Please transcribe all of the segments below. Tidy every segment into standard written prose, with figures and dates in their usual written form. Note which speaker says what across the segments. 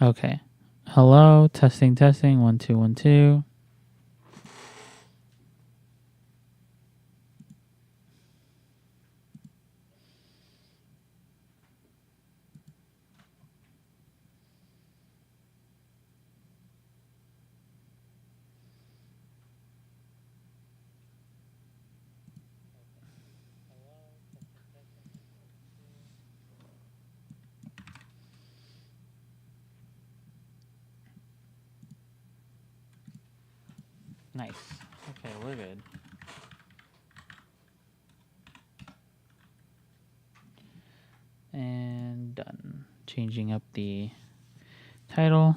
Speaker 1: Okay. Hello, testing, testing. 1 2 1 2. Nice. Okay, we're good. And done. Changing up the title.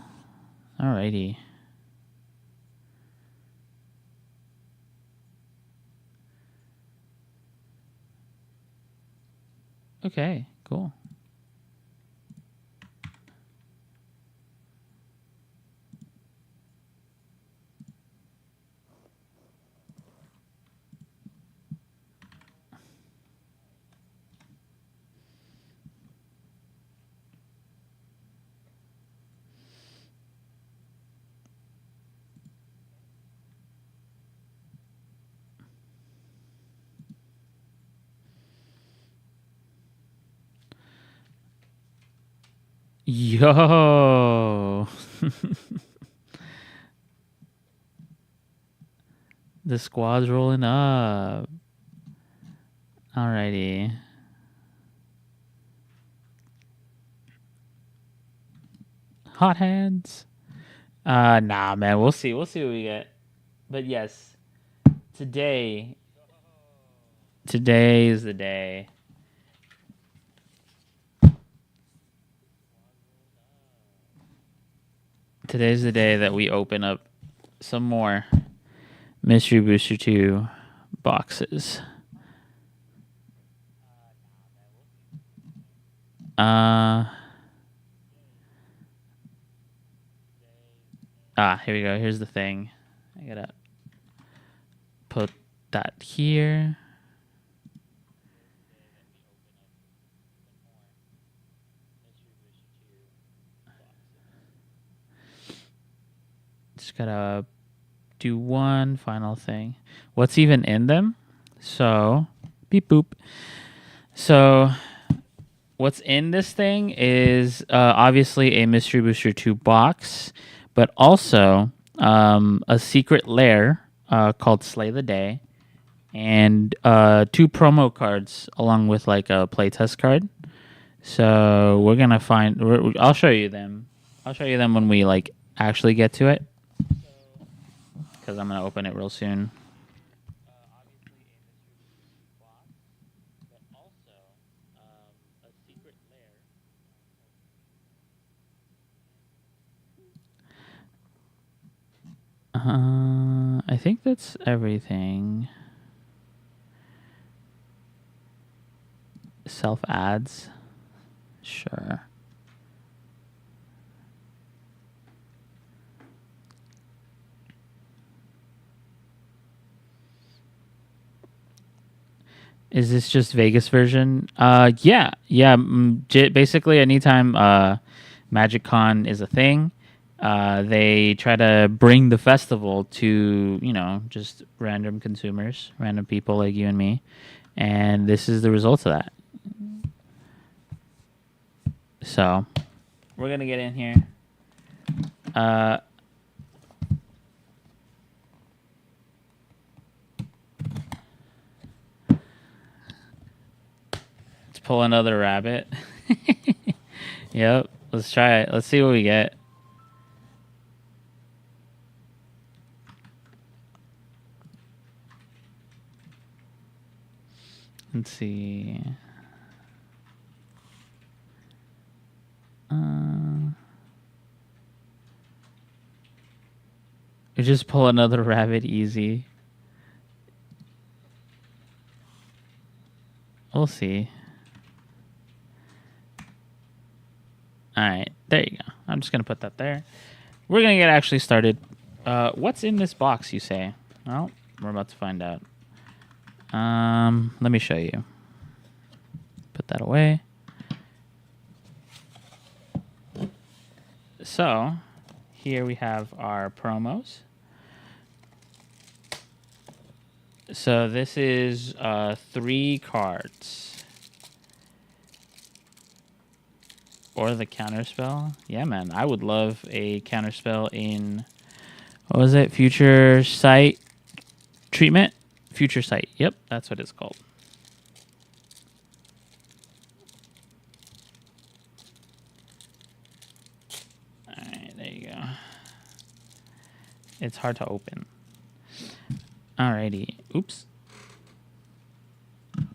Speaker 1: Alrighty. Okay, cool. Yo. The squad's rolling up. Alrighty. Hot hands. Nah, man. We'll see. We'll see what we get. But yes, today is the day. Today's the day that we open up some more Mystery Booster 2 boxes. Here we go. Here's the thing. I gotta put that here. Just gotta do one final thing. What's even in them? So, beep boop. So, what's in this thing is obviously a Mystery Booster 2 box, but also a secret lair called Slay the Day, and 2 promo cards along with like a playtest card. So we're gonna find. I'll show you them. I'll show you them when we like actually get to it, because I'm gonna open it real soon. I think that's everything. Self ads, sure. Is this just Vegas version? Yeah. Basically, anytime MagicCon is a thing, they try to bring the festival to just random consumers, random people like you and me, and this is the result of that. So we're gonna get in here. Let's pull another rabbit. Yep. Let's try it. Let's see what we get. Let's see. We just pull another rabbit easy. We'll see. All right, there you go. I'm just gonna put that there. We're gonna get actually started. What's in this box, you say? Well, we're about to find out. Let me show you. Put that away. So here we have our promos. So this is 3 cards. Or the counterspell. Yeah, man. I would love a counterspell in, what was it? Future Sight treatment? Future Sight. Yep, that's what it's called. Alright, there you go. It's hard to open. Alrighty. Oops.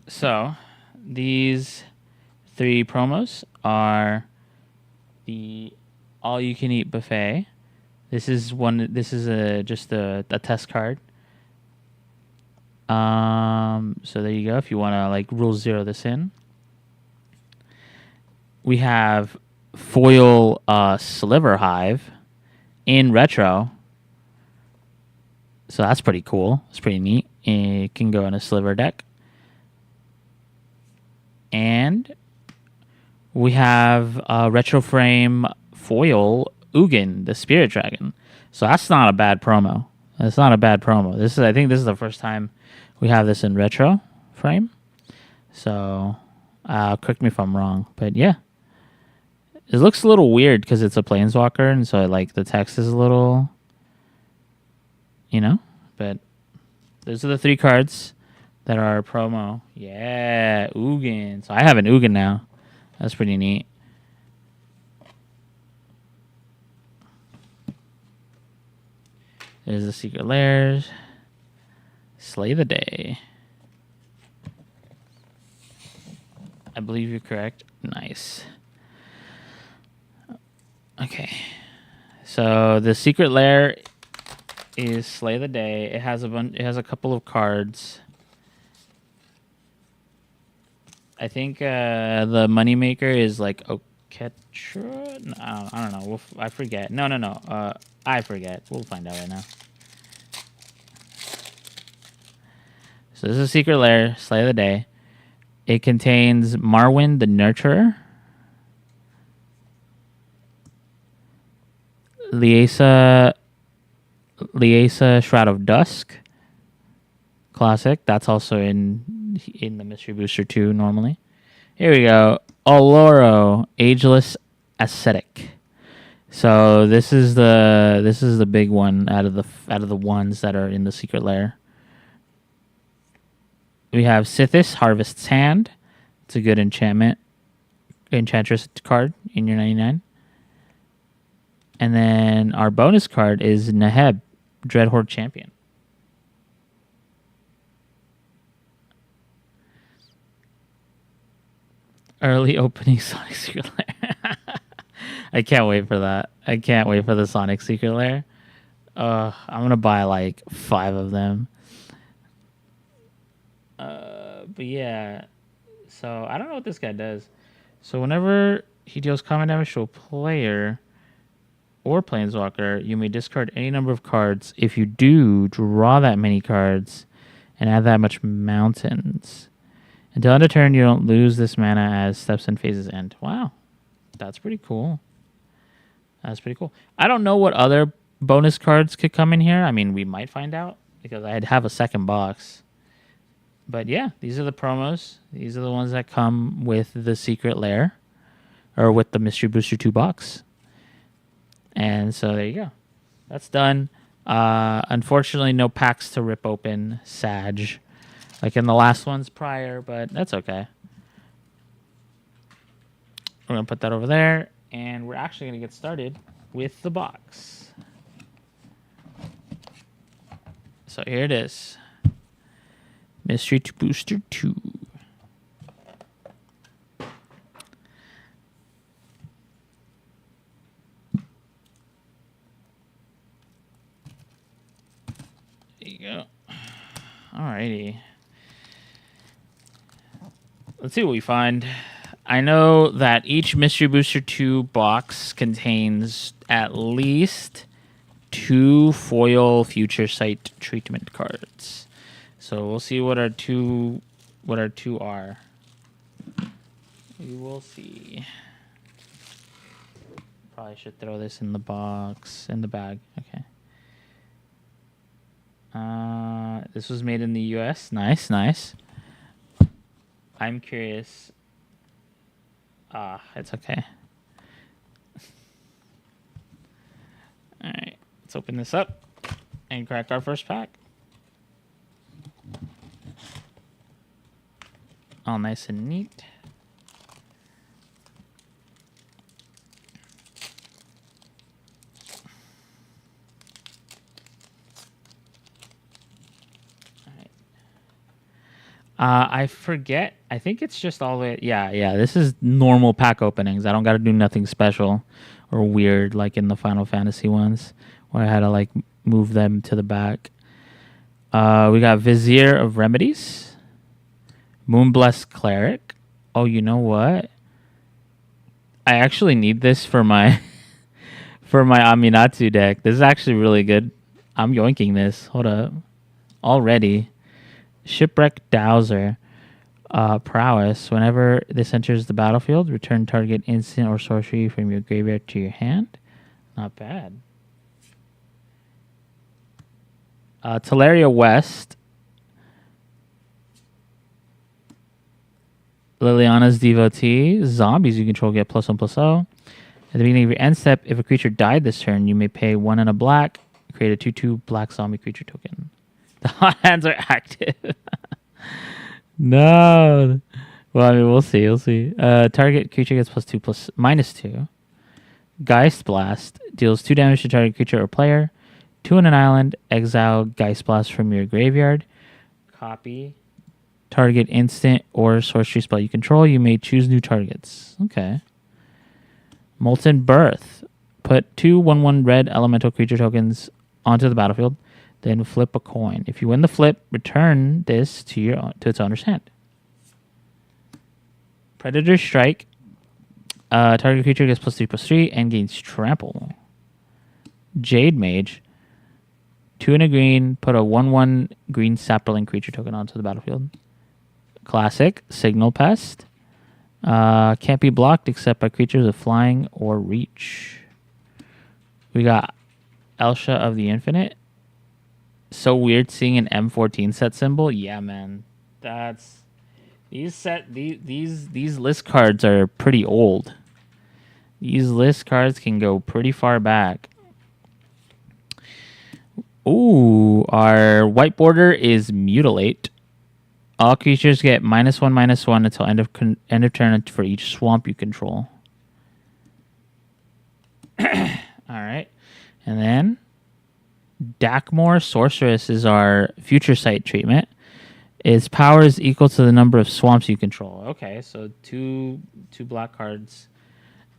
Speaker 1: So, these 3 promos are the all-you-can-eat buffet. This is one. This is just a test card. So there you go. If you want to like rule 0 this in, we have foil Sliver Hive in retro. So that's pretty cool. It's pretty neat. It can go in a Sliver deck. And we have Retro Frame foil Ugin, the Spirit Dragon. So that's not a bad promo. That's not a bad promo. I think this is the first time we have this in Retro Frame. So correct me if I'm wrong, but yeah. It looks a little weird because it's a Planeswalker, and so like the text is a little, but those are the 3 cards that are promo. Yeah, Ugin. So I have an Ugin now. That's pretty neat. There's the Secret Lairs. Slay the Day. I believe you're correct. Nice. Okay. So the Secret Lair is Slay the Day. It has a couple of cards. I think the moneymaker is like Oketra. No, I don't know. I forget. No. I forget. We'll find out right now. So this is Secret Lair, Slay the Day. It contains Marwyn the Nurturer, Liesa Shroud of Dusk, classic. That's also in the Mystery Booster 2 normally. Here we go. Oloro, Ageless Ascetic. So this is the big one out of the ones that are in the Secret Lair. We have Sithis, Harvest's Hand. It's a good enchantress card in your 99. And then our bonus card is Neheb, Dreadhorde Champion. Early opening Sonic Secret Lair. I can't wait for that. I can't wait for the Sonic Secret Lair. I'm going to buy like 5 of them. But yeah, so I don't know what this guy does. So whenever he deals combat damage to a player or Planeswalker, you may discard any number of cards. If you do, draw that many cards and add that much mountains. Until end of turn, you don't lose this mana as steps and phases end. Wow, that's pretty cool. That's pretty cool. I don't know what other bonus cards could come in here. I mean, we might find out because I'd have a second box. But yeah, these are the promos. These are the ones that come with the Secret Lair or with the Mystery Booster 2 box. And so there you go. That's done. Unfortunately, no packs to rip open. Sag. Like in the last ones prior, but that's okay. We're going to put that over there. And we're actually going to get started with the box. So here it is. Mystery Booster 2. There you go. Alrighty. Let's see what we find. I know that each Mystery Booster 2 box contains at least 2 foil Future Sight treatment cards. So we'll see what our two are. We will see. probably should throw this in the box, in the bag. Okay. This was made in the U.S. Nice, nice. I'm curious. It's okay. All right, let's open this up and crack our first pack. All nice and neat. I forget. I think it's just all the way. Yeah. This is normal pack openings. I don't got to do nothing special or weird like in the Final Fantasy ones where I had to like move them to the back. We got Vizier of Remedies, Moonblessed Cleric. Oh, you know what? I actually need this for my for my Aminatsu deck. This is actually really good. I'm yoinking this. Hold up. Already. Shipwreck Dowser. Prowess. Whenever this enters the battlefield, return target instant or sorcery from your graveyard to your hand. Not bad. Teleria West. Liliana's Devotee. Zombies you control get +1/+0. At the beginning of your end step, if a creature died this turn, you may pay 1 and a black. Create a 2/2 black zombie creature token. The hot hands are active. No. Well, I mean, we'll see. We'll see. Target creature gets +2/-2. Geist Blast deals 2 damage to target creature or player. 2 on an island. Exile Geist Blast from your graveyard. Copy. Target instant or sorcery spell you control. You may choose new targets. Okay. Molten Birth. Put 2 1/1 red elemental creature tokens onto the battlefield. Then flip a coin. If you win the flip, return this to its owner's hand. Predator Strike. Target creature gets +3/+3 and gains trample. Jade Mage. 2 and a green. Put a 1/1 green sapling creature token onto the battlefield. Classic. Signal Pest. Can't be blocked except by creatures of flying or reach. We got Elsha of the Infinite. So weird seeing an M14 set symbol. Yeah, man. That's these list cards are pretty old. These list cards can go pretty far back. Ooh, our white border is Mutilate. All creatures get -1/-1 until end of turn for each swamp you control. All right, and then Dakmor Sorceress is our Future Sight treatment. Its power is equal to the number of swamps you control. Okay, so two black cards,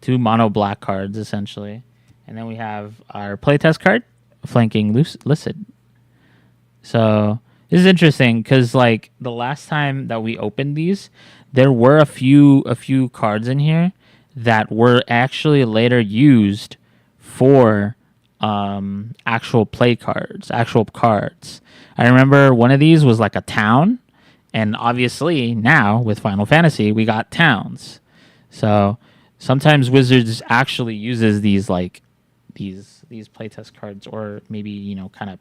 Speaker 1: 2 mono black cards essentially, and then we have our playtest card, Flanking Lucid. So this is interesting because like the last time that we opened these, there were a few cards in here that were actually later used for actual play cards, actual cards. I remember one of these was like a town, and obviously now with Final Fantasy we got towns. So sometimes Wizards actually uses these like these playtest cards, or maybe kind of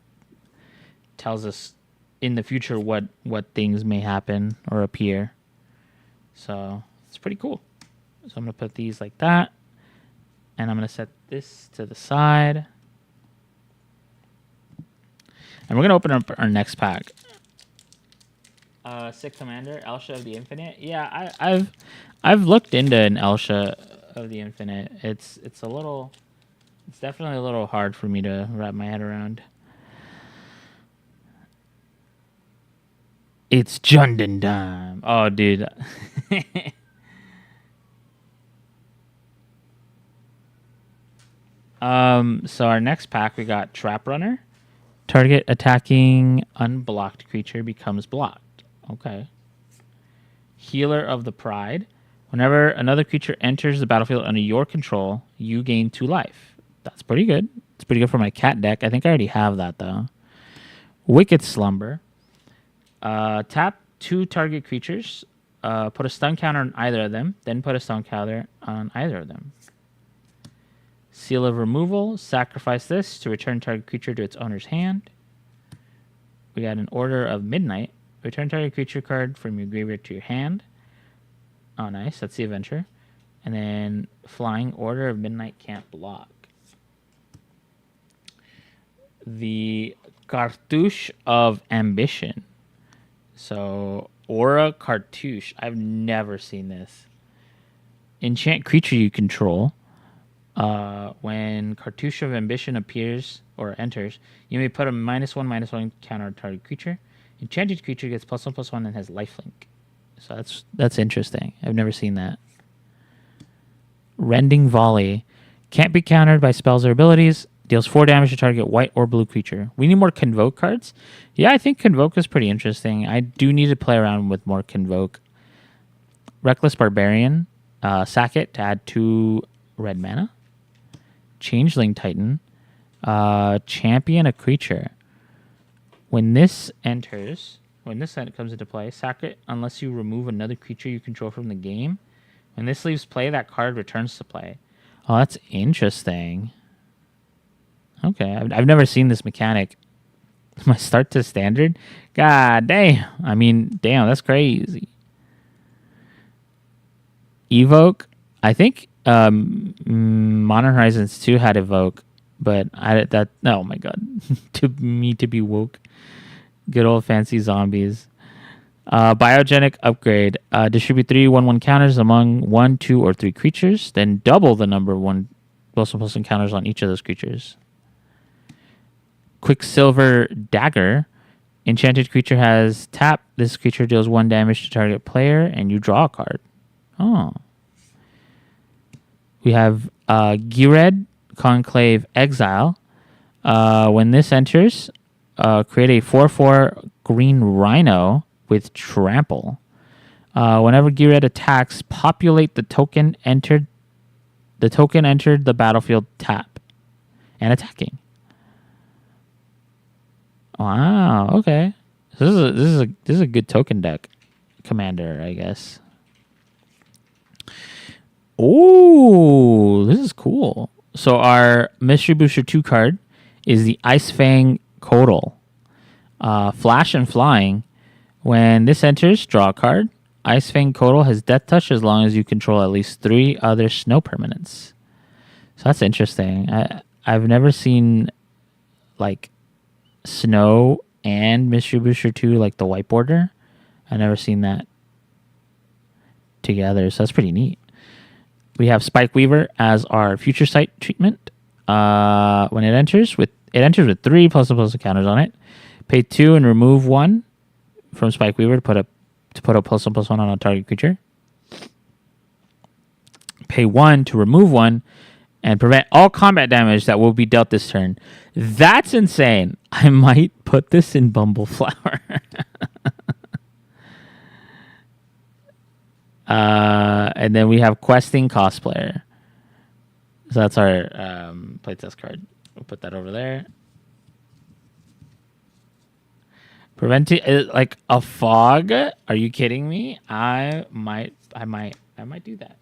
Speaker 1: tells us in the future what things may happen or appear. So it's pretty cool. So I'm gonna put these like that, and I'm gonna set this to the side. And we're going to open up our next pack. Sick Commander, Elsha of the Infinite. Yeah, I've looked into an Elsha of the Infinite. It's definitely a little hard for me to wrap my head around. It's Jundin time. Oh, dude. So our next pack, we got Trap Runner. Target attacking unblocked creature becomes blocked. Okay. Healer of the Pride. Whenever another creature enters the battlefield under your control, you gain 2 life. That's pretty good. It's pretty good for my cat deck. I think I already have that, though. Wicked Slumber. Tap 2 target creatures. Put a stun counter on either of them. Then put a stun counter on either of them. Seal of Removal. Sacrifice this to return target creature to its owner's hand. We got an Order of Midnight. Return target creature card from your graveyard to your hand. Oh, nice. That's the adventure. And then Flying Order of Midnight can't block. The Cartouche of Ambition. So, Aura Cartouche. I've never seen this. Enchant creature you control. When Cartouche of Ambition appears or enters, you may put a -1/-1 counter on target creature. Enchanted creature gets +1/+1 and has lifelink. So that's interesting. I've never seen that. Rending Volley. Can't be countered by spells or abilities. Deals 4 damage to target white or blue creature. We need more Convoke cards. Yeah, I think Convoke is pretty interesting. I do need to play around with more Convoke. Reckless Barbarian. Sack it to add 2 red mana. Changeling Titan. Champion a creature. When this comes into play, sack it unless you remove another creature you control from the game. When this leaves play, that card returns to play. Oh, that's interesting. Okay, I've never seen this mechanic. My start to standard? God damn. I mean, damn, that's crazy. Evoke. I think Modern Horizons 2 had Evoke, but oh my god. to be woke. Good old fancy zombies. Biogenic Upgrade. Distribute 3 1/1 counters among 1, 2, or 3 creatures. Then double the number of 1/+1 counters on each of those creatures. Quicksilver Dagger. Enchanted creature has tap. This creature deals 1 damage to target player, and you draw a card. Oh. We have Gired Conclave Exile. When this enters, create a 4/4 green rhino with trample. Whenever Gired attacks, populate the token entered the battlefield tap and attacking. Wow. Okay. So this is a good token deck commander, I guess. Oh, this is cool. So our Mystery Booster 2 card is the Icefang Kotal. Flash and Flying. When this enters, draw a card. Icefang Kotal has Death Touch as long as you control at least 3 other snow permanents. So that's interesting. I've never seen like snow and Mystery Booster 2, like the white border. I've never seen that together, so that's pretty neat. We have Spike Weaver as our Future Sight treatment. When it enters with 3 +++ counters on it. Pay 2 and remove 1 from Spike Weaver to put a ++1 on a target creature. Pay 1 to remove 1 and prevent all combat damage that will be dealt this turn. That's insane. I might put this in Bumbleflower. And then we have Questing Cosplayer. So that's our playtest card. We'll put that over there. Preventing like a fog? Are you kidding me? I might do that.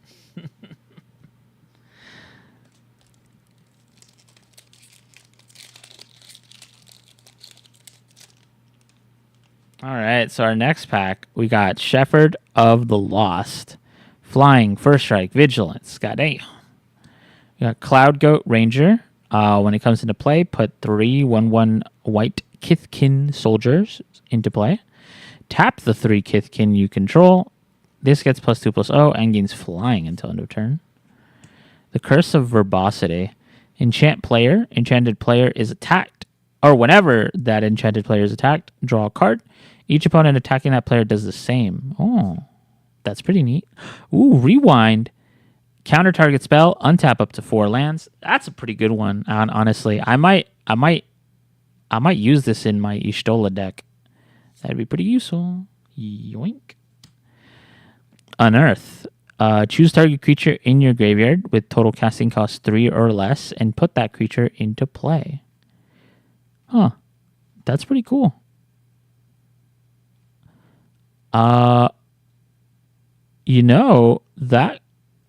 Speaker 1: All right, so our next pack, we got Shepherd of the Lost. Flying, First Strike, Vigilance. God damn. We got Cloud Goat Ranger. When it comes into play, put 3 1/1 white Kithkin soldiers into play. Tap the 3 Kithkin you control. This gets +2/+0 and gains flying until end of turn. The Curse of Verbosity. Enchanted player is attacked, or whenever that enchanted player is attacked, draw a card. Each opponent attacking that player does the same. Oh, that's pretty neat. Ooh, Rewind. Counter target spell, untap up to 4 lands. That's a pretty good one. Honestly, I might use this in my Y'shtola deck. That'd be pretty useful. Yoink. Unearth. Choose target creature in your graveyard with total casting cost 3 or less and put that creature into play. Huh. That's pretty cool.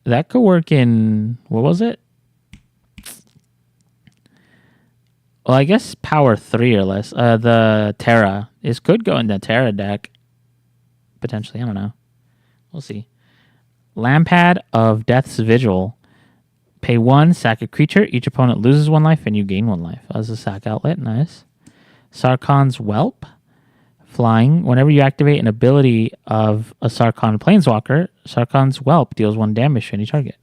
Speaker 1: That could work in, what was it? Well, I guess power 3 or less. The Terra. This could go in the Terra deck. Potentially. I don't know. We'll see. Lampad of Death's Vigil. Pay 1, sack a creature. Each opponent loses 1 life and you gain 1 life. As a sack outlet. Nice. Sarkhan's Whelp. Flying. Whenever you activate an ability of a Sarkhan Planeswalker, Sarkhan's Whelp deals 1 damage to any target.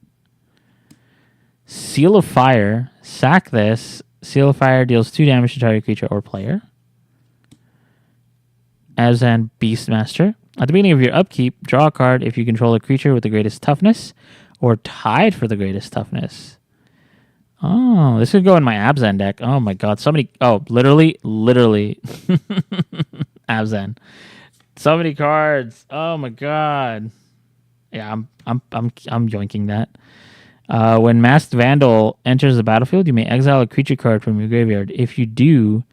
Speaker 1: Seal of Fire. Sack this. Seal of Fire deals 2 damage to target creature or player. Azan Beastmaster. At the beginning of your upkeep, draw a card if you control a creature with the greatest toughness or tied for the greatest toughness. Oh, this could go in my Abzan deck. Oh my god, somebody... Oh, literally. Abzan. So many cards. Oh my god. Yeah, I'm yoinking that. When Masked Vandal enters the battlefield, you may exile a creature card from your graveyard. If you do,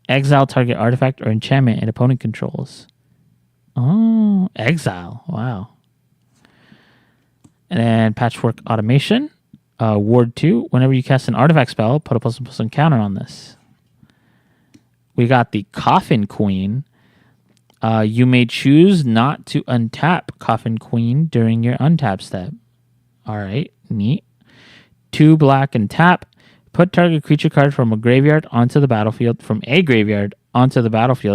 Speaker 1: exile target artifact or enchantment an opponent controls. Oh, exile. Wow. And then Patchwork Automation. Ward 2. Whenever you cast an artifact spell, put a +1/+1 counter on this. We got the Coffin Queen. You may choose not to untap Coffin Queen during your untap step. All right, neat. 2 black and tap. Put target creature card from a graveyard onto the battlefield,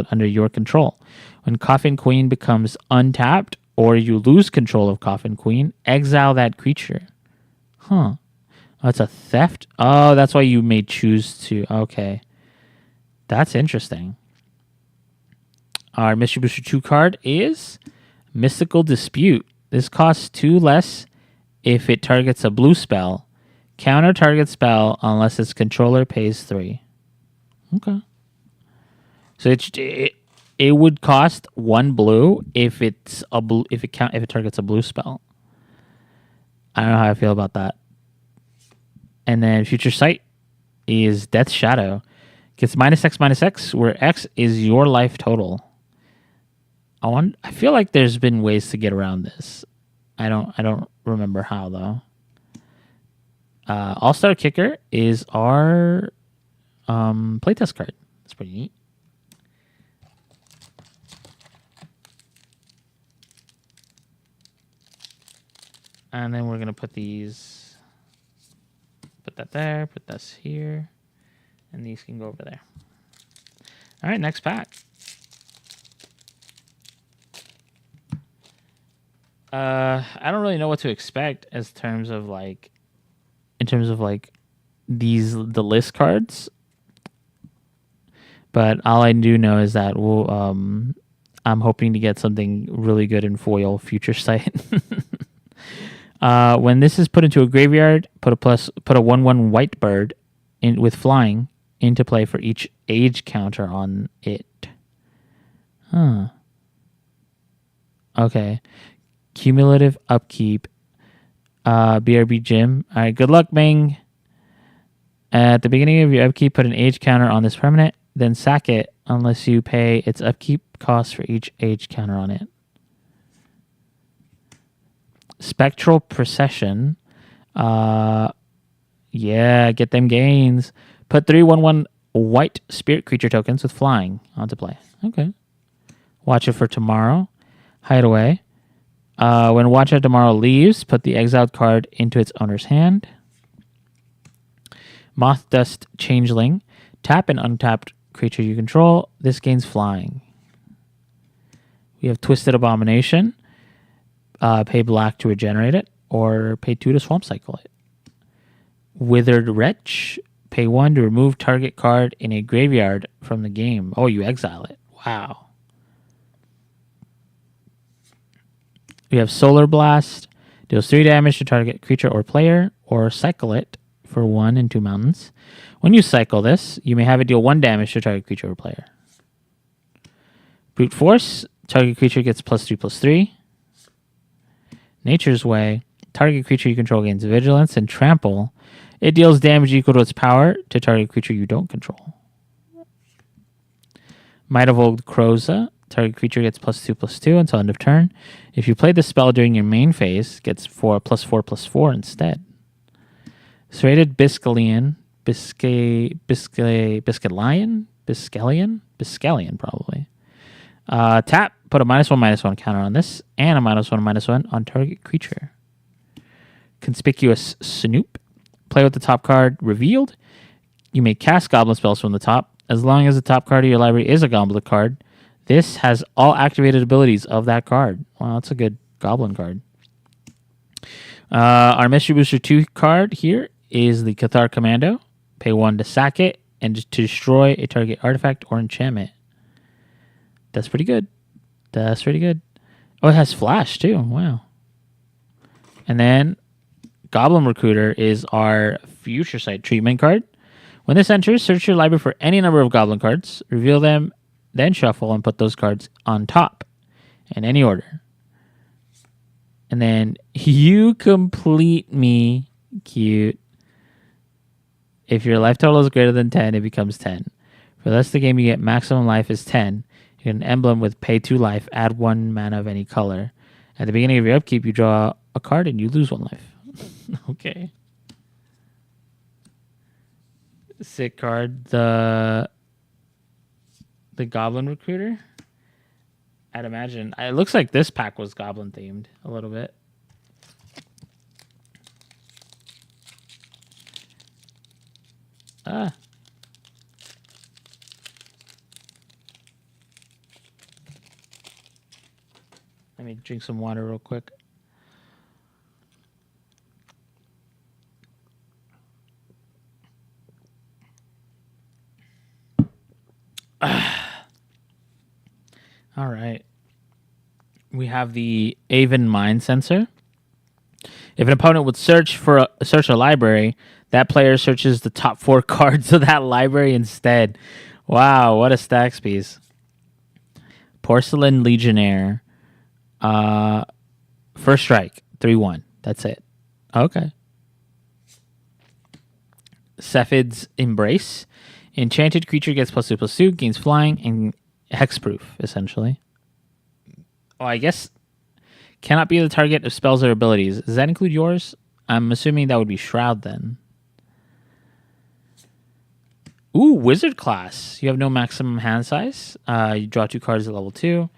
Speaker 1: under your control. When Coffin Queen becomes untapped or you lose control of Coffin Queen, exile that creature. Huh. That's a theft? Oh, that's why you may choose to. Okay. That's interesting. Our Mystery Booster 2 card is Mystical Dispute. This costs 2 less if it targets a blue spell. Counter target spell unless its controller pays 3. Okay. So it would cost 1 blue if it targets a blue spell. I don't know how I feel about that. And then Future Sight is Death Shadow. Gets -X/-X, where X is your life total. I feel like there's been ways to get around this. I don't remember how though. All-Star Kicker is our playtest card. That's pretty neat. And then we're going to put these, put that there, put this here, and these can go over there. All right, next pack. I don't really know what to expect in terms of the list cards. But all I do know is that I'm hoping to get something really good in foil Future Sight. When this is put into a graveyard, put a 1/1 white bird with flying into play for each age counter on it. Huh. Okay. Cumulative upkeep. BRB Gym. All right. Good luck, Ming. At the beginning of your upkeep, put an age counter on this permanent, then sack it unless you pay its upkeep cost for each age counter on it. Spectral Procession. Yeah, get them gains. Put 3/1/1 white spirit creature tokens with flying onto play. Okay. Watch It for Tomorrow. Hideaway. When Watch It Tomorrow leaves, put the exiled card into its owner's hand. Moth Dust Changeling. Tap an untapped creature you control. This gains flying. We have Twisted Abomination. Pay black to regenerate it, or pay 2 to swamp cycle it. Withered Wretch. Pay 1 to remove target card in a graveyard from the game. Oh, you exile it. Wow. We have Solar Blast. Deals 3 damage to target creature or player, or cycle it for 1 and 2 mountains. When you cycle this, you may have it deal 1 damage to target creature or player. Brute Force. Target creature gets +3/+3. Nature's Way. Target creature you control gains Vigilance and Trample. It deals damage equal to its power to target creature you don't control. Might of Old Kroza. Target creature gets +2/+2 until end of turn. If you play the spell during your main phase, gets +4/+4 instead. Serrated Biscalian Biscallion probably. Tap, put a -1/-1 counter on this, and a -1/-1 on target creature. Conspicuous Snoop. Play with the top card revealed. You may cast goblin spells from the top. As long as the top card of your library is a goblin card, this has all activated abilities of that card. Wow, that's a good goblin card. Our Mystery Booster 2 card here is the Cathar Commando. Pay 1 to sack it and to destroy a target artifact or enchantment. That's pretty good. That's pretty good. Oh, it has flash too. Wow. And then Goblin Recruiter is our Future Sight treatment card. When this enters, search your library for any number of goblin cards, reveal them, then shuffle and put those cards on top in any order. And then you complete me. Cute. If your life total is greater than 10, it becomes 10. For the rest of the game, you get maximum life is 10. You get an emblem with pay 2 life, add 1 mana of any color. At the beginning of your upkeep, you draw a card and you lose 1 life. Okay. Sick card. The Goblin Recruiter. I'd imagine. It looks like this pack was Goblin themed a little bit. Let me drink some water real quick. All right. We have the Aven Mind Sensor. If an opponent would search a library, that player searches the top 4 cards of that library instead. Wow, what a stacks piece. Porcelain Legionnaire. First strike, 3/1. That's it. Okay. Cephid's Embrace. Enchanted creature gets +2/+2, gains flying, and hexproof, essentially. Oh, I guess cannot be the target of spells or abilities. Does that include yours? I'm assuming that would be Shroud then. Ooh, Wizard class. You have no maximum hand size. You draw 2 cards at level 2.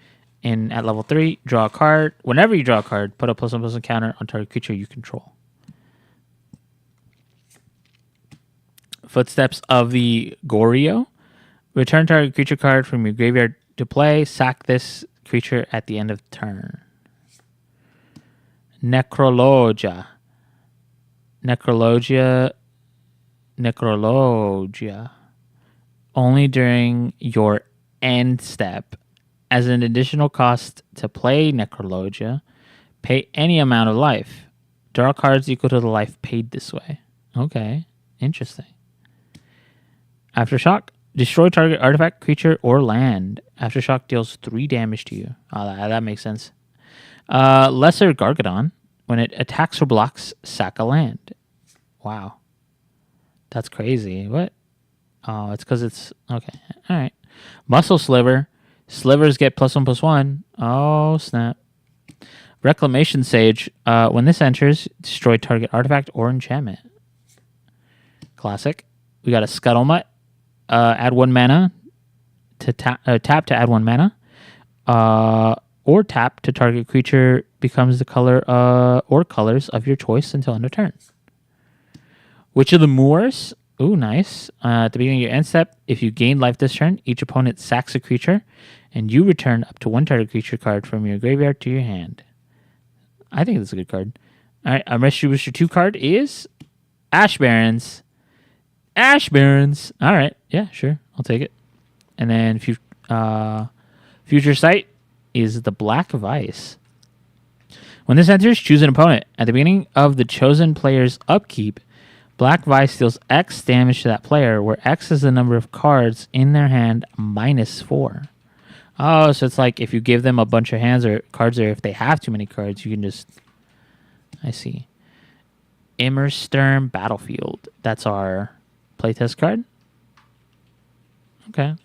Speaker 1: And at level 3, draw a card. Whenever you draw a card, put a +1/+1 counter on target creature you control. Footsteps of the Goryo. Return target creature card from your graveyard to play. Sack this creature at the end of the turn. Necrologia. Only during your end step. As an additional cost to play Necrologia, pay any amount of life. Draw cards equal to the life paid this way. Okay, interesting. Aftershock. Destroy target artifact, creature, or land. Aftershock deals 3 damage to you. Oh, that makes sense. Lesser Gargadon. When it attacks or blocks, sack a land. Wow. That's crazy. What? Oh, it's because it's... Okay. All right. Muscle Sliver. Slivers get +1/+1. Oh, snap. Reclamation Sage. When this enters, destroy target artifact or enchantment. Classic. We got a Scuttlemutt. Add 1 mana. Tap to add 1 mana. Or tap to target creature becomes the color or colors of your choice until end of turn. Witch of the Moors. Ooh, nice. At the beginning of your end step, if you gain life this turn, each opponent sacks a creature, and you return up to 1 target creature card from your graveyard to your hand. I think that's a good card. All right, our Mystery Booster 2 card is Ash Barrens. Ash Barrens. All right, yeah, sure, I'll take it. And then Future Sight is the Black Vice. When this enters, choose an opponent. At the beginning of the chosen player's upkeep, Black Vice deals X damage to that player, where X is the number of cards in their hand -4. Oh, so it's like if you give them a bunch of hands or cards, or if they have too many cards, you can just... I see. Immersturm Battlefield. That's our playtest card. Okay.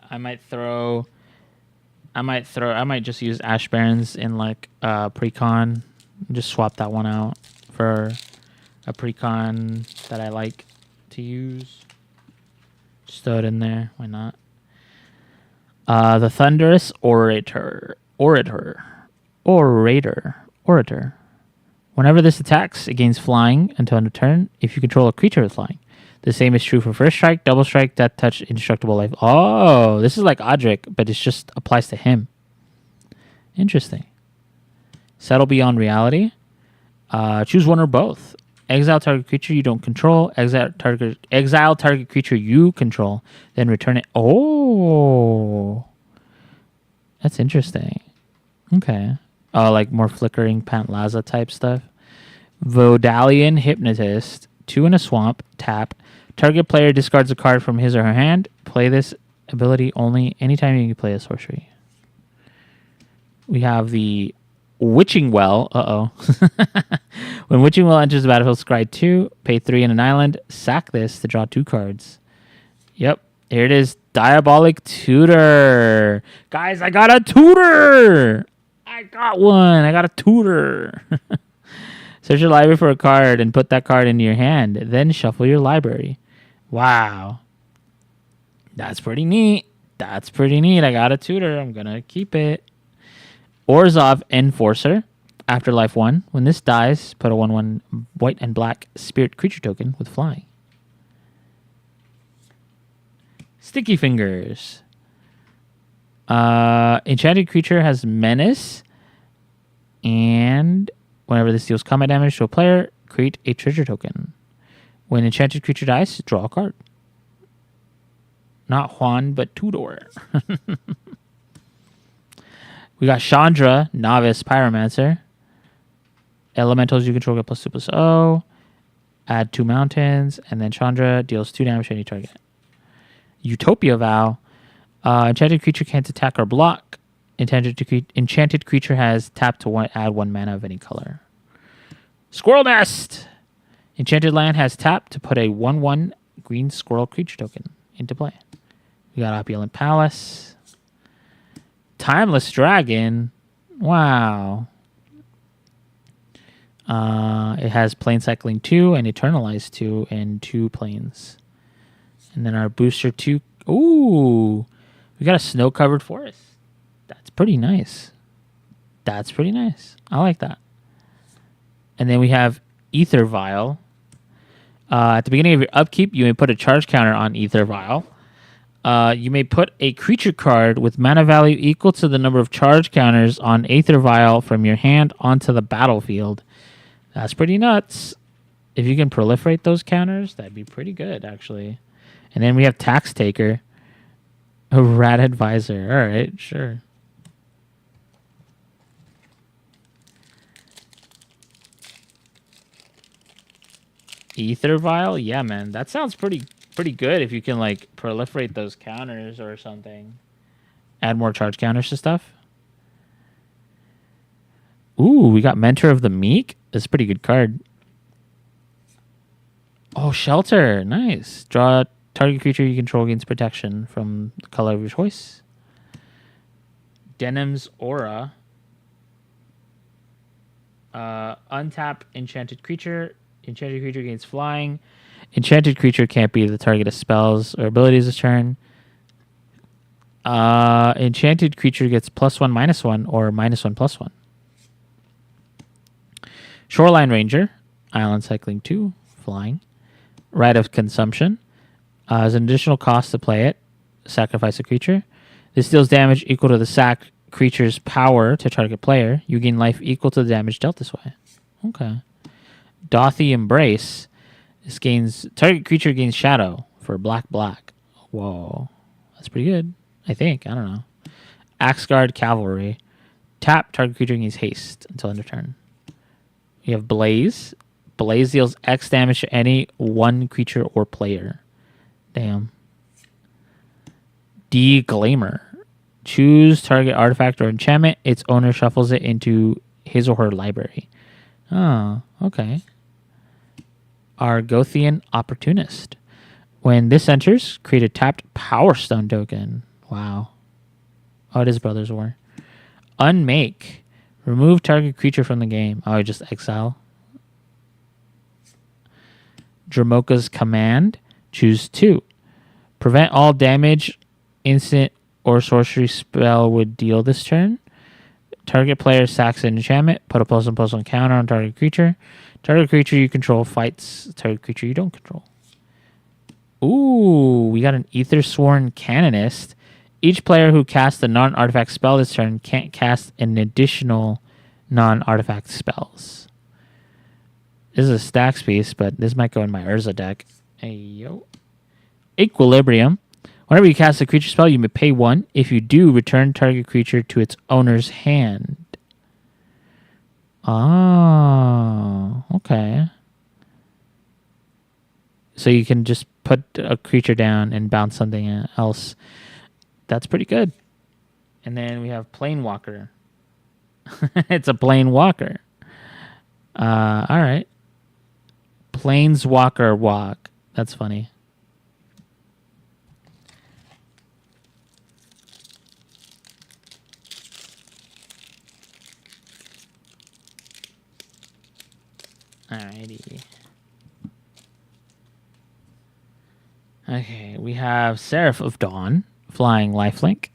Speaker 1: I might just use Ash Barrens in like precon Just swap that one out for a precon that I like to use. Just throw it in there. Why not? The Thunderous Orator. Whenever this attacks, it gains flying until end of turn if you control a creature with flying. The same is true for First Strike, Double Strike, Death Touch, Indestructible Life. Oh, this is like Odric, but it just applies to him. Interesting. Settle Beyond Reality. Choose one or both. Exile target creature you don't control. Exile target creature you control. Then return it. Oh, that's interesting. Okay. Oh, like more flickering Pantlaza type stuff. Vodalian Hypnotist. 2 in a swamp. Tap. Target player discards a card from his or her hand. Play this ability only anytime you can play a sorcery. We have the Witching Well. When Witching Well enters the battlefield, scry 2, pay 3 in an island, sack this to draw 2 cards. Yep, here it is. Diabolic Tutor. Guys, I got a tutor. I got one. I got a tutor. Search your library for a card and put that card into your hand. Then shuffle your library. Wow. That's pretty neat. I got a tutor. I'm going to keep it. Orzhov Enforcer. Afterlife 1. When this dies, put a 1/1 white and black spirit creature token with flying. Sticky Fingers. Enchanted creature has menace. And whenever this deals combat damage to a player, create a treasure token. When enchanted creature dies, draw a card. Not Juan, but Tudor. We got Chandra, Novice Pyromancer. Elementals you control get +2/+0. Add 2 mountains, and then Chandra deals 2 damage to any target. Utopia Vow. Enchanted creature can't attack or block. Enchanted creature has tapped to add 1 mana of any color. Squirrel Nest. Enchanted land has tapped to put a 1/1 green squirrel creature token into play. We got Opulent Palace. Timeless Dragon. Wow. It has Plane Cycling 2 and Eternalize 2 and 2 planes. And then our booster 2. Ooh. We got a snow-covered forest. That's pretty nice. I like that. And then we have Ether Vial. At the beginning of your upkeep, you may put a charge counter on Ether Vial. You may put a creature card with mana value equal to the number of charge counters on Aether Vial from your hand onto the battlefield. That's pretty nuts. If you can proliferate those counters, that'd be pretty good, actually. And then we have Tax Taker. A Rat Advisor. All right, sure. Aether Vial? Yeah, man. That sounds pretty good if you can, like, proliferate those counters or something. Add more charge counters to stuff. Ooh, we got Mentor of the Meek. That's a pretty good card. Oh, Shelter. Nice. Draw target creature you control gains protection from the color of your choice. Denim's Aura. Untap enchanted creature. Enchanted creature gains flying. Enchanted creature can't be the target of spells or abilities this turn. Enchanted creature gets +1/-1 or -1/+1. Shoreline Ranger. Island Cycling 2. Flying. Rite of Consumption. As an additional cost to play it, sacrifice a creature. This deals damage equal to the sack creature's power to target player. You gain life equal to the damage dealt this way. Okay. Dothy Embrace. This gains target creature gains shadow for black. Whoa. That's pretty good. I think. I don't know. Axguard Cavalry. Tap, target creature gains haste until end of turn. You have Blaze. Blaze deals X damage to any one creature or player. Damn. Deglamer. Choose target artifact or enchantment. Its owner shuffles it into his or her library. Oh, okay. Argothian Opportunist. When this enters, create a tapped Power Stone token. Wow. Oh, it is Brothers War. Unmake. Remove target creature from the game. Oh, just exile. Dromoka's Command. Choose 2. Prevent all damage instant or sorcery spell would deal this turn. Target player sacks an enchantment. Put a +1/+1 counter on target creature. Target creature you control fights target creature you don't control. Ooh, we got an Aethersworn Canonist. Each player who casts a non-artifact spell this turn can't cast an additional non-artifact spells. This is a stacks piece, but this might go in my Urza deck. Hey, yo. Equilibrium. Whenever you cast a creature spell, you may pay 1. If you do, return target creature to its owner's hand. Oh, okay. So you can just put a creature down and bounce something else. That's pretty good. And then we have Planewalker. It's a Planewalker. All right. Planeswalker Walk. That's funny. Alrighty. Okay, we have Seraph of Dawn, flying lifelink.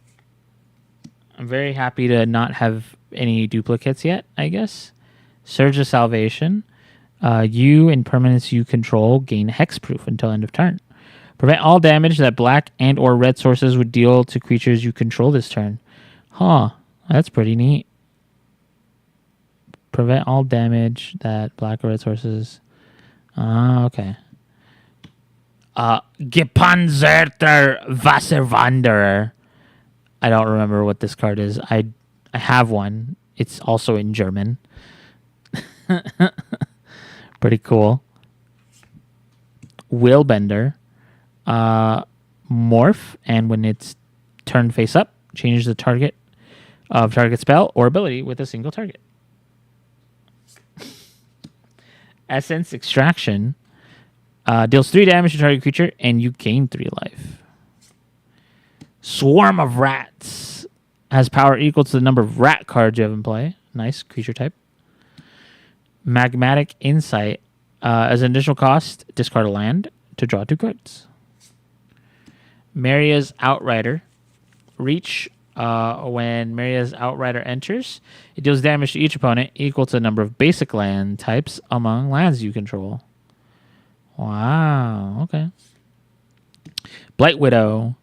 Speaker 1: I'm very happy to not have any duplicates yet, I guess. Surge of Salvation. You and permanents you control gain hexproof until end of turn. Prevent all damage that black and or red sources would deal to creatures you control this turn. Huh, that's pretty neat. Prevent all damage that black or red sources. Okay. Gepanzerter Wasserwanderer. I don't remember what this card is. I have one. It's also in German. Pretty cool. Willbender. Morph, and when it's turned face up, change the target of target spell or ability with a single target. Essence Extraction. Deals 3 damage to target creature, and you gain 3 life. Swarm of Rats. Has power equal to the number of rat cards you have in play. Nice creature type. Magmatic Insight. As an additional cost, discard a land to draw 2 cards. Maria's Outrider. Reach. When Maria's Outrider enters, it deals damage to each opponent equal to the number of basic land types among lands you control. Wow, okay. Blight Widow.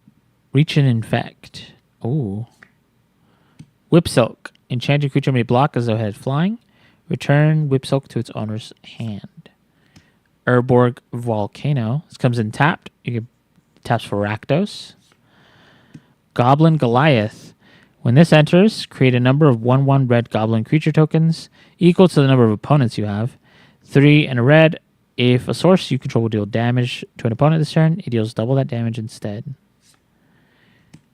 Speaker 1: Reach and Infect. Ooh. Whipsilk. Enchanted creature may block as though it had flying. Return Whipsilk to its owner's hand. Urborg Volcano. This comes in tapped. You can taps for Rakdos. Goblin Goliath. When this enters, create a number of 1/1 red goblin creature tokens equal to the number of opponents you have. 3 and a red. If a source you control will deal damage to an opponent this turn, it deals double that damage instead.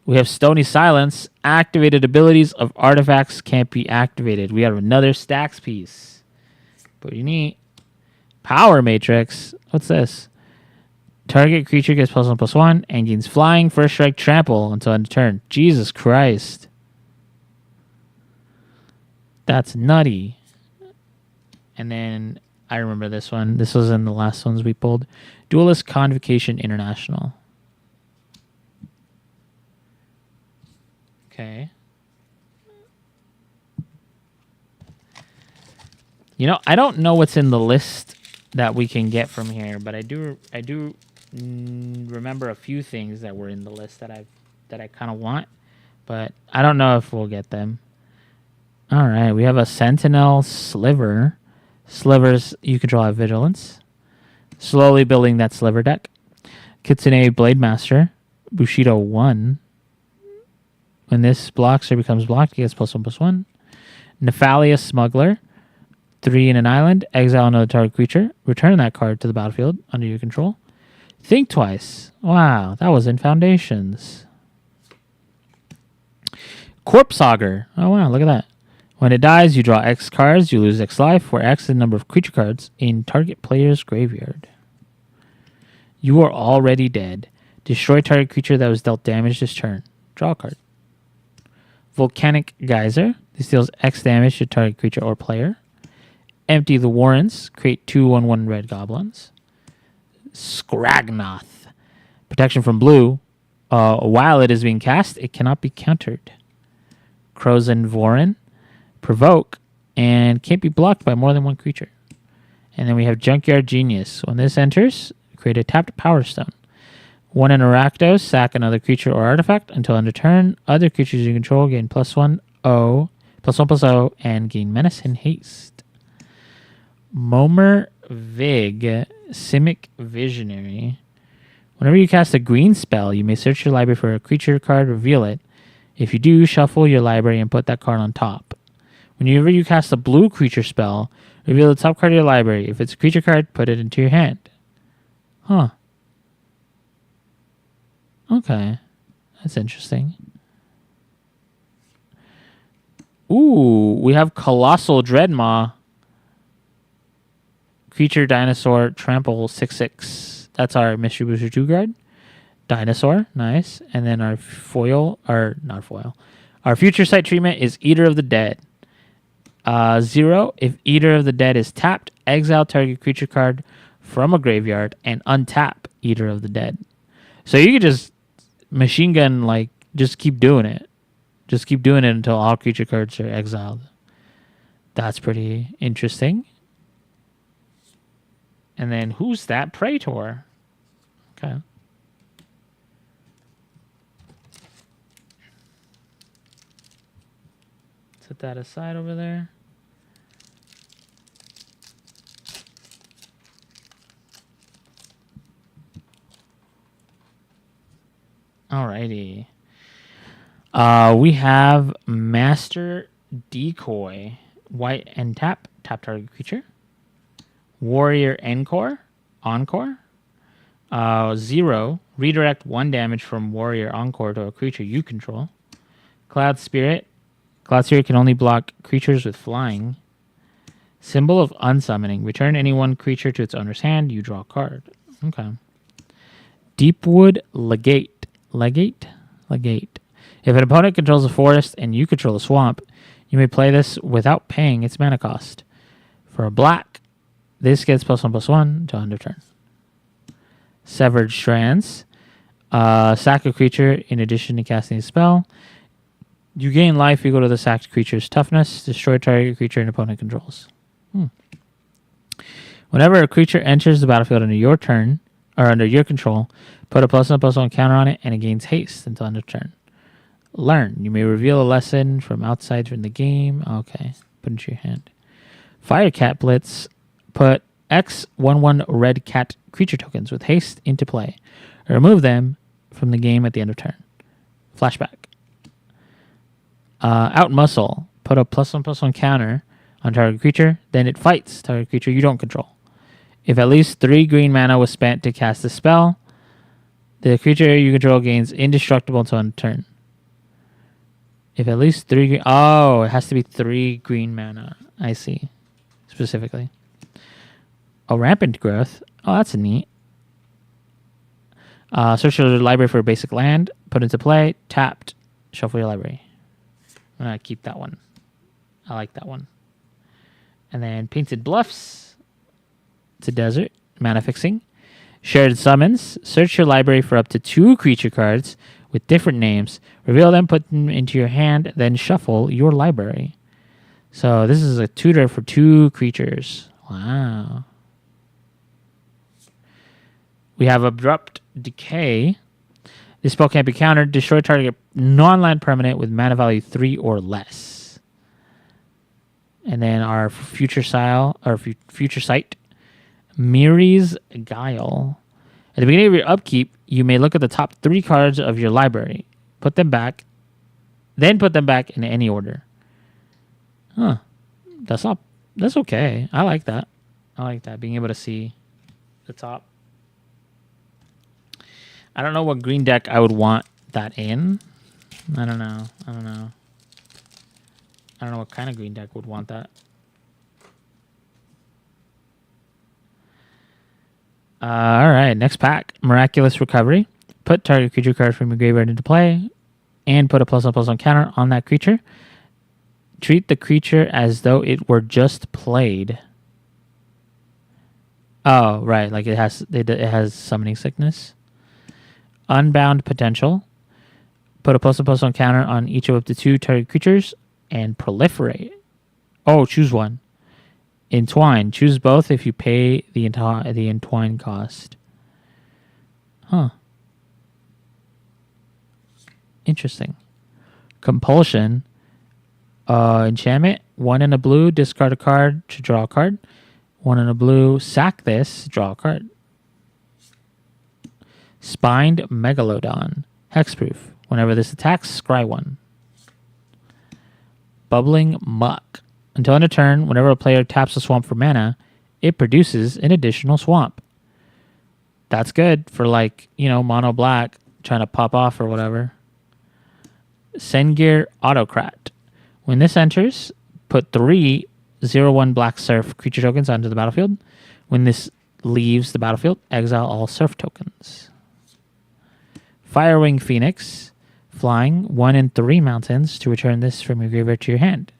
Speaker 1: We have Stony Silence. Activated abilities of artifacts can't be activated. We have another stacks piece. Pretty neat. Power Matrix. What's this? Target creature gets +1/+1 and gains flying, first strike, trample until end of turn. Jesus Christ. That's nutty. And then I remember this one. This was in the last ones we pulled. Duelist Convocation International. Okay. You know, I don't know what's in the list that we can get from here, but I do remember a few things that were in the list that I kind of want, but I don't know if we'll get them. All right, we have a Sentinel Sliver. Slivers you control have vigilance. Slowly building that sliver deck. Kitsune Blademaster. Bushido 1. When this blocks or becomes blocked, it gets +1/+1. Nephalia Smuggler. 3 in an island. Exile another target creature. Return that card to the battlefield under your control. Think Twice. Wow, that was in Foundations. Corpse Augur. Oh, wow, look at that. When it dies, you draw X cards. You lose X life, where X is the number of creature cards in target player's graveyard. You are already dead. Destroy target creature that was dealt damage this turn. Draw a card. Volcanic Geyser. This deals X damage to target creature or player. Empty the Warrens. Create 2/1/1 red goblins. Skragnoth. Protection from blue. While it is being cast, it cannot be countered. Krozen Vorin. Provoke. And can't be blocked by more than one creature. And then we have Junkyard Genius. When this enters, create a tapped Power Stone. 1 in a Rakdos, sack another creature or artifact until end of turn. Other creatures you control gain +1/0, +1/+0, and gain Menace and Haste. Momer Vig, Simic Visionary. Whenever you cast a green spell, you may search your library for a creature card, reveal it. If you do, shuffle your library and put that card on top. Whenever you cast a blue creature spell, reveal the top card of your library. If it's a creature card, put it into your hand. Huh. Okay. That's interesting. Ooh, we have Colossal Dreadmaw. Creature, dinosaur, trample, 6/6. That's our Mystery Booster 2 card. Dinosaur, nice. And then our foil, or not foil. Our future sight treatment is Eater of the Dead. 0. If Eater of the Dead is tapped, exile target creature card from a graveyard and untap Eater of the Dead. So you could just machine gun, like, just keep doing it. Just keep doing it until all creature cards are exiled. That's pretty interesting. And then who's that? Praetor. Okay. Set that aside over there. Alrighty. We have Master Decoy. White and tap target creature. Warrior Encore. 0. Redirect 1 damage from Warrior Encore to a creature you control. Cloud Spirit. Cloud Spirit can only block creatures with flying. Symbol of Unsummoning. Return any one creature to its owner's hand. You draw a card. Okay. Deepwood Legate. Legate. If an opponent controls a forest and you control a swamp, you may play this without paying its mana cost. For a black, this gets +1/+1 until end of turn. Severed Strands. Sack a creature in addition to casting a spell. You gain life equal to the sacked creature's toughness. Destroy target creature an opponent controls. Whenever a creature enters the battlefield under your turn, or under your control, put a +1/+1 counter on it and it gains haste until end of turn. Learn. You may reveal a lesson from outside from the game. Okay. Put it into your hand. Firecat Blitz. Put X/1/1 red cat creature tokens with haste into play. Remove them from the game at the end of turn. Flashback. Outmuscle. Put a +1/+1 counter on target creature. Then it fights target creature you don't control. If at least 3 green mana was spent to cast the spell, the creature you control gains indestructible until end of turn. If at least 3 green... Oh, it has to be 3 green mana. I see. Specifically. Oh, Rampant Growth. Oh, that's neat. Search your library for a basic land. Put into play. Tapped. Shuffle your library. I'm going to keep that one. I like that one. And then Painted Bluffs. It's a desert. Mana fixing. Shared Summons. Search your library for up to 2 creature cards with different names. Reveal them, put them into your hand, then shuffle your library. So this is a tutor for 2 creatures. Wow. We have Abrupt Decay. This spell can't be countered. Destroy target non-land permanent with mana value 3 or less. And then our future sight, Miri's Guile. At the beginning of your upkeep, you may look at the top 3 cards of your library. Put them back. Then put them back in any order. Huh. That's okay. I like that. Being able to see the top. I don't know what green deck I would want that in. I don't know what kind of green deck would want that. All right, next pack. Miraculous Recovery. Put target creature card from your graveyard into play and put a +1/+1 counter on that creature. Treat the creature as though it were just played. Oh, right. Like it has summoning sickness. Unbound potential. Put a +1/+1 counter on each of up to 2 target creatures and proliferate. Oh, choose one. Entwine. Choose both if you pay the entwine cost. Huh. Interesting. Compulsion. Enchantment. 1 in a blue. Discard a card to draw a card. 1 in a blue. Sack this. Draw a card. Spined Megalodon. Hexproof. Whenever this attacks, scry 1. Bubbling Muck. Until end of turn, whenever a player taps a swamp for mana, it produces an additional swamp. That's good for mono black trying to pop off or whatever. Sengir Autocrat. When this enters, put 3 0/1 black surf creature tokens onto the battlefield. When this leaves the battlefield, exile all surf tokens. Firewing Phoenix. Flying 1 in 3 mountains to return this from your graveyard to your hand.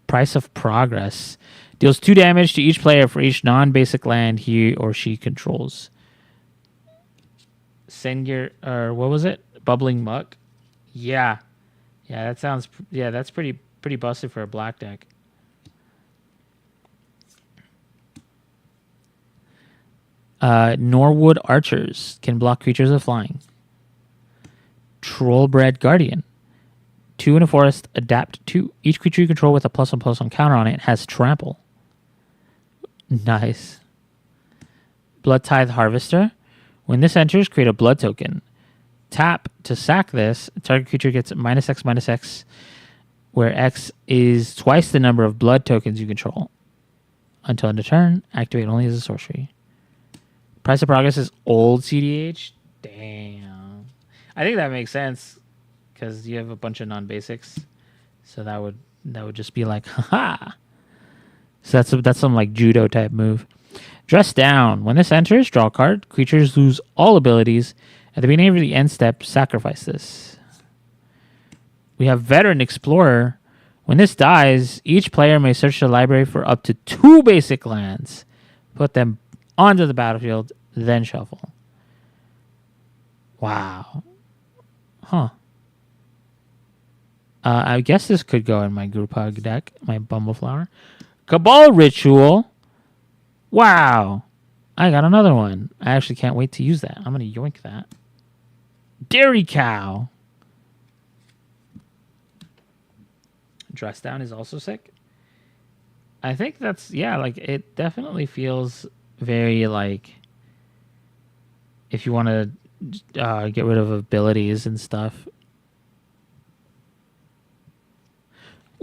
Speaker 1: Price of Progress. Deals 2 damage to each player for each non-basic land he or she controls. Sengir, or what was it? Bubbling Muck. Yeah, that sounds. Yeah, that's pretty busted for a black deck. Norwood Archers can block creatures with flying. Trollbred Guardian. 2 in a forest, adapt 2. Each creature you control with a +1/+1 counter on it has trample. Nice. Blood Tithe Harvester. When this enters, create a blood token. Tap to sack this. Target creature gets -X/-X, where X is twice the number of blood tokens you control. Until end of turn, activate only as a sorcery. Price of Progress is old CDH. Damn. I think that makes sense because you have a bunch of non-basics, so that would just be like, haha. So that's some like judo type move. Dress Down. When this enters, draw a card. Creatures lose all abilities. At the beginning of the end step, sacrifice this. We have Veteran Explorer. When this dies, each player may search the library for up to 2 basic lands. Put them onto the battlefield, then shuffle. Wow. Huh. I guess this could go in my group hug deck, my Bumbleflower. Cabal Ritual. Wow. I got another one. I actually can't wait to use that. I'm going to yoink that. Dairy Cow. Dress Down is also sick. I think that's, it definitely feels very like if you want to get rid of abilities and stuff.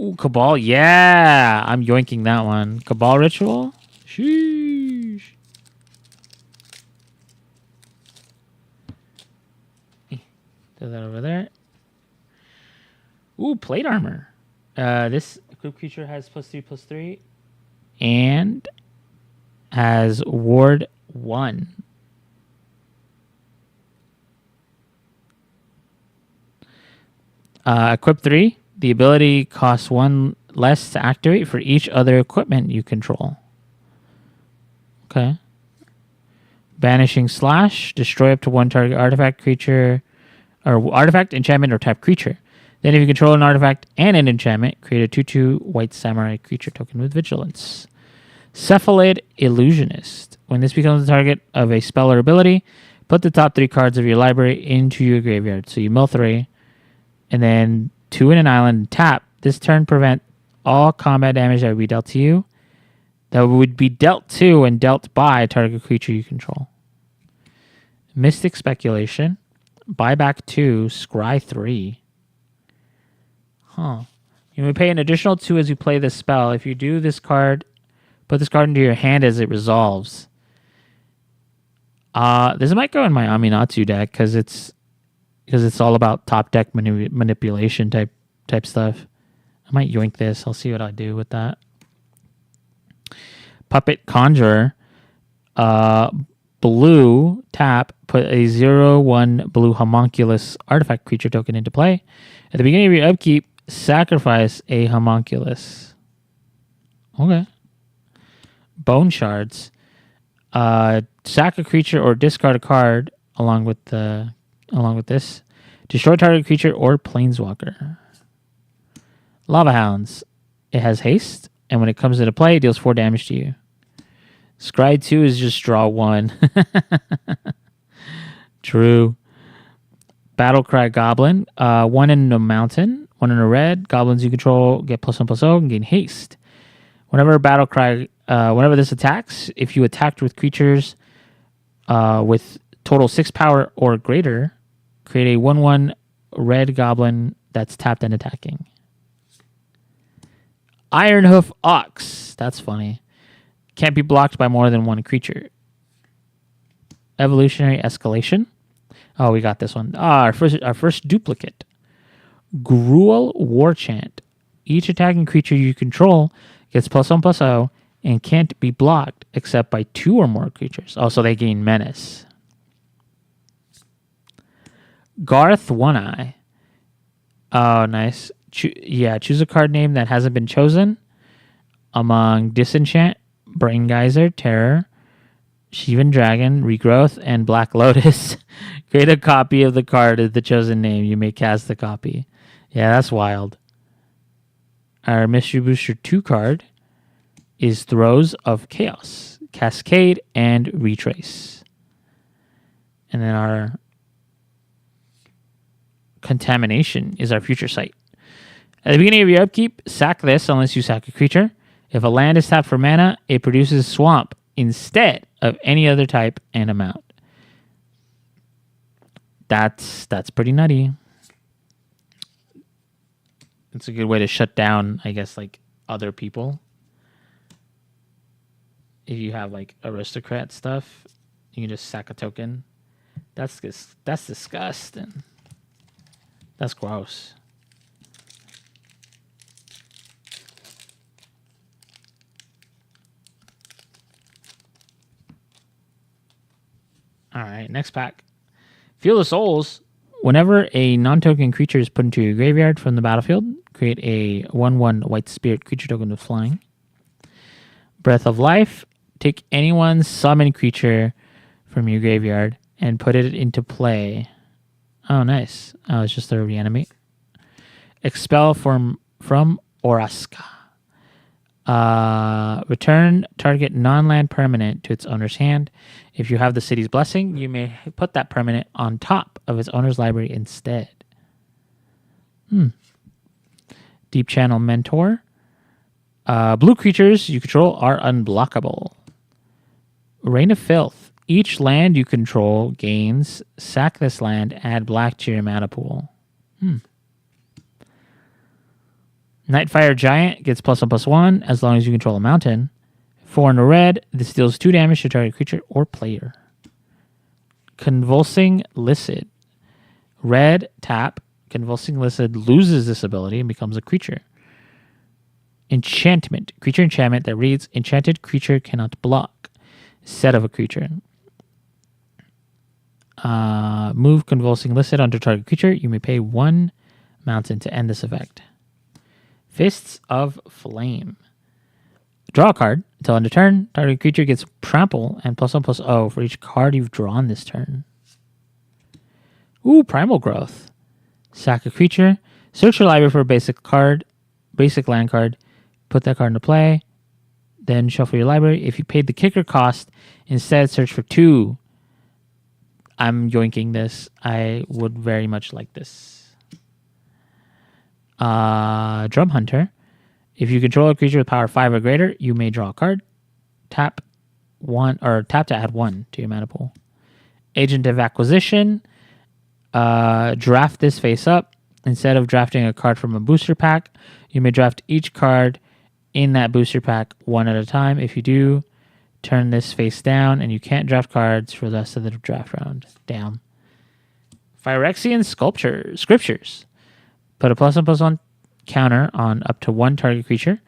Speaker 1: Ooh, Cabal. Yeah. I'm yoinking that one. Cabal Ritual. Sheesh. Throw that over there. Ooh, Plate Armor. This group creature has +3/+3 and has Ward 1. Equip 3. The ability costs 1 less to activate for each other equipment you control. Okay. Banishing Slash. Destroy up to 1 target artifact, creature, or artifact, enchantment, or type creature. Then if you control an artifact and an enchantment, create a 2/2 white samurai creature token with vigilance. Cephalid Illusionist. When this becomes the target of a spell or ability, put the top 3 cards of your library into your graveyard. So you mill 3, and then 2 in an island, and tap. This turn prevent all combat damage that would be dealt to you. That would be dealt to and dealt by a target creature you control. Mystic Speculation. Buy back 2, scry 3. Huh. You may pay an additional 2 as you play this spell. If you do this card, put this card into your hand as it resolves. This might go in my Aminatsu deck because it's all about top deck manipulation type stuff. I might yoink this. I'll see what I do with that. Puppet Conjurer. blue, tap, put a 0/1 blue homunculus artifact creature token into play. At the beginning of your upkeep, sacrifice a homunculus. Okay. Bone shards. Sack a creature or discard a card along with this. Destroy target creature or planeswalker. Lava Hounds. It has haste, and when it comes into play, it deals 4 damage to you. Scry 2 is just draw 1. True. Battlecry Goblin. 1 in a mountain, 1 in a red. Goblins you control get +1/+0 and gain haste. Whenever this attacks, if you attacked with creatures with total 6 power or greater, create a 1/1 red goblin that's tapped and attacking. Ironhoof Ox. That's funny. Can't be blocked by more than one creature. Evolutionary Escalation. Oh, we got this one. Our first duplicate. Gruul Warchant. Each attacking creature you control gets +1/+0 and can't be blocked except by 2 or more creatures. Oh, so they gain menace. Garth One Eye. Oh, nice. Choose a card name that hasn't been chosen among Disenchant, Brain Geyser, Terror, Shivan Dragon, Regrowth, and Black Lotus. Create a copy of the card as the chosen name. You may cast the copy. Yeah, that's wild. Our Mystery Booster 2 card is Throes of Chaos, Cascade, and Retrace. And then our Contamination is our Future Sight. At the beginning of your upkeep, sack this unless you sack a creature. If a land is tapped for mana, it produces Swamp instead of any other type and amount. That's pretty nutty. It's a good way to shut down, I guess, like other people. If you have like aristocrat stuff, you can just sack a token. That's disgusting. That's gross. All right, next pack. Feel the Souls. Whenever a non-token creature is put into your graveyard from the battlefield, create a 1/1 white spirit creature token with flying. Breath of Life. Take anyone's summoned creature from your graveyard and put it into play. Oh, nice. Oh, it's just a reanimate. Expel from Oraska. Return target non-land permanent to its owner's hand. If you have the city's blessing, you may put that permanent on top of its owner's library instead. Deep Channel Mentor. Blue creatures you control are unblockable. Reign of Filth. Each land you control gains. Sack this land. Add black to your mana pool. Nightfire Giant gets +1/+1 as long as you control a mountain. 4 in a red. This deals 2 damage to target creature or player. Convulsing Licid. Red, tap. Convulsing Licid loses this ability and becomes a creature. Enchantment. Creature enchantment that reads, enchanted creature cannot block. Set of a creature. Move Convulsing Licid onto target creature. You may pay 1 mountain to end this effect. Fists of Flame. Draw a card. Until end of turn, target creature gets trample and +1/+0 for each card you've drawn this turn. Ooh, Primal Growth. Sack a creature. Search your library for a basic land card. Put that card into play. Then shuffle your library. If you paid the kicker cost, instead search for 2. I'm yoinking this. I would very much like this. Drum Hunter. If you control a creature with power 5 or greater, you may draw a card. Tap to add 1 to your mana pool. Agent of Acquisition. Draft this face up. Instead of drafting a card from a booster pack, you may draft each card in that booster pack one at a time. If you do, turn this face down, and you can't draft cards for the rest of the draft round. Damn. Phyrexian Scriptures. Put a +1/+1 counter on up to 1 target creature.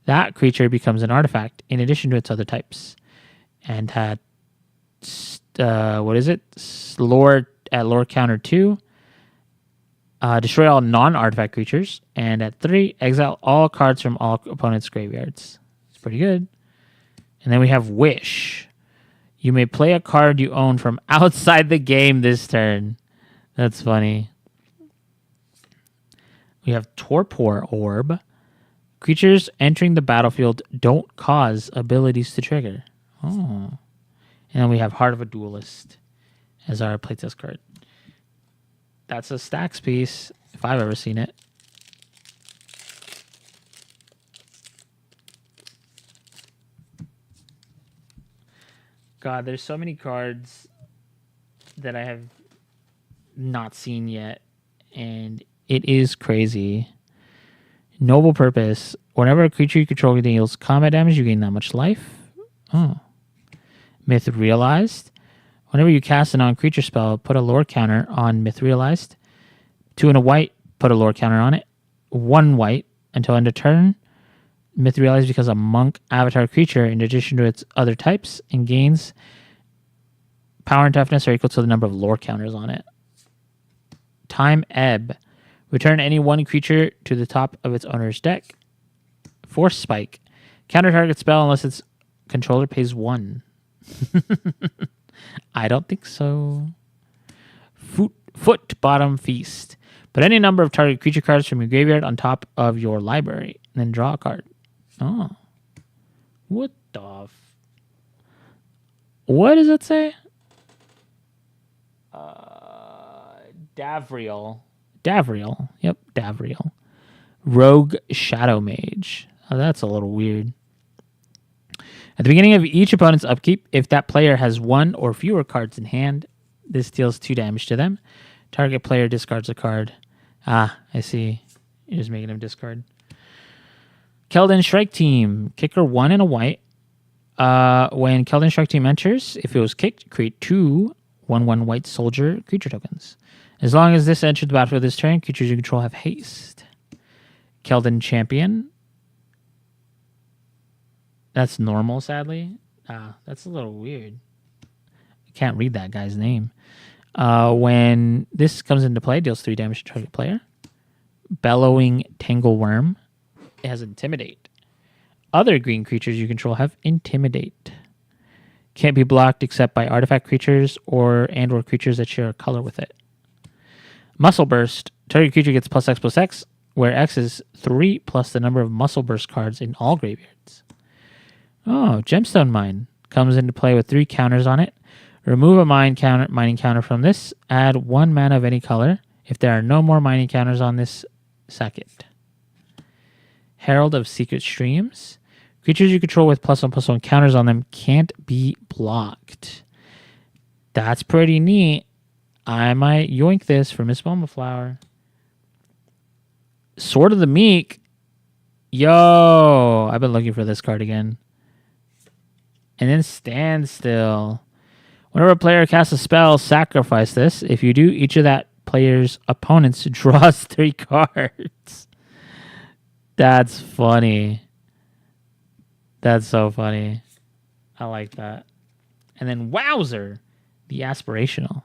Speaker 1: That creature becomes an artifact in addition to its other types. And had what is it? Lore at lore counter 2. Destroy all non-artifact creatures. And at 3, exile all cards from all opponents' graveyards. It's pretty good. And then we have Wish. You may play a card you own from outside the game this turn. That's funny. We have Torpor Orb. Creatures entering the battlefield don't cause abilities to trigger. Oh. And then we have Heart of a Duelist as our playtest card. That's a stacks piece, if I've ever seen it. God, there's so many cards that I have not seen yet, and it is crazy. Noble Purpose. Whenever a creature you control deals combat damage, you gain that much life. Oh. Myth Realized. Whenever you cast a non-creature spell, put a lore counter on Myth Realized. 2 and a white, put a lore counter on it. 1 white until end of turn. Myth Realized becomes a monk avatar creature in addition to its other types and gains power and toughness are equal to the number of lore counters on it. Time Ebb. Return any one creature to the top of its owner's deck. Force Spike. Counter target spell unless its controller pays 1. I don't think so. Foot Bottom Feast. Put any number of target creature cards from your graveyard on top of your library, and then draw a card. Oh. What the what does that say? Davriel. Yep, Davriel. Rogue Shadow Mage. Oh, that's a little weird. At the beginning of each opponent's upkeep, if that player has 1 or fewer cards in hand, this deals 2 damage to them. Target player discards a card. Ah, I see. You're just making him discard. Keldon Strike Team. Kicker 1 and a white. When Keldon Strike Team enters, if it was kicked, create 2 1/1 white soldier creature tokens. As long as this enters the battlefield this turn, creatures you control have haste. Keldon Champion. That's normal, sadly. That's a little weird. I can't read that guy's name. When this comes into play, deals 3 damage to target player. Bellowing Tangleworm. It has Intimidate. Other green creatures you control have Intimidate. Can't be blocked except by artifact creatures or creatures that share a color with it. Muscle Burst. Target creature gets +X/+X, where X is 3 plus the number of Muscle Burst cards in all graveyards. Oh, Gemstone Mine comes into play with 3 counters on it. Remove a mining counter from this. Add 1 mana of any color. If there are no more mining counters on this, sack it. Herald of Secret Streams. Creatures you control with +1/+1 counters on them can't be blocked. That's pretty neat. I might yoink this for Miss Flower. Sword of the Meek. Yo, I've been looking for this card again. And then Standstill. Whenever a player casts a spell, sacrifice this. If you do, each of that player's opponents draws 3 cards. That's funny. That's so funny. I like that. And then Wowzer, the Aspirational.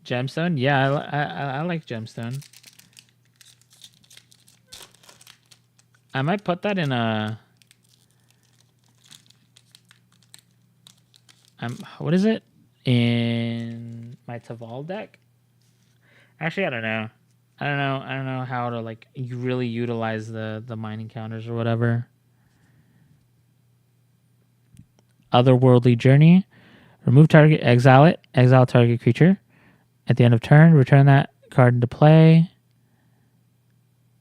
Speaker 1: Gemstone? Yeah, I like Gemstone. I might put that in a... what is it? In my Taval deck? Actually, I don't know. I don't know how to like really utilize the mining counters or whatever. Otherworldly Journey. Remove target, exile it. Exile target creature. At the end of turn, return that card into play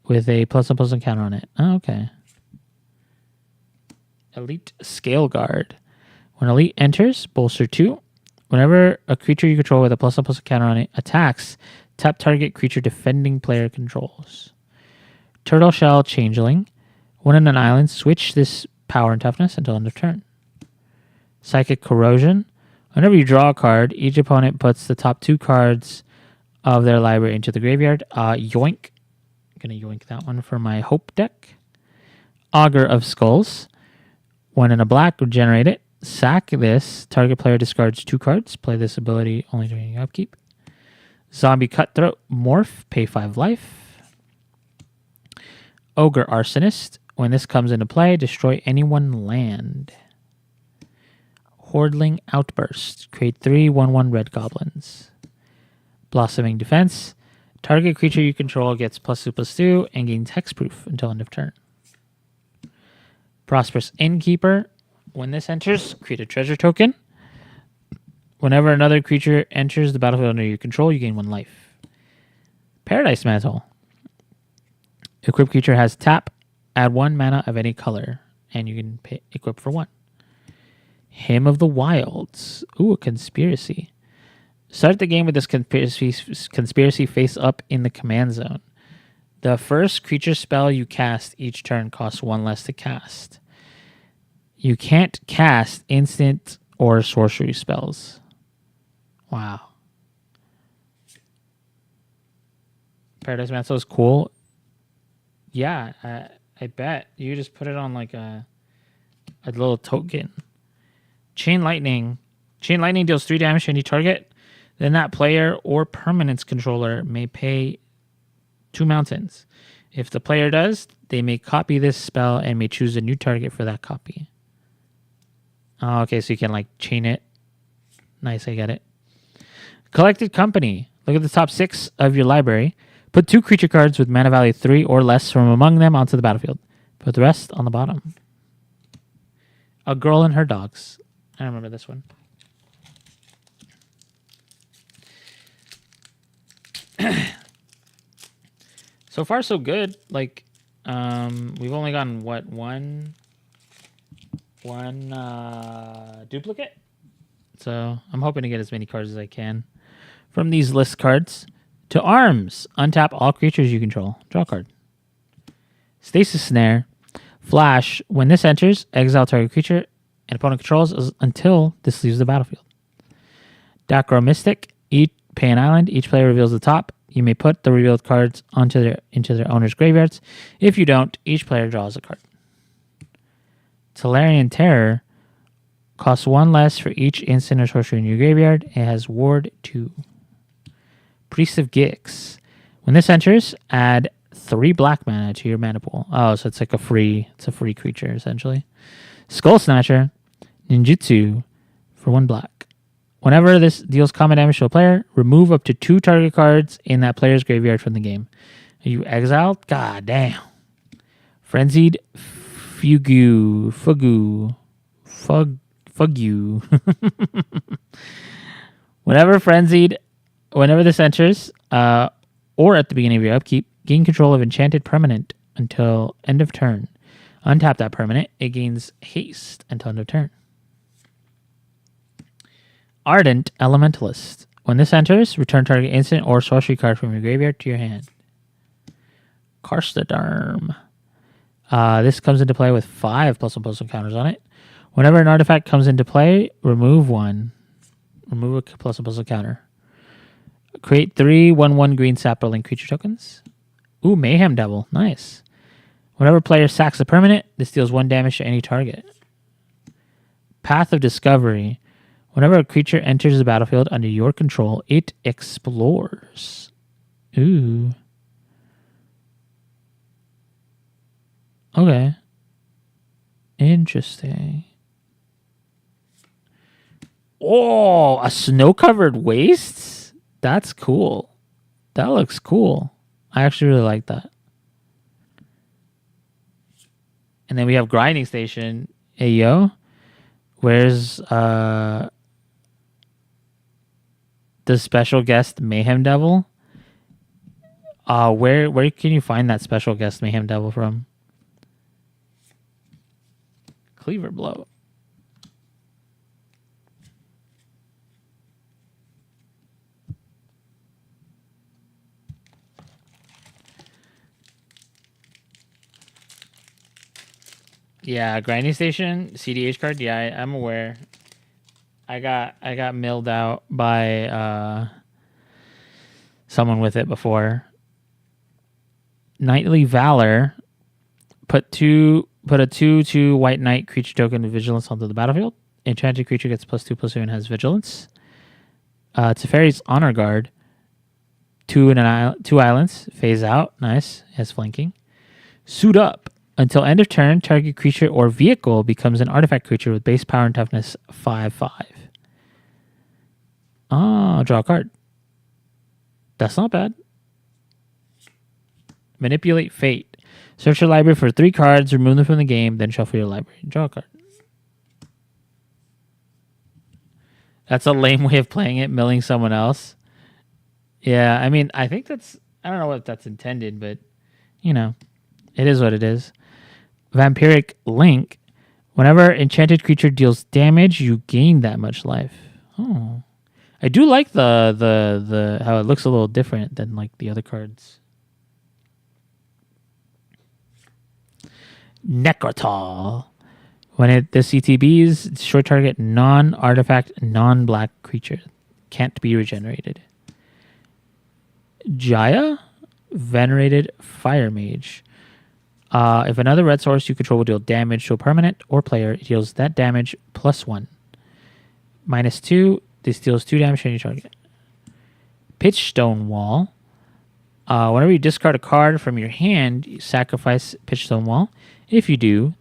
Speaker 1: with a +1/+1 counter on it. Oh, okay. Elite Scale Guard. When Elite enters, bolster 2. Whenever a creature you control with a +1/+1 counter on it attacks, tap target creature defending player controls. Turtle Shell Changeling. When on an island, switch this power and toughness until end of turn. Psychic Corrosion. Whenever you draw a card, each opponent puts the top 2 cards of their library into the graveyard. Yoink. I'm going to yoink that one for my Hope deck. Augur of Skulls. When in a black, regenerate it. Sack this. Target player discards 2 cards. Play this ability only during upkeep. Zombie Cutthroat. Morph. Pay 5 life. Ogre Arsonist. When this comes into play, destroy any one land. Hordling Outburst. Create 3 1/1 red goblins. Blossoming Defense. Target creature you control gets +2/+2 and gains hexproof until end of turn. Prosperous Innkeeper. When this enters, create a treasure token. Whenever another creature enters the battlefield under your control, you gain 1 life. Paradise Mantle. Equipped creature has tap. Add 1 mana of any color, and you can equip for 1. Hymn of the Wilds. Ooh, a conspiracy. Start the game with this conspiracy face up in the command zone. The first creature spell you cast each turn costs 1 less to cast. You can't cast instant or sorcery spells. Wow. Paradise Mantle is cool. Yeah, I bet. You just put it on like a little token. Chain Lightning. Chain Lightning deals 3 damage to any target. Then that player or permanence controller may pay 2 mountains. If the player does, they may copy this spell and may choose a new target for that copy. Oh, okay, so you can like chain it. Nice, I get it. Collected Company. Look at the top 6 of your library. Put 2 creature cards with mana value 3 or less from among them onto the battlefield. Put the rest on the bottom. A Girl and Her Dogs. I remember this one. So far, so good. Like, we've only gotten what one duplicate. So I'm hoping to get as many cards as I can from these list cards. To Arms. Untap all creatures you control. Draw a card. Stasis Snare. Flash. When this enters, exile target creature and opponent controls until this leaves the battlefield. Dakro Mystic. Pay an island. Each player reveals the top. You may put the revealed cards into their owner's graveyards. If you don't, each player draws a card. Tolarian Terror. Costs 1 less for each instant or sorcery in your graveyard. It has Ward 2. Priest of Gix. When this enters, add 3 black mana to your mana pool. Oh, so it's like a free creature, essentially. Skull Snatcher. Ninjutsu for 1 black. Whenever this deals combat damage to a player, remove up to 2 target cards in that player's graveyard from the game. Are you exiled? God damn. Frenzied Fugu. Whenever this enters, or at the beginning of your upkeep, gain control of Enchanted Permanent until end of turn. Untap that permanent. It gains haste until end of turn. Ardent Elementalist. When this enters, return target instant or sorcery card from your graveyard to your hand. Karstadarm. This comes into play with 5 +1/+1 counters on it. Whenever an artifact comes into play, remove 1. Remove a +1/+1 counter. Create 3 1/1 green sapperling creature tokens. Ooh, Mayhem Devil. Nice. Whenever player sacks a permanent, this deals 1 damage to any target. Path of Discovery. Whenever a creature enters the battlefield under your control, it explores. Ooh. Okay. Interesting. Oh, a snow-covered waste? That's cool. That looks cool. I actually really like that. And then we have Grinding Station. Hey, yo. Where's the special guest Mayhem Devil? Where can you find that special guest Mayhem Devil from? Cleaver Blow. Yeah, Grinding Station, CDH card. Yeah, I'm aware. I got milled out by someone with it before. Knightly Valor. Put a 2/2 white knight creature token of vigilance onto the battlefield. Enchanted creature gets +2/+2 and has vigilance. Teferi's Honor Guard. 2 islands. Phase out. Nice. Has flanking. Suit up. Until end of turn, target creature or vehicle becomes an artifact creature with base power and toughness 5/5. Draw a card. That's not bad. Manipulate Fate. Search your library for 3 cards, remove them from the game, then shuffle your library. Draw a card. That's a lame way of playing it, milling someone else. Yeah, I mean, I think that's... I don't know what that's intended, but, you know, it is what it is. Vampiric Link. Whenever enchanted creature deals damage, you gain that much life. Oh. I do like the how it looks a little different than like the other cards. Necrotal. When this ETBs, short target, non-artifact, non-black creature. Can't be regenerated. Jaya? Venerated Fire Mage. If another red source you control will deal damage to a permanent or player, it deals that damage +1. -2, this deals 2 damage to any target. Pitchstone Wall. Whenever you discard a card from your hand, you sacrifice Pitchstone Wall. If you do,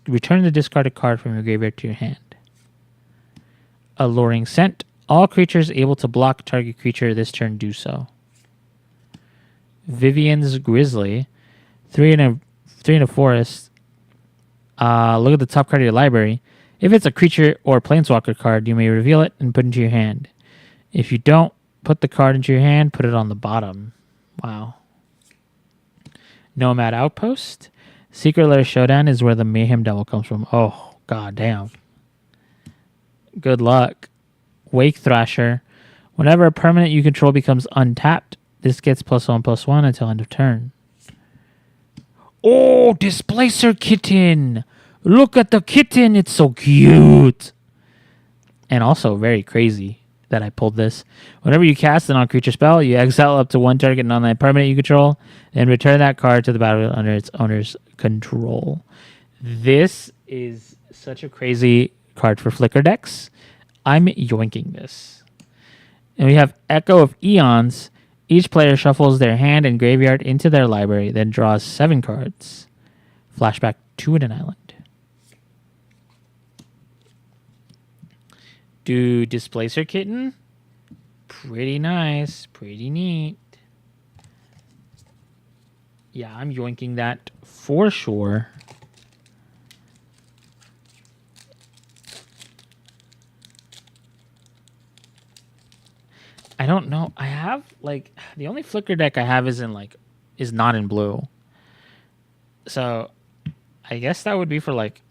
Speaker 1: return the discarded card from your graveyard to your hand. Alluring Scent. All creatures able to block target creature this turn do so. Vivian's Grizzly. 3 in a forest. Look at the top card of your library. If it's a creature or planeswalker card, you may reveal it and put it into your hand. If you don't put the card into your hand, put it on the bottom. Wow. Nomad Outpost. Secret Lair Showdown is where the Mayhem Devil comes from. Oh, god damn. Good luck. Wake Thrasher. Whenever a permanent you control becomes untapped, this gets +1/+1 until end of turn. Oh, Displacer Kitten. Look at the kitten. It's so cute. And also very crazy that I pulled this. Whenever you cast a non-creature spell, you exile up to 1 target non-land permanent you control, and return that card to the battlefield under its owner's control. This is such a crazy card for Flicker decks. I'm yoinking this. And we have Echo of Eons. Each player shuffles their hand and graveyard into their library, then draws 7 cards. Flashback 2 in an island. Do Displacer Kitten. Pretty nice. Pretty neat. Yeah, I'm yoinking that for sure. I don't know. I have like the only Flicker deck I have is not in blue. So I guess that would be for like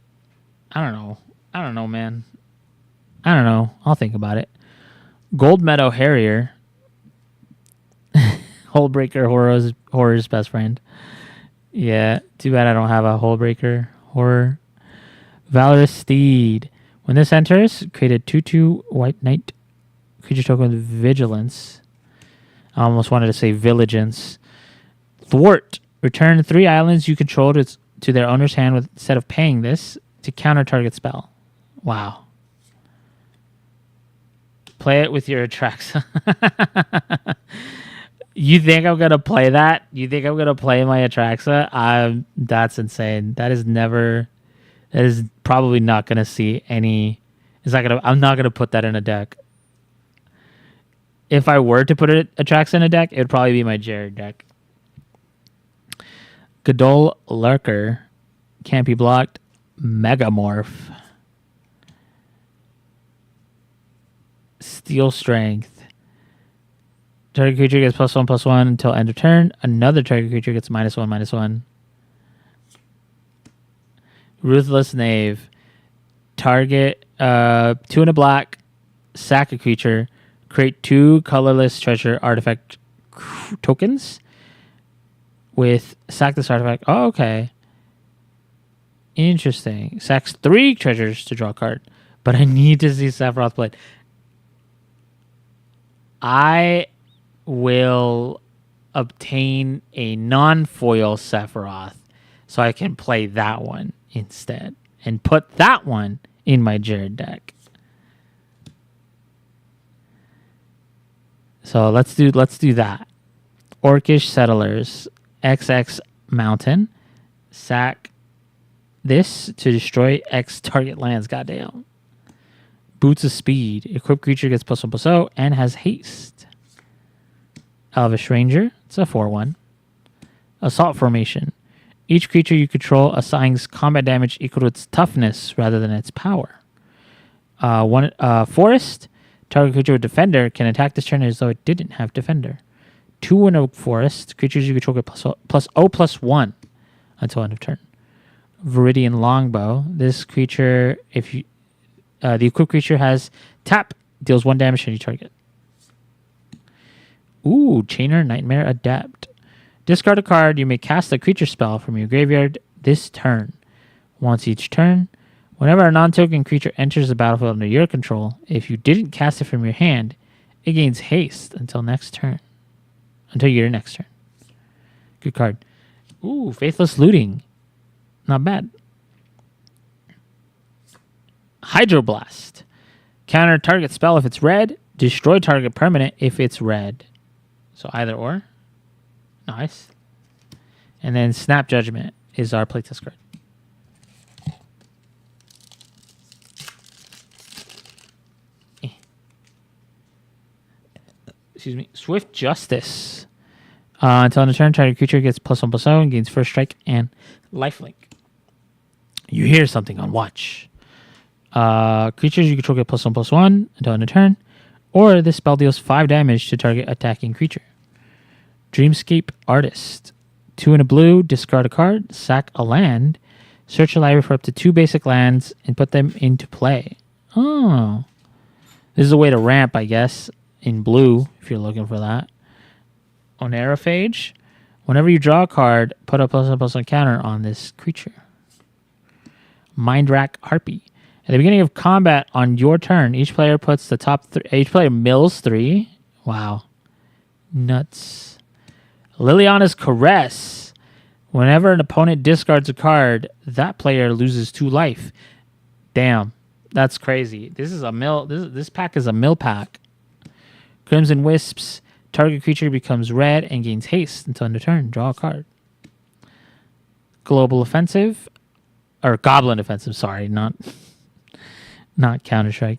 Speaker 1: I don't know, man. I don't know. I'll think about it. Gold Meadow Harrier. Hullbreaker Horror's best friend. Yeah, too bad I don't have a Hullbreaker Horror. Valorous Steed. When this enters, create a 2/2 white knight creature token with vigilance. I almost wanted to say vigilance. Thwart. Return 3 islands you control to their owner's hand instead of paying this to counter target spell. Wow. Play it with your Atraxa. You think I'm going to play that? You think I'm going to play my Atraxa? That's insane. That is probably not going to see any... I'm not going to put that in a deck. If I were to put Atraxa in a deck, it would probably be my Jared deck. Godol Lurker. Can't be blocked. Megamorph. Steel Strength. Target creature gets +1/+1 until end of turn. Another target creature gets -1/-1. Ruthless Knave. Target 2 in a black. Sack a creature. Create 2 colorless treasure artifact tokens. With sack this artifact. Oh, okay. Interesting. Sacks 3 treasures to draw a card. But I need to see Sephiroth played. I will obtain a non-foil Sephiroth so I can play that one instead and put that one in my Jared deck. So let's do that. Orcish Settlers, XX Mountain, sack this to destroy X target lands. Goddamn. Boots of Speed. Equipped creature gets +1/+0 and has haste. Elvish Ranger. It's a 4/1. Assault Formation. Each creature you control assigns combat damage equal to its toughness rather than its power. Forest. Target creature with Defender can attack this turn as though it didn't have Defender. 2 in a forest. Creatures you control get +0/+1 until end of turn. Viridian Longbow. This creature, if you the equipped creature has tap, deals 1 damage to any target. Ooh, Chainer Nightmare Adept. Discard a card. You may cast a creature spell from your graveyard this turn. Once each turn. Whenever a non-token creature enters the battlefield under your control, if you didn't cast it from your hand, it gains haste until next turn. Until your next turn. Good card. Ooh, Faithless Looting. Not bad. Hydroblast. Counter target spell if it's red. Destroy target permanent if it's red. So either or. Nice. And then Snap Judgment is our playtest card. Excuse me. Swift Justice. Until end of turn, target creature gets +1/+0 and gains first strike and lifelink. You hear something on watch. Creatures you control get +1/+1 until end of turn, or this spell deals 5 damage to target attacking creature. Dreamscape Artist. 2 in a blue, discard a card, sack a land, search a library for up to 2 basic lands, and put them into play. Oh. This is a way to ramp, I guess, in blue, if you're looking for that. Oneirophage. Whenever you draw a card, put a +1/+1 counter on this creature. Mindrack Harpy. At the beginning of combat on your turn, each player puts the top each player mills 3. Wow. Nuts. Liliana's Caress. Whenever an opponent discards a card, that player loses 2 life. Damn. That's crazy. This is a mill. This pack is a mill pack. Crimson Wisps. Target creature becomes red and gains haste until end of turn. Draw a card. Global Offensive. Or Goblin Offensive, sorry. Not Counter-Strike.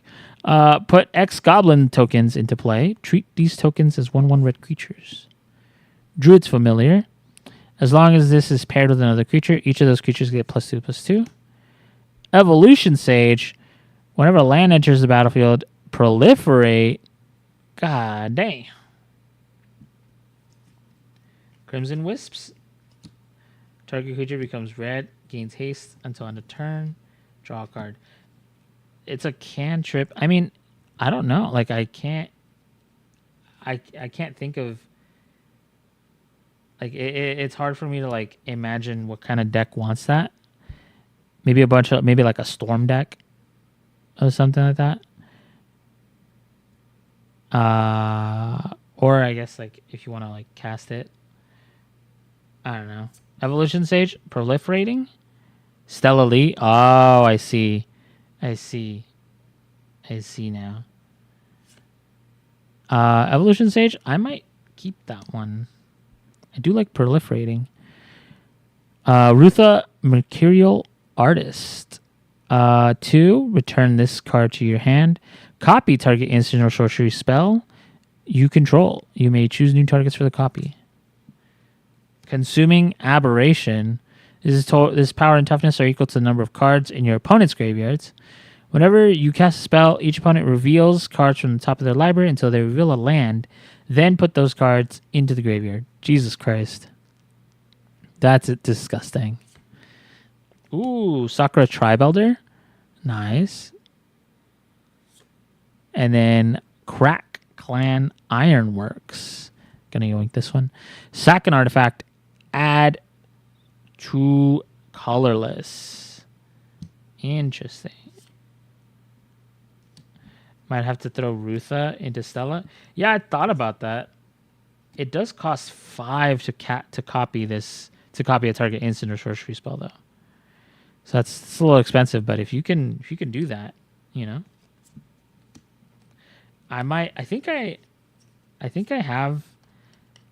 Speaker 1: Put X Goblin tokens into play. Treat these tokens as 1/1 red creatures. Druid's Familiar. As long as this is paired with another creature, each of those creatures get +2/+2. Evolution Sage. Whenever a land enters the battlefield, proliferate. God dang. Crimson Wisps. Target creature becomes red, gains haste until end of turn. Draw a card. It's a cantrip. I mean, I don't know. Like I can't think of like it's hard for me to like imagine what kind of deck wants that. Maybe maybe like a storm deck or something like that. Or I guess like if you want to like cast it. I don't know. Evolution Sage, proliferating. Stella Lee. Oh, I see now. Evolution Sage, I might keep that one. I do like proliferating. Rutha Mercurial Artist. 2, return this card to your hand. Copy target instant or sorcery spell you control. You may choose new targets for the copy. Consuming Aberration. This power and toughness are equal to the number of cards in your opponent's graveyards. Whenever you cast a spell, each opponent reveals cards from the top of their library until they reveal a land. Then put those cards into the graveyard. Jesus Christ. That's disgusting. Ooh, Sakura Tribe Elder. Nice. And then Crack Clan Ironworks. Gonna yoink this one. Sack an artifact. Add to colorless. Interesting. Might have to throw Rutha into Stella. Yeah, I thought about that. It does cost 5 to copy this, to copy a target instant or sorcery spell though. So it's a little expensive, but if you can do that, you know. I think I have.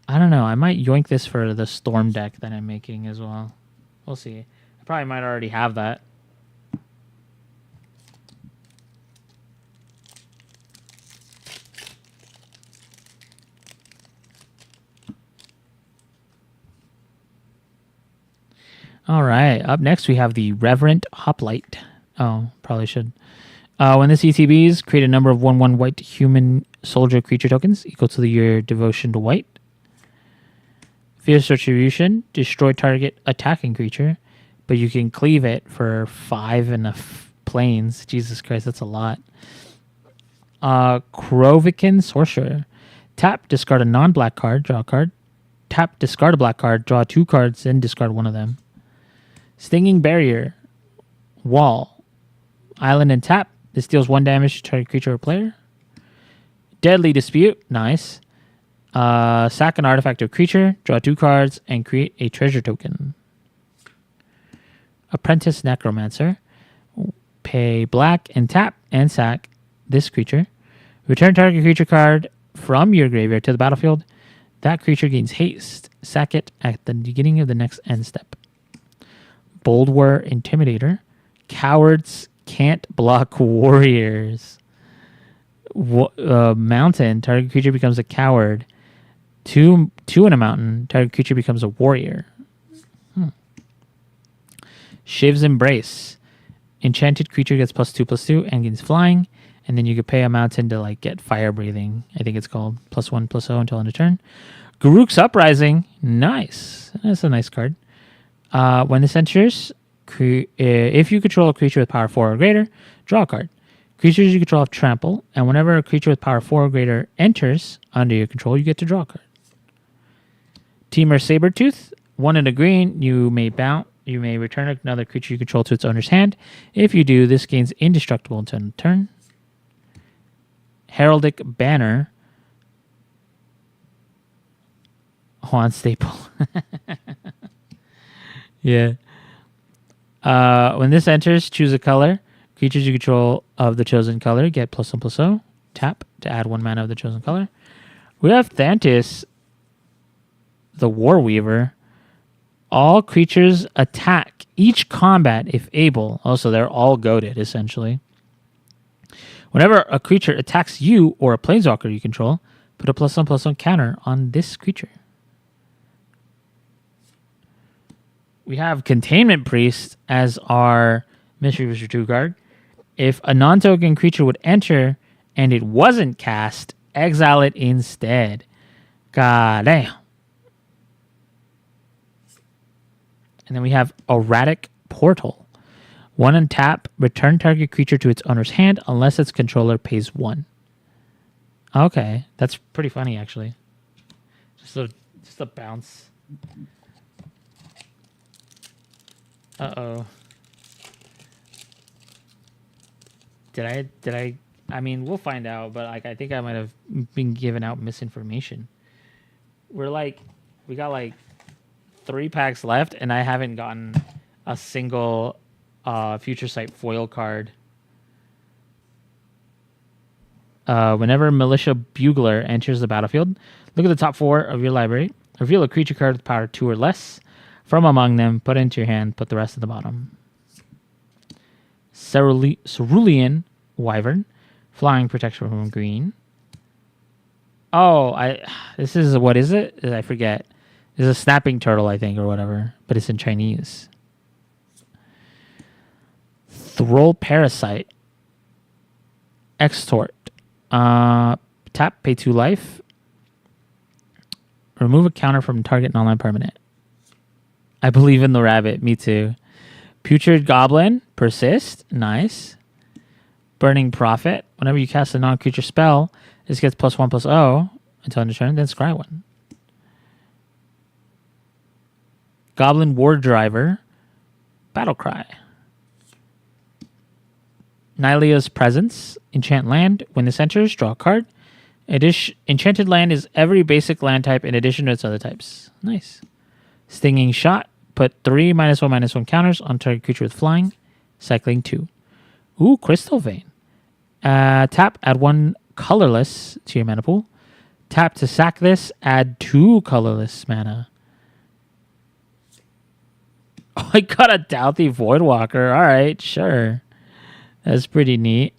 Speaker 1: I don't know. I might yoink this for the storm deck that I'm making as well. We'll see. I probably might already have that. All right. Up next, we have the Reverent Hoplite. Oh, probably should. When this ETBs, create a number of 1/1 white human soldier creature tokens equal to your devotion to white. Fierce Retribution, destroy target attacking creature, but you can cleave it for 5 in the planes. Jesus Christ, that's a lot. Krovikan Sorcerer. Tap, discard a non-black card, draw a card. Tap, discard a black card, draw 2 cards, then discard one of them. Stinging Barrier. Wall. Island and tap. This deals 1 damage to target creature or player. Deadly Dispute. Nice. Sack an artifact or creature, draw 2 cards, and create a treasure token. Apprentice Necromancer. Pay black and tap and sack this creature. Return target creature card from your graveyard to the battlefield. That creature gains haste. Sack it at the beginning of the next end step. Boldwar Intimidator. Cowards can't block warriors. Mountain. Target creature becomes a coward. 2 in a mountain. Target creature becomes a warrior. Shiv's Embrace. Enchanted creature gets +2/+2 and gains flying. And then you could pay a mountain to like get fire breathing. I think it's called +1/+0 until end of turn. Garruk's Uprising. Nice. That's a nice card. When this enters, if you control a creature with power 4 or greater, draw a card. Creatures you control have trample, and whenever a creature with power 4 or greater enters under your control, you get to draw a card. Teamer Sabertooth. 1 in a green. You may return another creature you control to its owner's hand. If you do, this gains indestructible until end of turn. Heraldic Banner. Juan Staple. Yeah. When this enters, choose a color. Creatures you control of the chosen color get +1/+0. Tap to add 1 mana of the chosen color. We have Thantis, the Warweaver. All creatures attack each combat if able. Also, they're all goated, essentially. Whenever a creature attacks you or a planeswalker you control, put a +1/+1 counter on this creature. We have Containment Priest as our Mystery Wizard 2 card. If a non-token creature would enter and it wasn't cast, exile it instead. God damn. And then we have Erratic Portal. 1 on tap, return target creature to its owner's hand unless its controller pays 1. Okay, that's pretty funny actually. Just a bounce. Uh-oh. Did I mean, we'll find out, but like I think I might have been giving out misinformation. We got like 3 packs left and I haven't gotten a single Future Sight foil card. Whenever Militia Bugler enters the battlefield, look at the top 4 of your library. Reveal a creature card with power 2 or less. From among them, put it into your hand, put the rest at the bottom. Cerulean Wyvern. Flying protection from green. Oh, this is, what is it? I forget. It's a snapping turtle, I think, or whatever. But it's in Chinese. Thrall Parasite. Extort. Tap, pay 2 life. Remove a counter from target non-land permanent. I believe in the rabbit. Me too. Putrid Goblin. Persist. Nice. Burning Prophet. Whenever you cast a non-creature spell, this gets +1/+0 until end of turn, then scry 1. Goblin War Driver. Battlecry. Nylea's Presence. Enchant land. When this enters, draw a card. Enchanted land is every basic land type in addition to its other types. Nice. Stinging Shot. Put 3 -1/-1 counters on target creature with flying. Cycling 2. Ooh, Crystal Vein. Tap, add 1 colorless to your mana pool. Tap to sack this, add 2 colorless mana. Oh, I got a Douthie Voidwalker. All right, sure. That's pretty neat.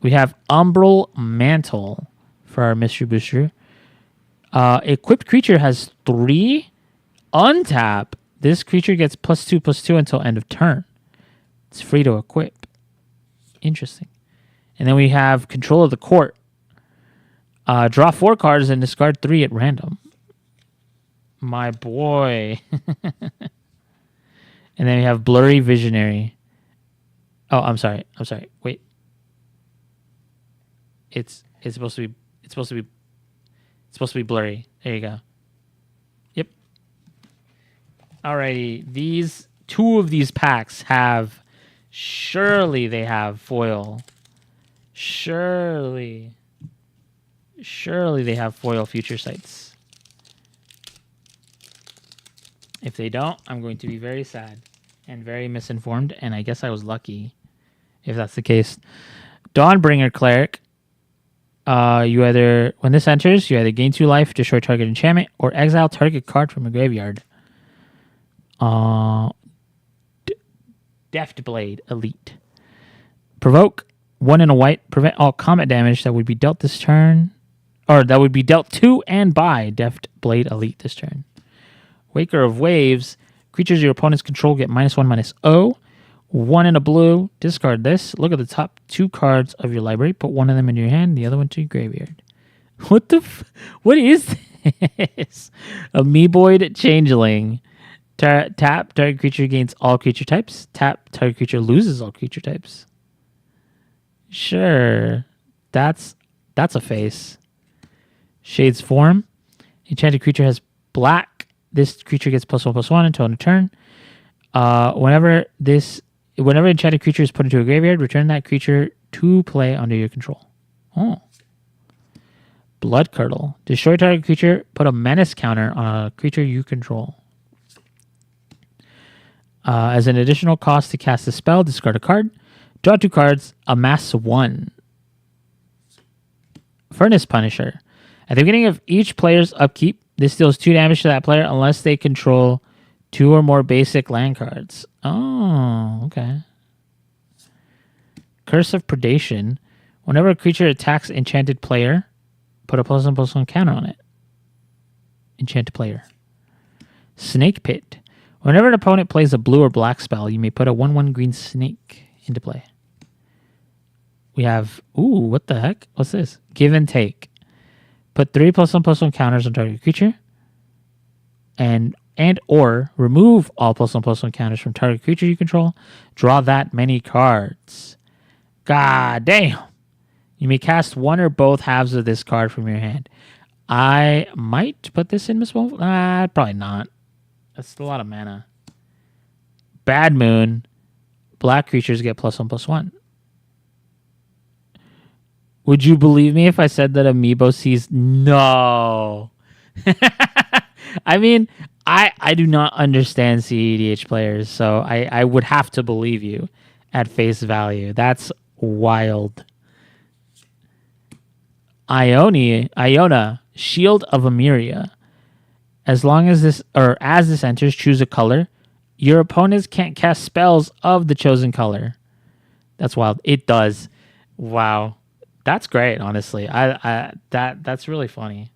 Speaker 1: We have Umbral Mantle for our Mystery Booster. Equipped creature has 3. Untap. This creature gets +2/+2 until end of turn. It's free to equip. Interesting. And then we have Control of the Court. Draw 4 cards and discard 3 at random. My boy. And then we have Blurry Visionary. Oh, I'm sorry. Wait. It's supposed to be blurry. There you go. Yep. Alrighty. These 2 of these packs have, surely they have foil. Surely they have foil Future Sights. If they don't, I'm going to be very sad and very misinformed, and I guess I was lucky if that's the case. Dawnbringer Cleric. When this enters, you either gain 2 life, destroy target enchantment, or exile target card from a graveyard. Deft Blade Elite. Provoke 1 and a white. Prevent all combat damage that would be dealt this turn, or that would be dealt to and by Deft Blade Elite this turn. Waker of Waves. Creatures your opponents control get -1/-0. 1 in a blue. Discard this. Look at the top 2 cards of your library. Put 1 of them in your hand, the other one to your graveyard. What what is this? Amoeboid Changeling. Tap, target creature gains all creature types. Tap, target creature loses all creature types. Sure. That's a face. Shades Form. Enchanted creature has black. This creature gets +1/+1 until end of turn. Whenever enchanted creature is put into a graveyard, return that creature to play under your control. Oh. Blood Curdle. Destroy target creature, put a menace counter on a creature you control. As an additional cost to cast a spell, discard a card. Draw 2 cards, amass 1. Furnace Punisher. At the beginning of each player's upkeep, this deals 2 damage to that player unless they control 2 or more basic land cards. Oh, okay. Curse of Predation. Whenever a creature attacks enchanted player, put a +1/+1 counter on it. Enchanted player. Snake Pit. Whenever an opponent plays a blue or black spell, you may put a 1/1 green snake into play. We have, what the heck? What's this? Give and Take. Put 3 +1/+1 counters on target creature, and or remove all +1/+1 counters from target creature you control. Draw that many cards. God damn. You may cast 1 or both halves of this card from your hand. I might put this in Miss Wolf. Probably not. That's a lot of mana. Bad Moon. Black creatures get +1/+1. Would you believe me if I said that Amiibo sees? No. I mean, I do not understand CEDH players, so I would have to believe you at face value. That's wild. Iona, Shield of Emeria. As this enters, choose a color. Your opponents can't cast spells of the chosen color. That's wild. It does. Wow. That's great, honestly. That's really funny.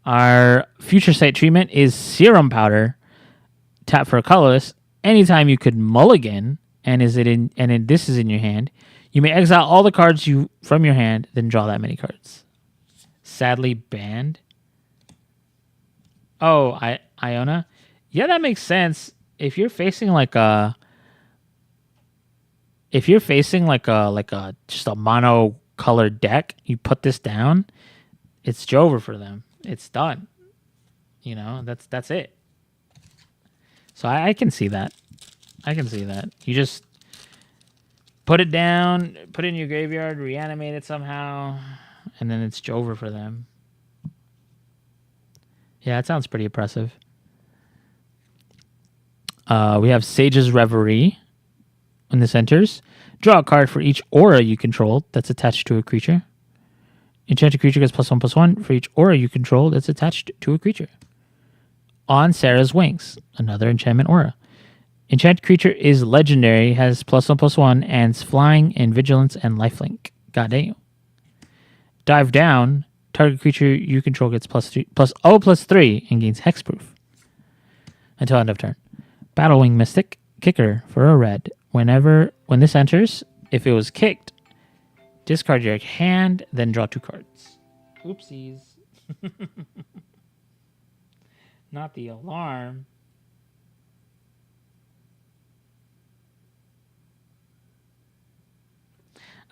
Speaker 1: Our Future Sight treatment is Serum Powder. Tap for a colorless. Anytime you could mulligan, and this is in your hand, you may exile all the cards from your hand, then draw that many cards. Sadly banned. Oh, Iona. Yeah, that makes sense. If you're facing like a just a mono colored deck, you put this down, it's over for them. It's done. You know, that's it. So I can see that. You just put it down, put it in your graveyard, reanimate it somehow, and then it's over for them. Yeah, it sounds pretty impressive. We have Sage's Reverie. When this enters, draw a card for each aura you control that's attached to a creature. Enchanted creature gets +1/+1 for each aura you control that's attached to a creature. On Sarah's Wings, another enchantment aura. Enchanted creature is legendary, has +1/+1, and is flying in vigilance and lifelink. Goddamn. Dive down, target creature you control gets +3 and gains hexproof until end of turn. Battlewing Mystic, kicker for a red. When this enters, if it was kicked, discard your hand, then draw 2 cards. Oopsies. Not the alarm.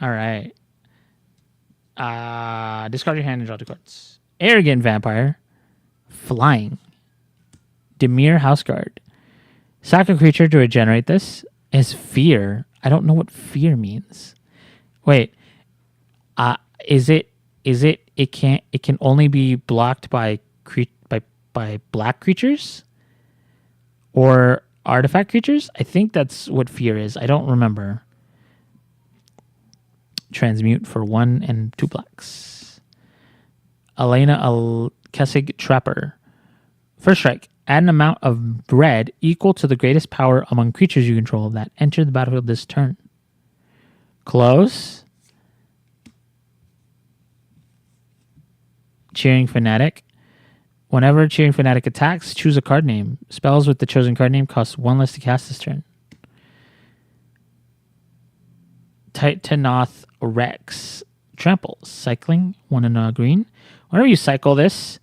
Speaker 1: All right. Discard your hand and draw 2 cards. Arrogant Vampire. Flying. Dimir Houseguard. Sack a creature to regenerate this. Is fear. I don't know what fear means. Wait. Is it it can only be blocked by black creatures or artifact creatures? I think that's what fear is. I don't remember. Transmute for 1 and 2 blacks. Elena Kessig Trapper. First strike. Add an amount of red equal to the greatest power among creatures you control that enter the battlefield this turn. Close. Cheering Fanatic. Whenever Cheering Fanatic attacks, choose a card name. Spells with the chosen card name cost 1 less to cast this turn. Titanoth Rex. Trample. Cycling. 1 and a green. Whenever you cycle this,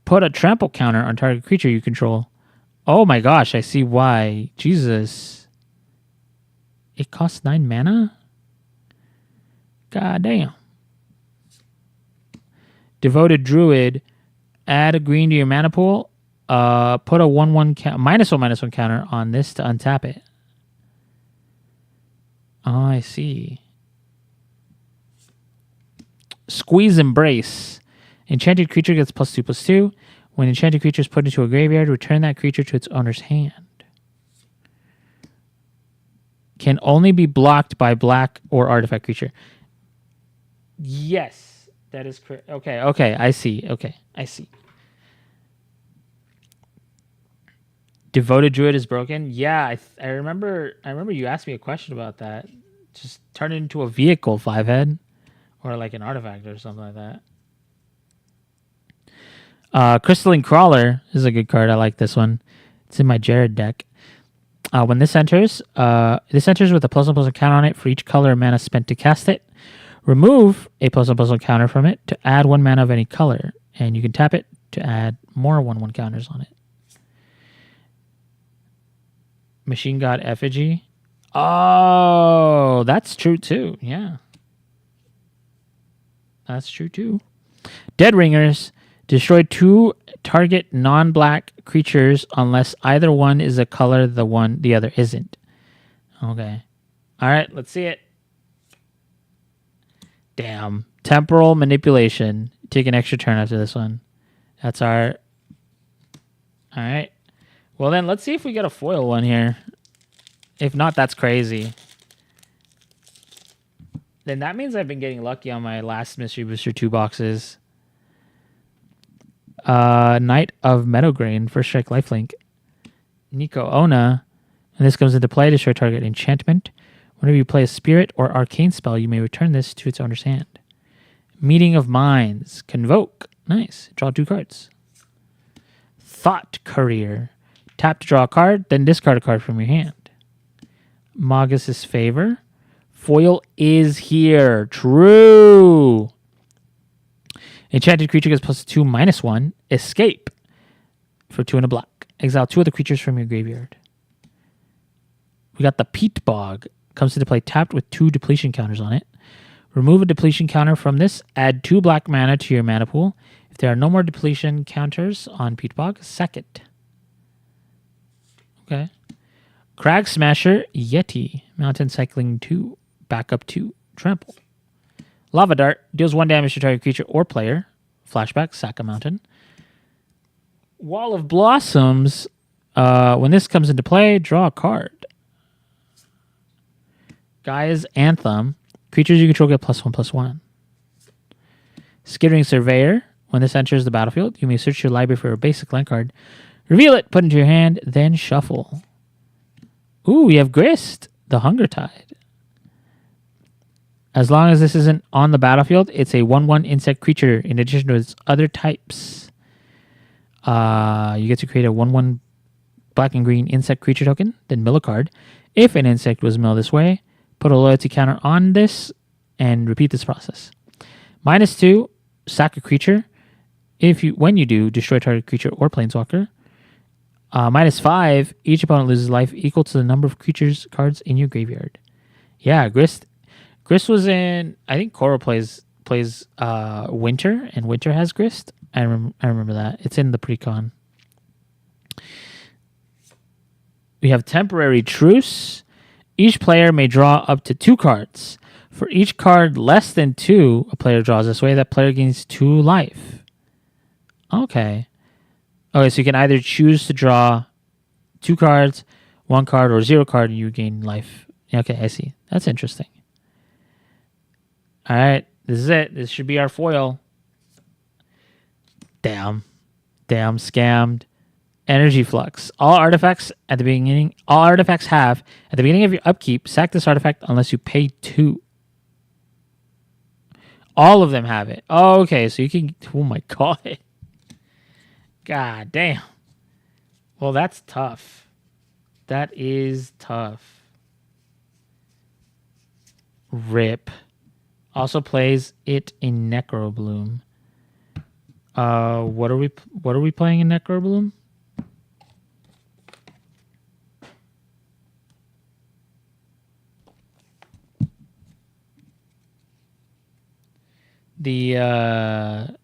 Speaker 1: put a trample counter on target creature you control. Oh my gosh, I see why. Jesus. It costs 9 mana? God damn. Devoted Druid. Add a green to your mana pool. Put a -1/-1 counter on this to untap it. Oh, I see. Squeeze Embrace. Enchanted creature gets +2/+2. When enchanted creature is put into a graveyard, return that creature to its owner's hand. Can only be blocked by black or artifact creature. Yes, that is correct. Okay, I see. I see. Devoted Druid is broken. Yeah, I remember you asked me a question about that. Just turn it into a vehicle, 5-head, or like an artifact or something like that. Crystalline Crawler is a good card. I like this one. It's in my Jared deck. When this enters with a +1/+1 counter on it for each color of mana spent to cast it. Remove a +1/+1 counter from it to add 1 mana of any color, and you can tap it to add more 1/1 counters on it. Machine God Effigy. Oh, that's true too. Yeah. That's true too. Dead Ringers. Destroy 2 target non-black creatures unless either one is a color the other isn't. Okay. All right, let's see it. Damn. Temporal Manipulation. Take an extra turn after this one. That's our... All right. Well, then let's see if we get a foil one here. If not, that's crazy. Then that means I've been getting lucky on my last Mystery Booster 2 boxes. Knight of Meadowgrain, first strike lifelink. Nico Ona, and this comes into play. Destroy target enchantment. Whenever you play a spirit or arcane spell, you may return this to its owner's hand. Meeting of Minds, Convoke. Nice. Draw 2 cards. Thought Courier. Tap to draw a card, then discard a card from your hand. Magus' Favor. Foil is here. True. Enchanted creature gets +2/-1. Escape for 2 and a black. Exile 2 other creatures from your graveyard. We got the Peat Bog. Comes into play tapped with 2 depletion counters on it. Remove a depletion counter from this. Add 2 black mana to your mana pool. If there are no more depletion counters on Peat Bog, sack it. Okay. Crag Smasher Yeti. Mountain Cycling 2. Backup 2. Trample. Lava Dart deals 1 damage to target creature or player. Flashback, sack a mountain. Wall of Blossoms. When this comes into play, draw a card. Gaia's Anthem. Creatures you control get +1/+1. Skittering Surveyor. When this enters the battlefield, you may search your library for a basic land card. Reveal it, put it into your hand, then shuffle. Ooh, we have Grist, the Hunger Tide. As long as this isn't on the battlefield, it's a 1/1 insect creature in addition to its other types. You get to create a 1/1 black and green insect creature token, then mill a card. If an insect was milled this way, put a loyalty counter on this and repeat this process. -2, sack a creature. When you do, destroy target creature or planeswalker. -5, each opponent loses life equal to the number of creatures cards in your graveyard. Yeah, Grist. Grist was in. I think Koro plays Winter, and Winter has Grist. I remember that. It's in the precon. We have Temporary Truce. Each player may draw up to 2 cards. For each card less than 2 a player draws this way, that player gains 2 life. Okay, so you can either choose to draw 2 cards, 1 card, or 0 card, and you gain life. Okay, I see. That's interesting. All right, this is it. This should be our foil. Damn, scammed. Energy Flux. All artifacts have at the beginning of your upkeep, sack this artifact unless you pay 2. All of them have it. Oh, okay, so you can. Oh my god. God damn. Well, that's tough. That is tough. Rip. Also plays it in Necrobloom. What are we playing in Necrobloom? The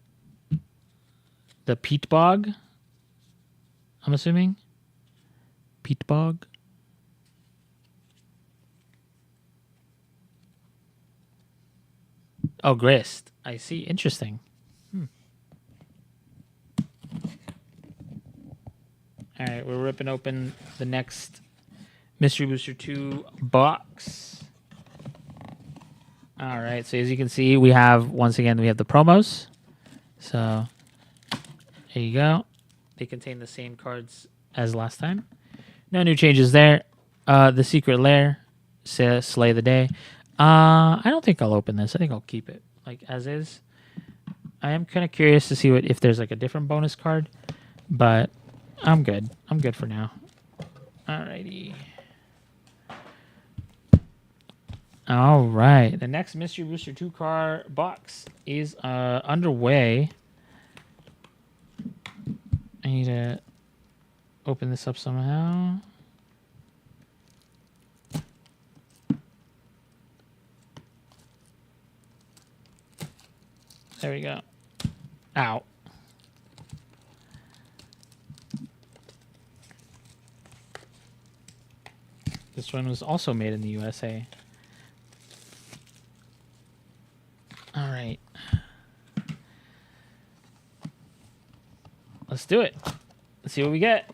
Speaker 1: Peat Bog, I'm assuming. Peat Bog. Oh, Grist. I see. Interesting. All right, we're ripping open the next Mystery Booster 2 box. All right, so as you can see, we have the promos. So there you go. They contain the same cards as last time. No new changes there. The Secret Lair, Slay the Day. I don't think I'll open this. I think I'll keep it like as is. I am kind of curious to see if there's like a different bonus card, but I'm good. I'm good for now. Alrighty. All right. The next Mystery Booster 2 card box is underway. I need to open this up somehow. There we go. Ow. This one was also made in the USA. All right. Let's do it. Let's see what we get.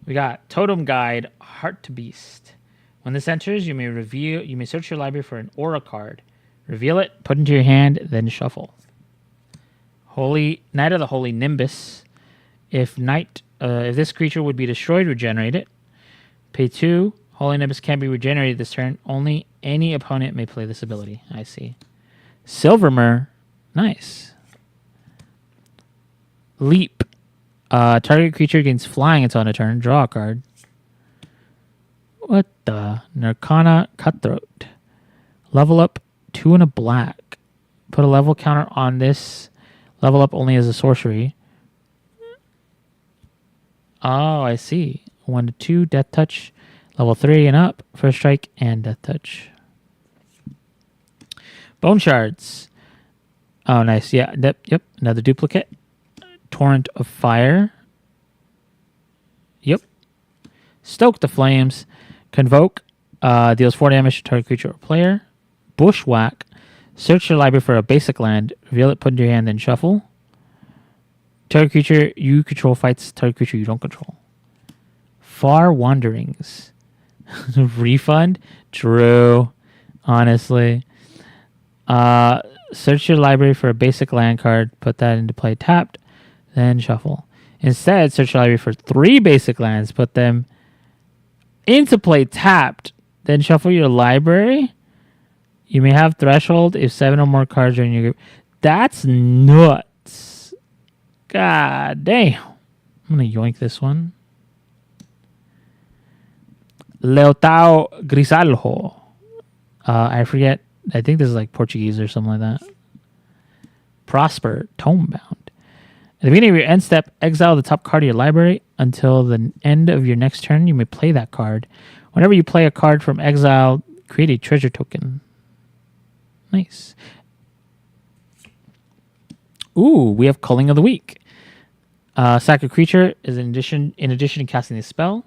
Speaker 1: We got Totem Guide, Heart to Beast. When this enters, you may search your library for an aura card. Reveal it, put it into your hand, then shuffle. Knight of the Holy Nimbus. If this creature would be destroyed, regenerate it. Pay 2. Holy Nimbus can't be regenerated this turn. Only any opponent may play this ability. I see. Silvermer. Nice. Leap. Target creature gains flying until on a turn. Draw a card. What the? Nirkana Cutthroat. Level up 2 and a black. Put a level counter on this. Level up only as a sorcery. Oh, I see. 1 to 2, Death Touch. Level 3 and up. First Strike and Death Touch. Bone Shards. Oh, nice. Yeah. Yep. Another duplicate. Torrent of Fire. Stoke the Flames. Convoke. Deals 4 damage to target creature or player. Bushwhack. Search your library for a basic land. Reveal it, put it in your hand, then shuffle. Target creature you control fights target creature you don't control. Far Wanderings. Refund? True. Honestly. Search your library for a basic land card. Put that into play tapped. Then shuffle. Instead, search your library for 3 basic lands. Put them into play tapped. Then shuffle your library. You may have Threshold if 7 or more cards are in your group. That's nuts. God damn. I'm going to yoink this one. Leotao Grisalho. I forget. I think this is like Portuguese or something like that. Prosper, Tomebound. At the beginning of your end step, exile the top card of your library. Until the end of your next turn, you may play that card. Whenever you play a card from exile, create a treasure token. Nice. Ooh, we have Culling of the Week. Sack a creature is in addition to casting this spell,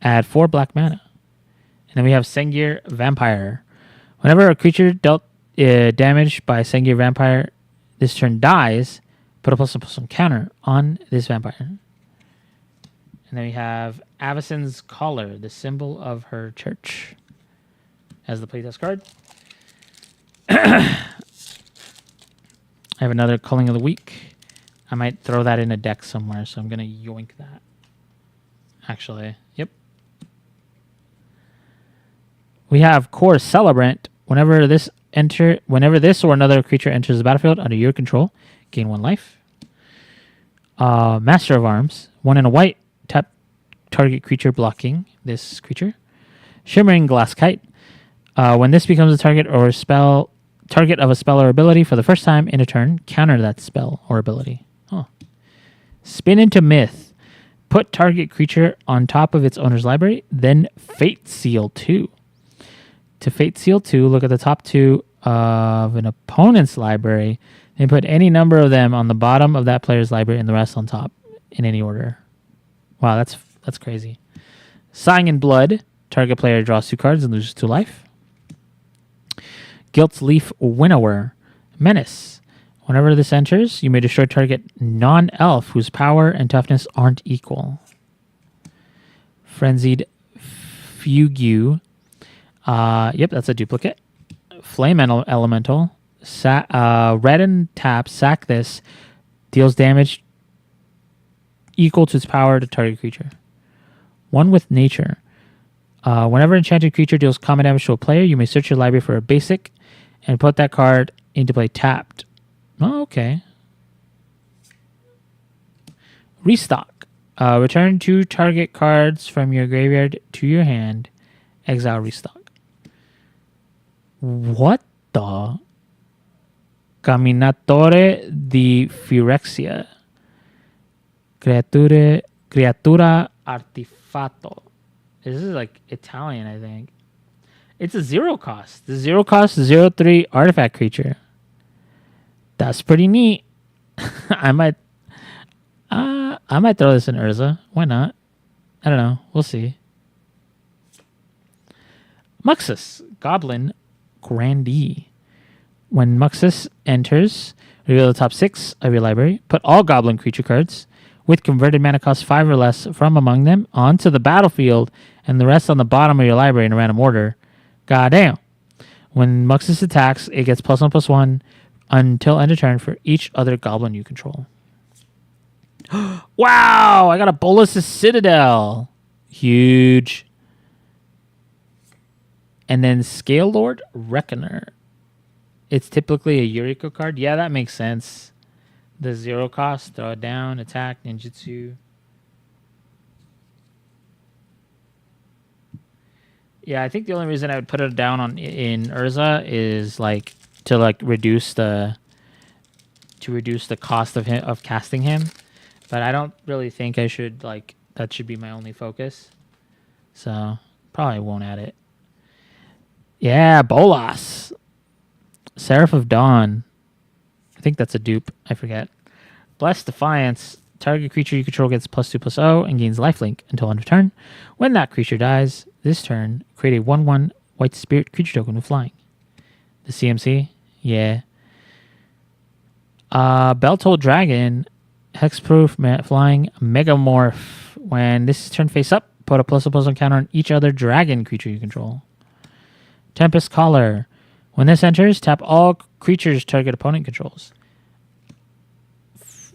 Speaker 1: add 4 black mana. And then we have Sengir Vampire. Whenever a creature dealt damage by Sengir Vampire this turn dies, put a +1/+1 counter on this vampire. And then we have Avacyn's Collar, the symbol of her church, as the playtest card. I have another Culling of the Week. I might throw that in a deck somewhere, so I'm going to yoink that. Actually, yep. We have Core Celebrant. Whenever this or another creature enters the battlefield under your control, gain 1 life. Master of Arms. 1 and a white. Tap target creature blocking this creature. Shimmering Glass Kite. When this becomes a target of a spell or ability for the first time in a turn, counter that spell or ability. Huh. Spin into Myth. Put target creature on top of its owner's library, then Fate Seal 2. To Fate Seal 2, look at the top 2 of an opponent's library and put any number of them on the bottom of that player's library and the rest on top in any order. Wow, that's crazy. Sighing in Blood. Target player draws 2 cards and loses 2 life. Gilt's Leaf Winnower. Menace. Whenever this enters, you may destroy target non-elf whose power and toughness aren't equal. Frenzied Fugue. Yep, that's a duplicate. Flame Elemental. Red and tap. Sack this. Deals damage equal to its power to target creature. 1 with Nature. Whenever enchanted creature deals combat damage to a player, you may search your library for a basic and put that card into play tapped. Oh, okay. Restock. Return 2 target cards from your graveyard to your hand. Exile Restock. What the? Camminatore di Phyrexia. Creatura Artifato. This is like Italian, I think. It's a 0 cost. The 0 cost 0/3 artifact creature. That's pretty neat. I might throw this in Urza. Why not? I don't know. We'll see. Muxus, Goblin Grandee. When Muxus enters, reveal the top 6 of your library. Put all Goblin creature cards with converted mana cost 5 or less from among them onto the battlefield and the rest on the bottom of your library in a random order. Goddamn. When Muxus attacks, it gets +1/+1 until end of turn for each other Goblin you control. Wow! I got a Bolas' Citadel. Huge. And then Scale Lord Reckoner. It's typically a Yuriko card. Yeah, that makes sense. The 0 cost, throw it down, attack, ninjutsu. Yeah, I think the only reason I would put it down in Urza is like to like reduce the cost of casting him. But I don't really think I should that should be my only focus. So probably won't add it. Yeah, Bolas. Seraph of Dawn. I think that's a dupe. I forget. Blessed Defiance. target creature you control gets +2/+0 and gains lifelink until end of turn. When that creature dies this turn, create a 1/1 white spirit creature token with flying. The CMC? Yeah. Beltold Dragon, hexproof, flying Megamorph. When this is turn face up, put a +1/+1 counter on each other dragon creature you control. Tempest Caller. When this enters, tap all creatures target opponent controls.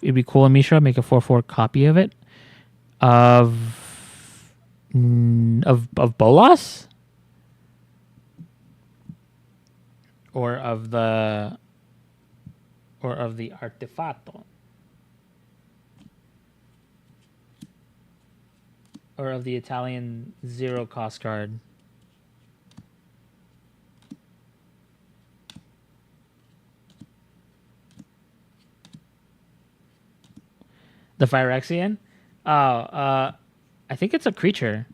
Speaker 1: It'd be cool in Mishra, make a 4/4 copy of it. Of Bolas? Or of the Artefato. Or of the Italian 0 cost card. The Phyrexian? Oh, I think it's a creature.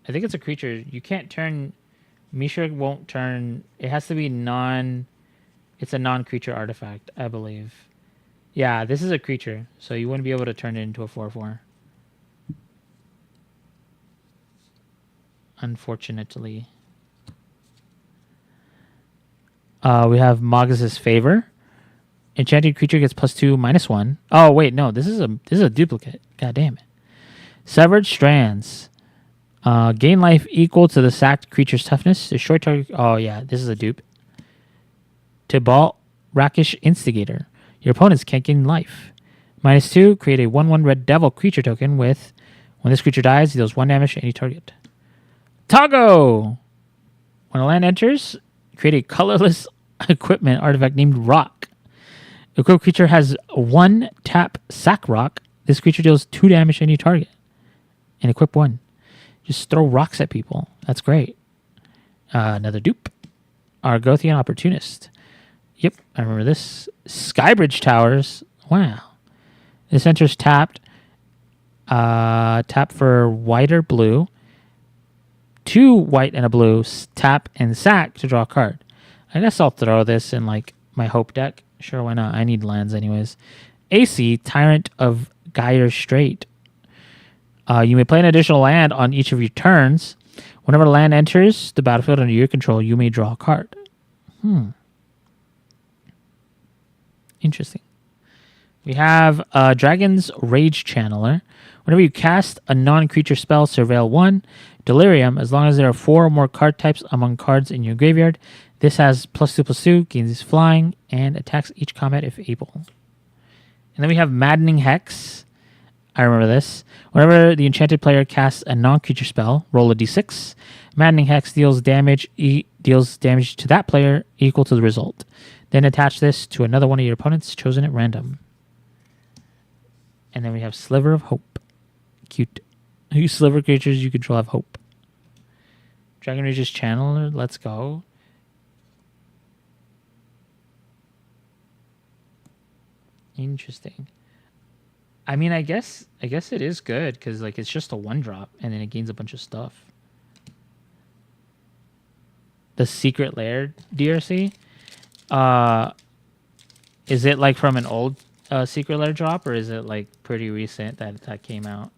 Speaker 1: You can't turn... Mishra won't turn... It has to be It's a non-creature artifact, I believe. Yeah, this is a creature, so you wouldn't be able to turn it into a 4/4. Unfortunately. We have Magus' Favor. Enchanted creature gets +2/-1. Oh wait, no, this is a duplicate. God damn it. Severed Strands. Gain life equal to the sacked creature's toughness. Destroy target. Oh yeah, this is a dupe. Tibalt Rakish Instigator. Your opponents can't gain life. -2. Create a 1/1 red devil creature token with. When this creature dies, it deals 1 damage to any target. Tago. When a land enters, create a colorless equipment artifact named Rock. Equipped creature has 1 tap sack rock. This creature deals 2 damage to any target. And equip 1. Just throw rocks at people. That's great. Another dupe. Argothian Opportunist. Yep, I remember this. Skybridge Towers. Wow. This enters tapped. Tap for white or blue. 2 white and a blue. Tap and sack to draw a card. I guess I'll throw this in like my Hope deck. Sure, why not? I need lands anyways. AC, Tyrant of Gyre Strait. You may play an additional land on each of your turns. Whenever land enters the battlefield under your control, you may draw a card. Interesting. We have Dragon's Rage Channeler. Whenever you cast a non-creature spell, Surveil 1, Delirium, as long as there are 4 or more card types among cards in your graveyard. This has +2/+2, gains flying, and attacks each combat if able. And then we have Maddening Hex. I remember this. Whenever the enchanted player casts a non-creature spell, roll a d6. Maddening Hex deals damage to that player equal to the result. Then attach this to another one of your opponents chosen at random. And then we have Sliver of Hope. Cute. You sliver creatures you control have hope. Dragon Rage's Channeler. Let's go. Interesting. I mean, I guess it is good because like it's just a 1-drop and then it gains a bunch of stuff. The Secret Lair DRC. Is it like from an old Secret Lair drop, or is it like pretty recent that came out?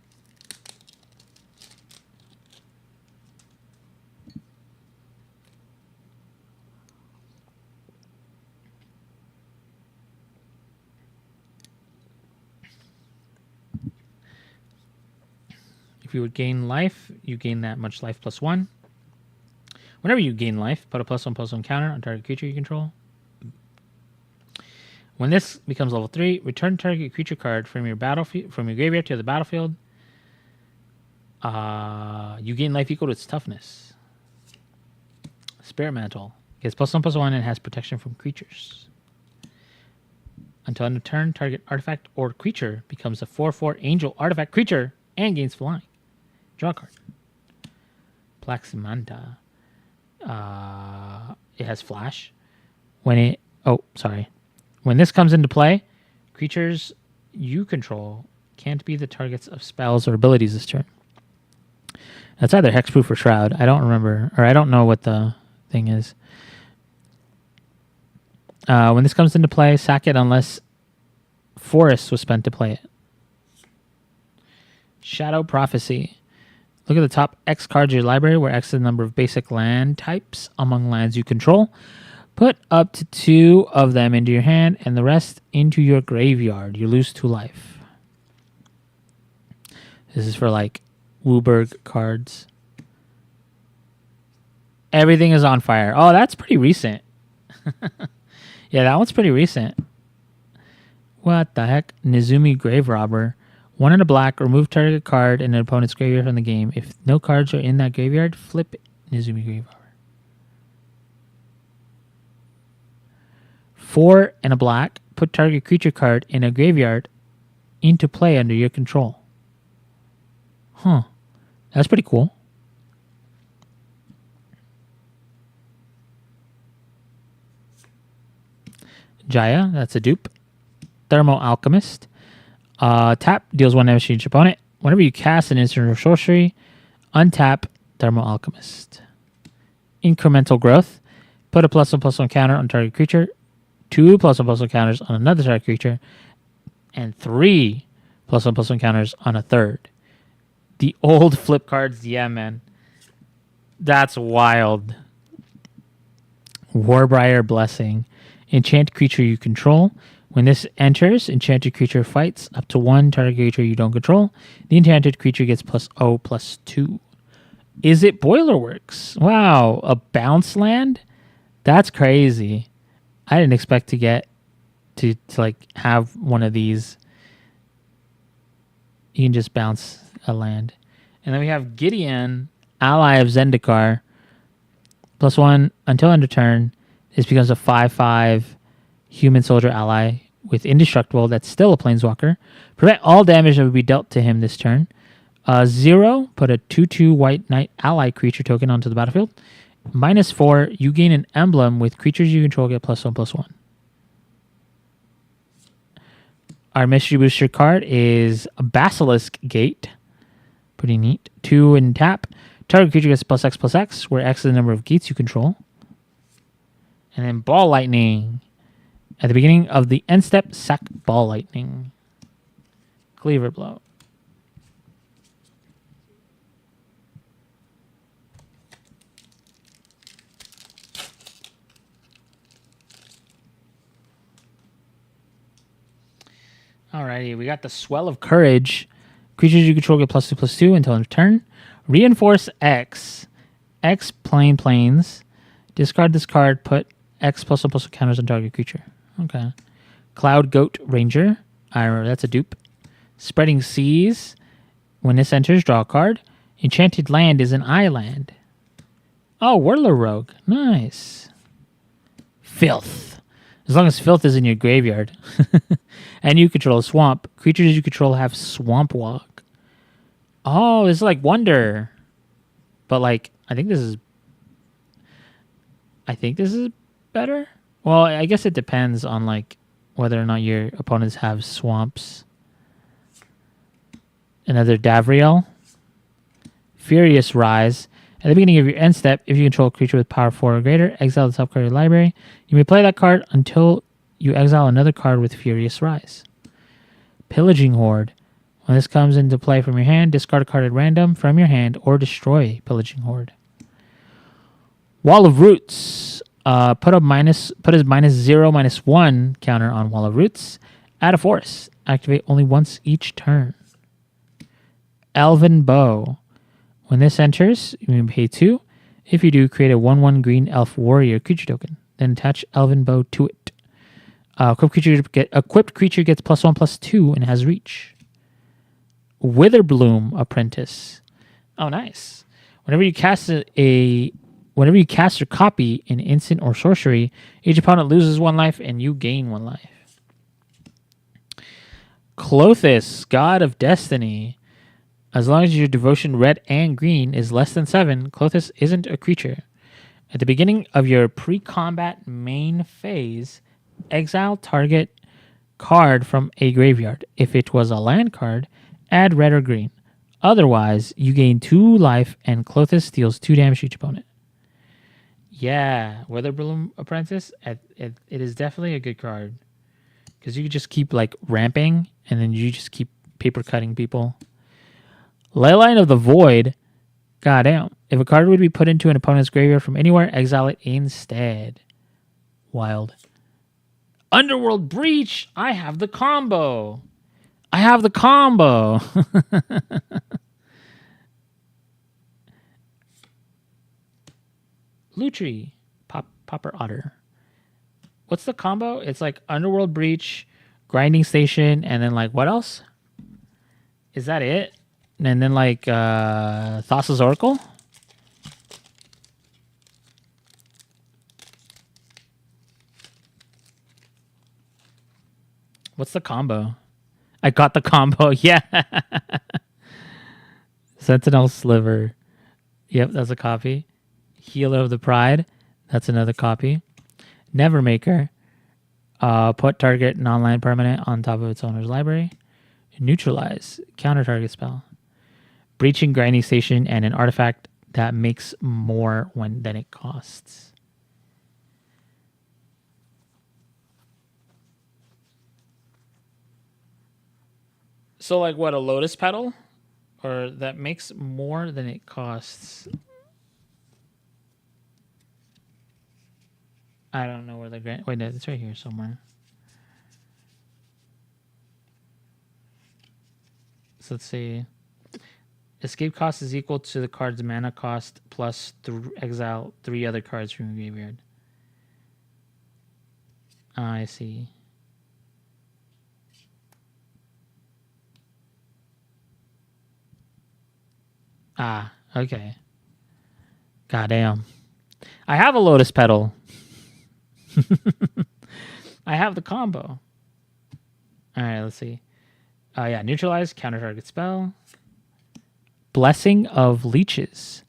Speaker 1: If you would gain life, you gain that much life +1. Whenever you gain life, put a +1/+1 counter on target creature you control. When this becomes level 3, return target creature card from your graveyard to the battlefield. You gain life equal to its toughness. Spirit Mantle gets +1/+1 and has protection from creatures. Until end of turn, target artifact or creature becomes a 4/4 angel artifact creature and gains flying. Draw a card. Plaximanta. It has flash. When this comes into play, creatures you control can't be the targets of spells or abilities this turn. That's either hexproof or shroud. I don't remember, or I don't know what the thing is. When this comes into play, sack it unless Forest was spent to play it. Shadow Prophecy. Look at the top X cards of your library, where X is the number of basic land types among lands you control. Put up to 2 of them into your hand and the rest into your graveyard. You lose 2 life. This is for like Wooburg cards. Everything is on fire. Oh, that's pretty recent. Yeah, that one's pretty recent. What the heck? Nezumi Grave Robber. 1 and a black. Remove target card in an opponent's graveyard from the game. If no cards are in that graveyard, flip Nezumi Grave Robber. 4 and a black. Put target creature card in a graveyard into play under your control. Huh. That's pretty cool. Jaya, that's a dupe. Thermo Alchemist. Tap, deals 1 damage to each opponent. Whenever you cast an instant or sorcery, untap Thermo Alchemist. Incremental Growth. Put a +1/+1 counter on target creature. 2 +1/+1 counters on another target creature. And 3 +1/+1 counters on a third. The old flip cards, yeah, man. That's wild. Warbriar Blessing. Enchant creature you control. When this enters, enchanted creature fights up to 1 target creature you don't control. The enchanted creature gets +0/+2. Is it Boilerworks? Wow, a bounce land? That's crazy. I didn't expect to get to like have one of these. You can just bounce a land. And then we have Gideon, ally of Zendikar. +1 until end of turn. This becomes a 5/5 human soldier ally with indestructible that's still a planeswalker. Prevent all damage that would be dealt to him this turn. 0, put a 2/2 white knight ally creature token onto the battlefield. -4, you gain an emblem with creatures you control get +1/+1. Our mystery booster card is Basilisk Gate. Pretty neat. 2 and tap. Target creature gets +X/+X, where X is the number of gates you control. And then Ball Lightning. At the beginning of the end step, sack Ball Lightning. Cleaver Blow. Alrighty, we got the Swell of Courage. Creatures you control get +2/+2 until end of turn. Reinforce X. X planes. Discard this card, put X +1/+1 counters on target creature. Okay. Cloud Goat Ranger. I remember that's a dupe. Spreading Seas. When this enters, draw a card. Enchanted Land is an island. Oh, Whirler Rogue. Nice. Filth. As long as Filth is in your graveyard. And you control a swamp. Creatures you control have Swamp Walk. Oh, it's like Wonder. But like, I think this is better. Well, I guess it depends on like whether or not your opponents have swamps. Another Davriel. Furious Rise. At the beginning of your end step, if you control a creature with power 4 or greater, exile the top card of your library. You may play that card until you exile another card with Furious Rise. Pillaging Horde. When this comes into play from your hand, discard a card at random from your hand or destroy Pillaging Horde. Wall of Roots. Put a -0/-1 counter on Wall of Roots. Add a force. Activate only once each turn. Elven Bow. When this enters, you may pay 2. If you do, create a 1/1 green elf warrior creature token. Then attach Elven Bow to it. Equipped creature gets +1/+2 and has reach. Witherbloom Apprentice. Oh, nice. Whenever you cast or copy an instant or sorcery, each opponent loses 1 life and you gain 1 life. Klothys, God of Destiny. As long as your devotion red and green is less than 7, Klothys isn't a creature. At the beginning of your pre-combat main phase, exile target card from a graveyard. If it was a land card, add red or green. Otherwise, you gain 2 life and Klothys deals 2 damage to each opponent. Yeah, Witherbloom Apprentice, it is definitely a good card. Because you just keep like ramping and then you just keep paper cutting people. Leyline of the Void. Goddamn. If a card would be put into an opponent's graveyard from anywhere, exile it instead. Wild. Underworld Breach. I have the combo. Lutri. Popper Otter. What's the combo? It's like Underworld Breach, Grinding Station, and then like what else? Is that it? And then like Thassa's Oracle? What's the combo? I got the combo. Yeah. Sentinel Sliver. Yep, that's a copy. Healer of the Pride. That's another copy. Nevermaker. Put target non-land permanent on top of its owner's library. Neutralize. Counter target spell. Breaching Grinding Station and an artifact that makes more than it costs. So like what, a Lotus Petal? Or that makes more than it costs. I don't know where the grant. Wait, no, it's right here somewhere. So let's see. Escape cost is equal to the card's mana cost plus exile 3 other cards from your graveyard. I see. Ah, okay. Goddamn. I have a Lotus Petal. I have the combo. All right, let's see. Yeah, neutralize, counter target spell. Blessing of Leeches.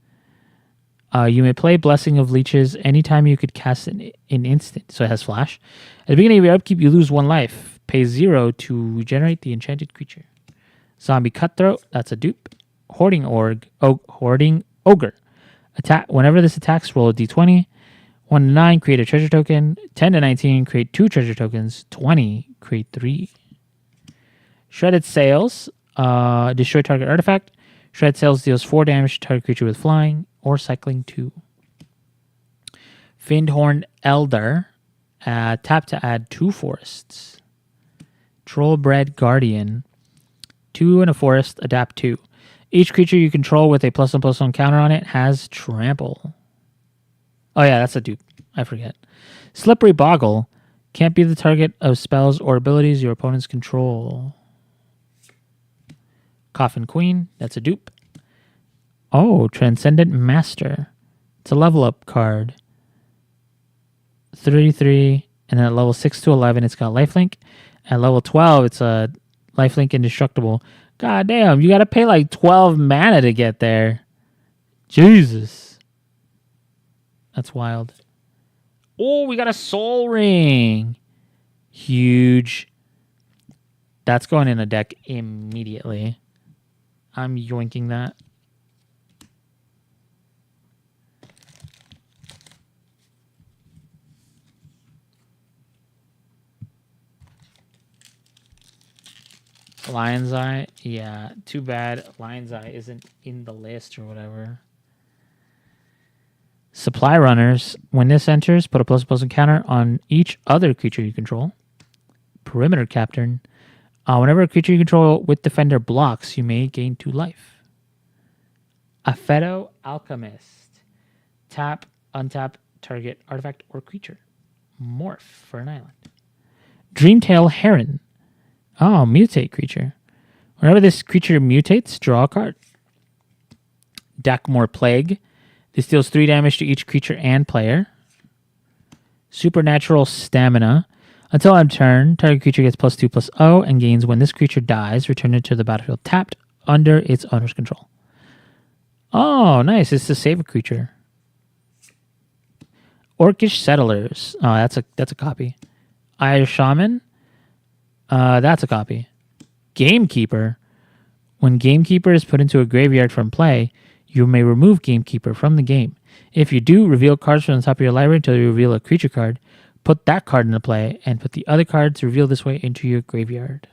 Speaker 1: You may play Blessing of Leeches anytime you could cast an instant. So it has flash. At the beginning of your upkeep, you lose 1 life. Pay 0 to regenerate the enchanted creature. Zombie Cutthroat. That's a dupe. Hoarding Ogre. Attack. Whenever this attacks, roll a d20. 1 to 9, create a treasure token. 10 to 19, create 2 treasure tokens. 20, create 3. Shredded Sails. Destroy target artifact. Shredded Sails deals 4 damage to target creature with flying or cycling 2. Fiendhorn Elder. Tap to add 2 forests. Trollbred Guardian. 2 and a forest, adapt 2. Each creature you control with a +1/+1 counter on it has trample. Oh yeah, that's a dupe. I forget. Slippery Boggle. Can't be the target of spells or abilities your opponents control. Coffin Queen. That's a dupe. Oh, Transcendent Master. It's a level up card. 33, and then at level 6 to 11, it's got lifelink. At level 12, it's a lifelink indestructible. God damn, you gotta pay like 12 mana to get there. Jesus. That's wild. Oh, we got a Soul Ring. Huge. That's going in a deck immediately. I'm yoinking that. Lion's Eye? Yeah, too bad Lion's Eye isn't in the list or whatever. Supply Runners. When this enters, put a +1/+1 counter on each other creature you control. Perimeter Captain. Whenever a creature you control with Defender blocks, you may gain 2 life. Affeto Alchemist. Tap, untap, target, artifact, or creature. Morph for an island. Dreamtail Heron. Oh, mutate creature. Whenever this creature mutates, draw a card. Dakmor Plague. This deals 3 damage to each creature and player. Supernatural Stamina. Until end turn, target creature gets +2/+0 and gains when this creature dies. Return it to the battlefield tapped under its owner's control. Oh, nice. It's to save a creature. Orcish Settlers. Oh, that's a copy. Ire Shaman. That's a copy. Gamekeeper. When Gamekeeper is put into a graveyard from play, you may remove Gamekeeper from the game. If you do, reveal cards from the top of your library until you reveal a creature card. Put that card into play and put the other cards revealed this way into your graveyard.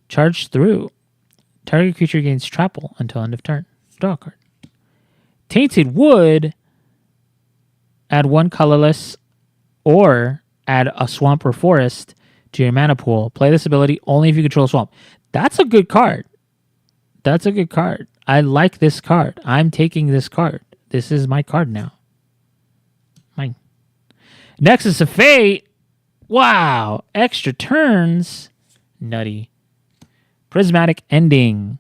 Speaker 1: Charge Through. Target creature gains trample until end of turn. Draw a card. Tainted Wood. Add 1 colorless or add a swamp or forest to your mana pool. Play this ability only if you control a swamp. That's a good card. That's a good card. I like this card. I'm taking this card. This is my card now. Mine. Nexus of Fate. Wow. Extra turns. Nutty. Prismatic Ending.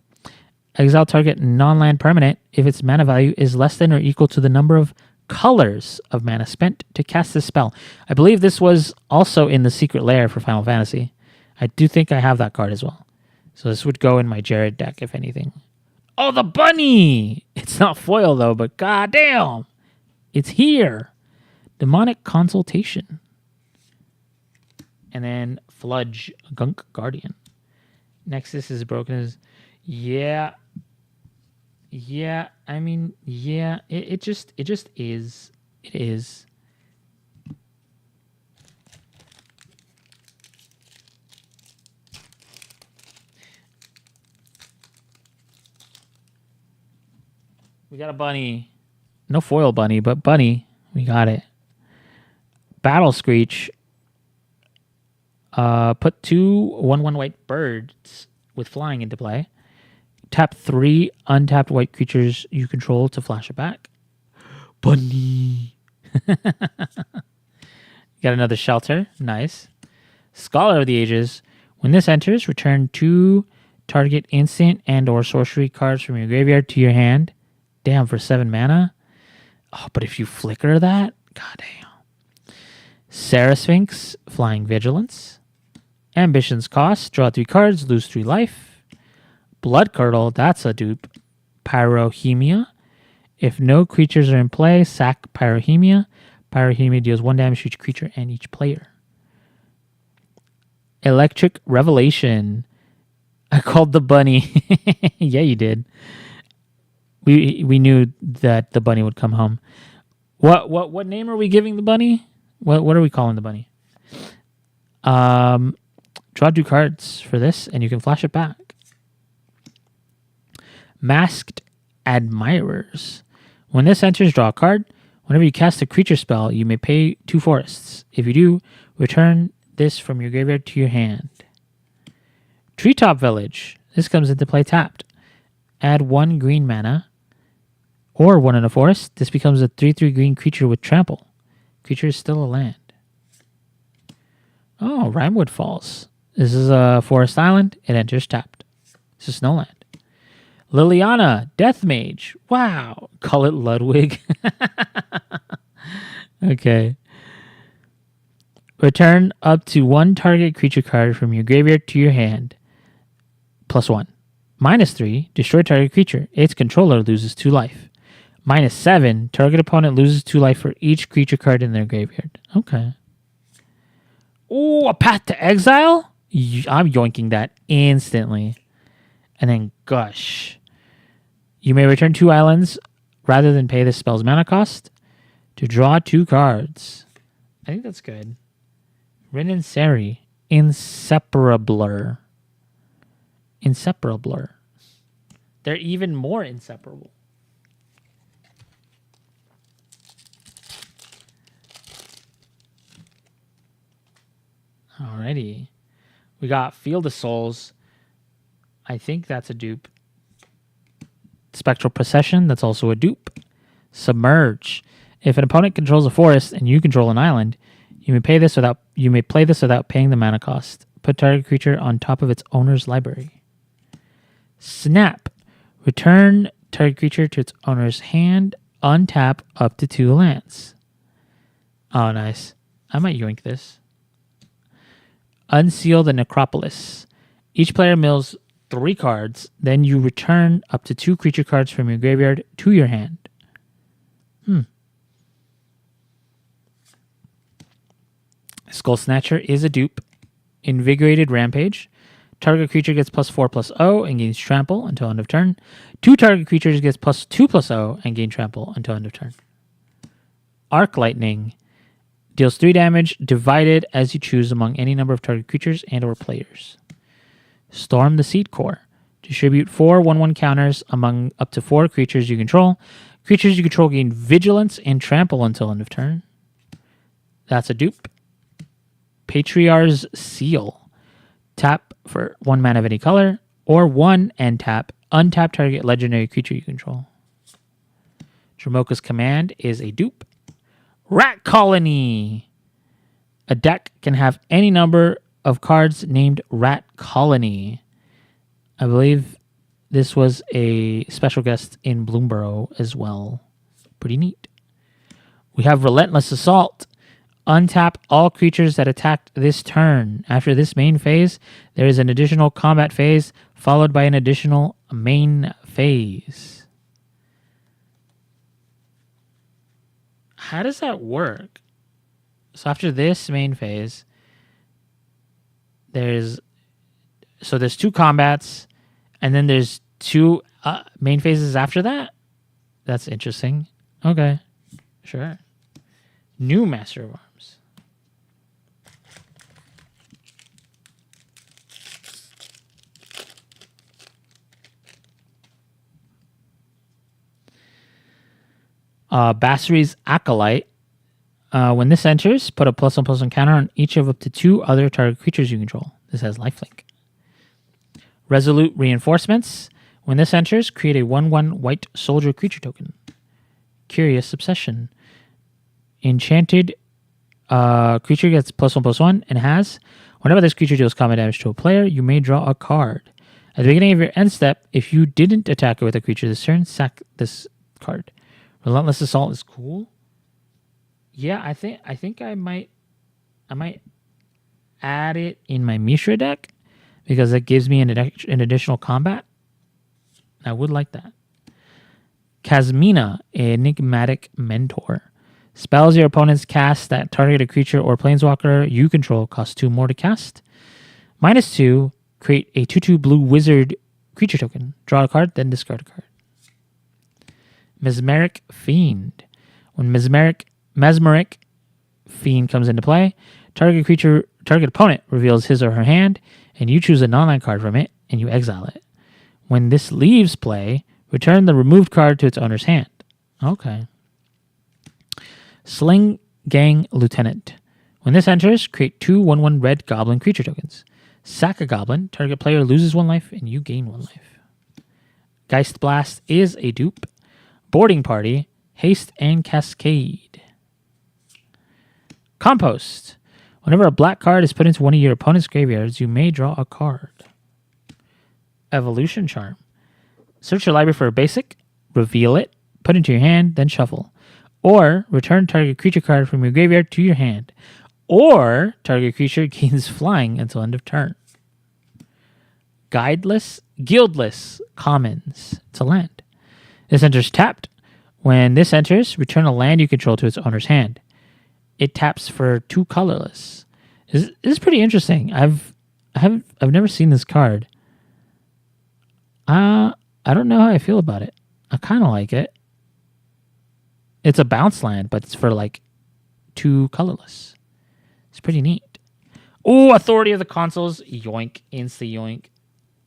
Speaker 1: Exile target non-land permanent if its mana value is less than or equal to the number of colors of mana spent to cast this spell. I believe this was also in the Secret Lair for Final Fantasy. I do think I have that card as well. So this would go in my Jared deck, if anything. Oh, the bunny! It's not foil, though, but goddamn! It's here! Demonic Consultation. And then Fludge, Gunk Guardian. Nexus is broken as... Yeah. Yeah, I mean, yeah, it just is. It is. We got a bunny. No foil bunny, but bunny. We got it. Battle Screech. Put 2 1/1 white birds with flying into play. Tap 3 untapped white creatures you control to flash it back. Bunny. Got another Shelter. Nice. Scholar of the Ages. When this enters, return 2 target instant and or sorcery cards from your graveyard to your hand. Damn, for 7 mana. Oh, but if you flicker that, goddamn. Sarah Sphinx. Flying Vigilance. Ambition's Cost. Draw 3 cards, lose 3 life. Blood Curdle, that's a dupe. Pyrohemia. If no creatures are in play, sack Pyrohemia. Pyrohemia deals 1 damage to each creature and each player. Electric Revelation. I called the bunny. Yeah, you did. We knew that the bunny would come home. What name are we giving the bunny? What are we calling the bunny? Draw 2 cards for this, and you can flash it back. Masked Admirers. When this enters, draw a card. Whenever you cast a creature spell, you may pay 2 forests. If you do, return this from your graveyard to your hand. Treetop Village. This comes into play tapped. Add 1 green mana or 1 in a forest. This becomes a 3/3 green creature with trample. Creature is still a land. Oh, Rimewood Falls. This is a forest island. It enters tapped. This is Snowland. Liliana, Death Mage. Wow. Call it Ludwig. Okay. Return up to 1 target creature card from your graveyard to your hand. +1. -3. Destroy target creature. Its controller loses 2 life. -7. Target opponent loses 2 life for each creature card in their graveyard. Okay. Ooh, a Path to Exile? I'm yoinking that instantly. And then Gush. You may return 2 islands rather than pay the spell's mana cost to draw 2 cards. I think that's good. Rin and Seri. Inseparabler. Inseparabler. They're even more inseparable. Alrighty. We got Field of Souls. I think that's a dupe. Spectral Procession, that's also a dupe. Submerge. If an opponent controls a forest and you control an island, you may play this without paying the mana cost. Put target creature on top of its owner's library. Snap. Return target creature to its owner's hand. Untap up to 2 lands. Oh, nice. I might yoink this. Unseal the Necropolis. Each player mills 3 cards, then you return up to 2 creature cards from your graveyard to your hand. Skull Snatcher is a dupe. Invigorated Rampage. Target creature gets +4/+0 and gains trample until end of turn. 2 target creatures gets +2/+0 and gain trample until end of turn. Arc Lightning. Deals 3 damage, divided as you choose among any number of target creatures and or players. Storm the Seed Core. Distribute 4 1/1 counters among up to 4 creatures you control. Creatures you control gain vigilance and trample until end of turn. That's a dupe. Patriarch's Seal. Tap for 1 mana of any color, or 1 and tap. Untap target legendary creature you control. Dromoka's Command is a dupe. Rat Colony. A deck can have any number of cards named Rat Colony. I believe this was a special guest in Bloomborough as well. Pretty neat. We have Relentless Assault. Untap all creatures that attacked this turn. After this main phase, there is an additional combat phase followed by an additional main phase. How does that work? So after this main phase, there's 2 combats, and then there's 2 main phases after that? That's interesting. Okay, sure. New Master of Arms. Basri's Acolyte. When this enters, put a +1/+1 counter on each of up to 2 other target creatures you control. This has lifelink. Resolute Reinforcements. When this enters, create a 1/1 white soldier creature token. Curious Obsession. Enchanted creature gets +1/+1 and has, whenever this creature deals combat damage to a player, you may draw a card. At the beginning of your end step, if you didn't attack it with a creature this turn, sack this card. Relentless Assault is cool. Yeah, I think I might add it in my Mishra deck because it gives me an additional combat. I would like that. Kasmina, Enigmatic Mentor. Spells your opponents cast that target a creature or planeswalker you control cost 2 more to cast. -2, create a 2/2 blue wizard creature token. Draw a card, then discard a card. Mesmeric Fiend. When Mesmeric Fiend comes into play, target opponent reveals his or her hand, and you choose a non-land card from it, and you exile it. When this leaves play, return the removed card to its owner's hand. Okay. Sling Gang Lieutenant. When this enters, create 2 1/1 red goblin creature tokens. Sack a goblin, target player loses 1 life, and you gain 1 life. Geist Blast is a dupe. Boarding Party, Haste and Cascade. Compost. Whenever a black card is put into one of your opponent's graveyards, you may draw a card. Evolution Charm. Search your library for a basic, reveal it, put it into your hand, then shuffle. Or return target creature card from your graveyard to your hand. Or target creature gains flying until end of turn. Guildless Commons. It's a land. This enters tapped. When this enters, return a land you control to its owner's hand. It taps for 2 colorless. This is pretty interesting. I've never seen this card. I don't know how I feel about it. I kind of like it. It's a bounce land, but it's for like 2 colorless. It's pretty neat. Oh, Authority of the Consuls. Yoink. Insta yoink.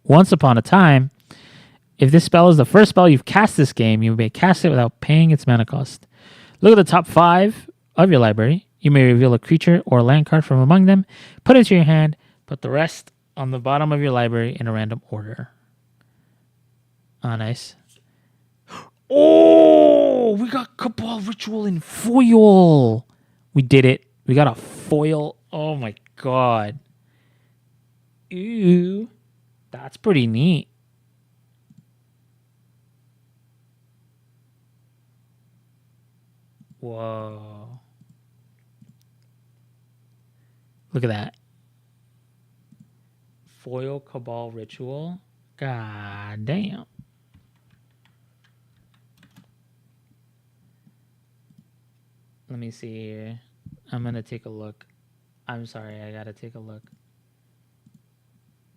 Speaker 1: Once upon a time, if this spell is the first spell you've cast this game, you may cast it without paying its mana cost. Look at the top 5 of your library. You may reveal a creature or land card from among them, put it into your hand, put the rest on the bottom of your library in a random order. Ah, nice. Oh, we got Cabal Ritual in foil. We did it. We got a foil. Oh my god. Ooh, that's pretty neat. Whoa. Look at that. Foil Cabal Ritual. God damn. Let me see here. I'm going to take a look. I'm sorry, I got to take a look.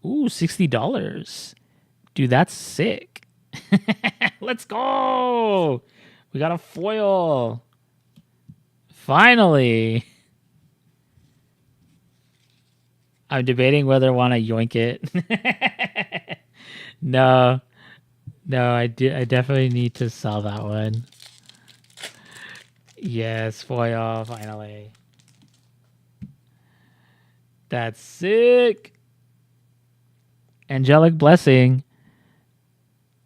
Speaker 1: Ooh, $60. Dude, that's sick. Let's go. We got a foil. Finally. I'm debating whether I want to yoink it. No, no, I definitely need to sell that one. Yes, foil finally. That's sick. Angelic Blessing.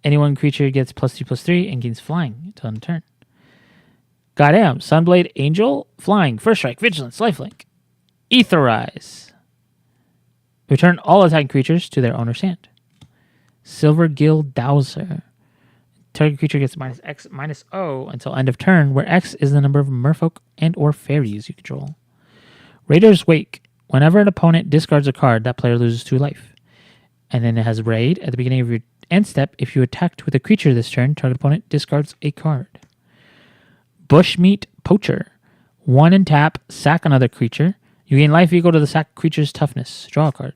Speaker 1: Any one creature gets +2/+3 and gains flying until end of turn. Goddamn. Sunblade Angel. Flying. First strike. Vigilance. Lifelink. Etherize. Return all attacking creatures to their owner's hand. Silvergill Dowser. Target creature gets -X -O until end of turn, where X is the number of merfolk and or fairies you control. Raider's Wake. Whenever an opponent discards a card, that player loses 2 life. And then it has Raid. At the beginning of your end step, if you attacked with a creature this turn, target opponent discards a card. Bushmeat Poacher. 1 and tap, sack another creature. You gain life equal to the sack creature's toughness. Draw a card.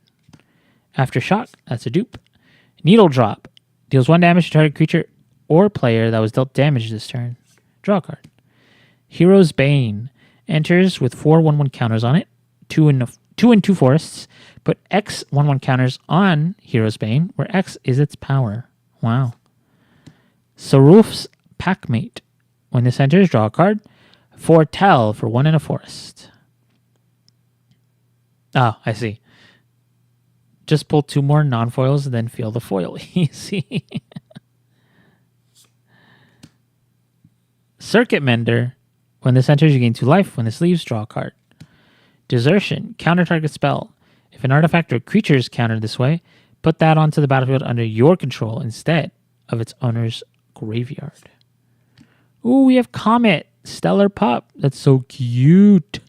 Speaker 1: Aftershock. That's a dupe. Needle Drop. Deals 1 damage to target creature or player that was dealt damage this turn. Draw a card. Hero's Bane. Enters with 4 1/1 counters on it. 2 and 2 forests. Put X 1/1 counters on Hero's Bane, where X is its power. Wow. Sarulf's Packmate. When this enters, draw a card. Foretell for 1 in a forest. Oh, I see. Just pull 2 more non-foils and then feel the foil. Easy. Circuit Mender. When this enters, you gain 2 life. When this leaves, draw a card. Desertion. Counter target spell. If an artifact or creature is countered this way, put that onto the battlefield under your control instead of its owner's graveyard. Ooh, we have Comet. Stellar Pup. That's so cute.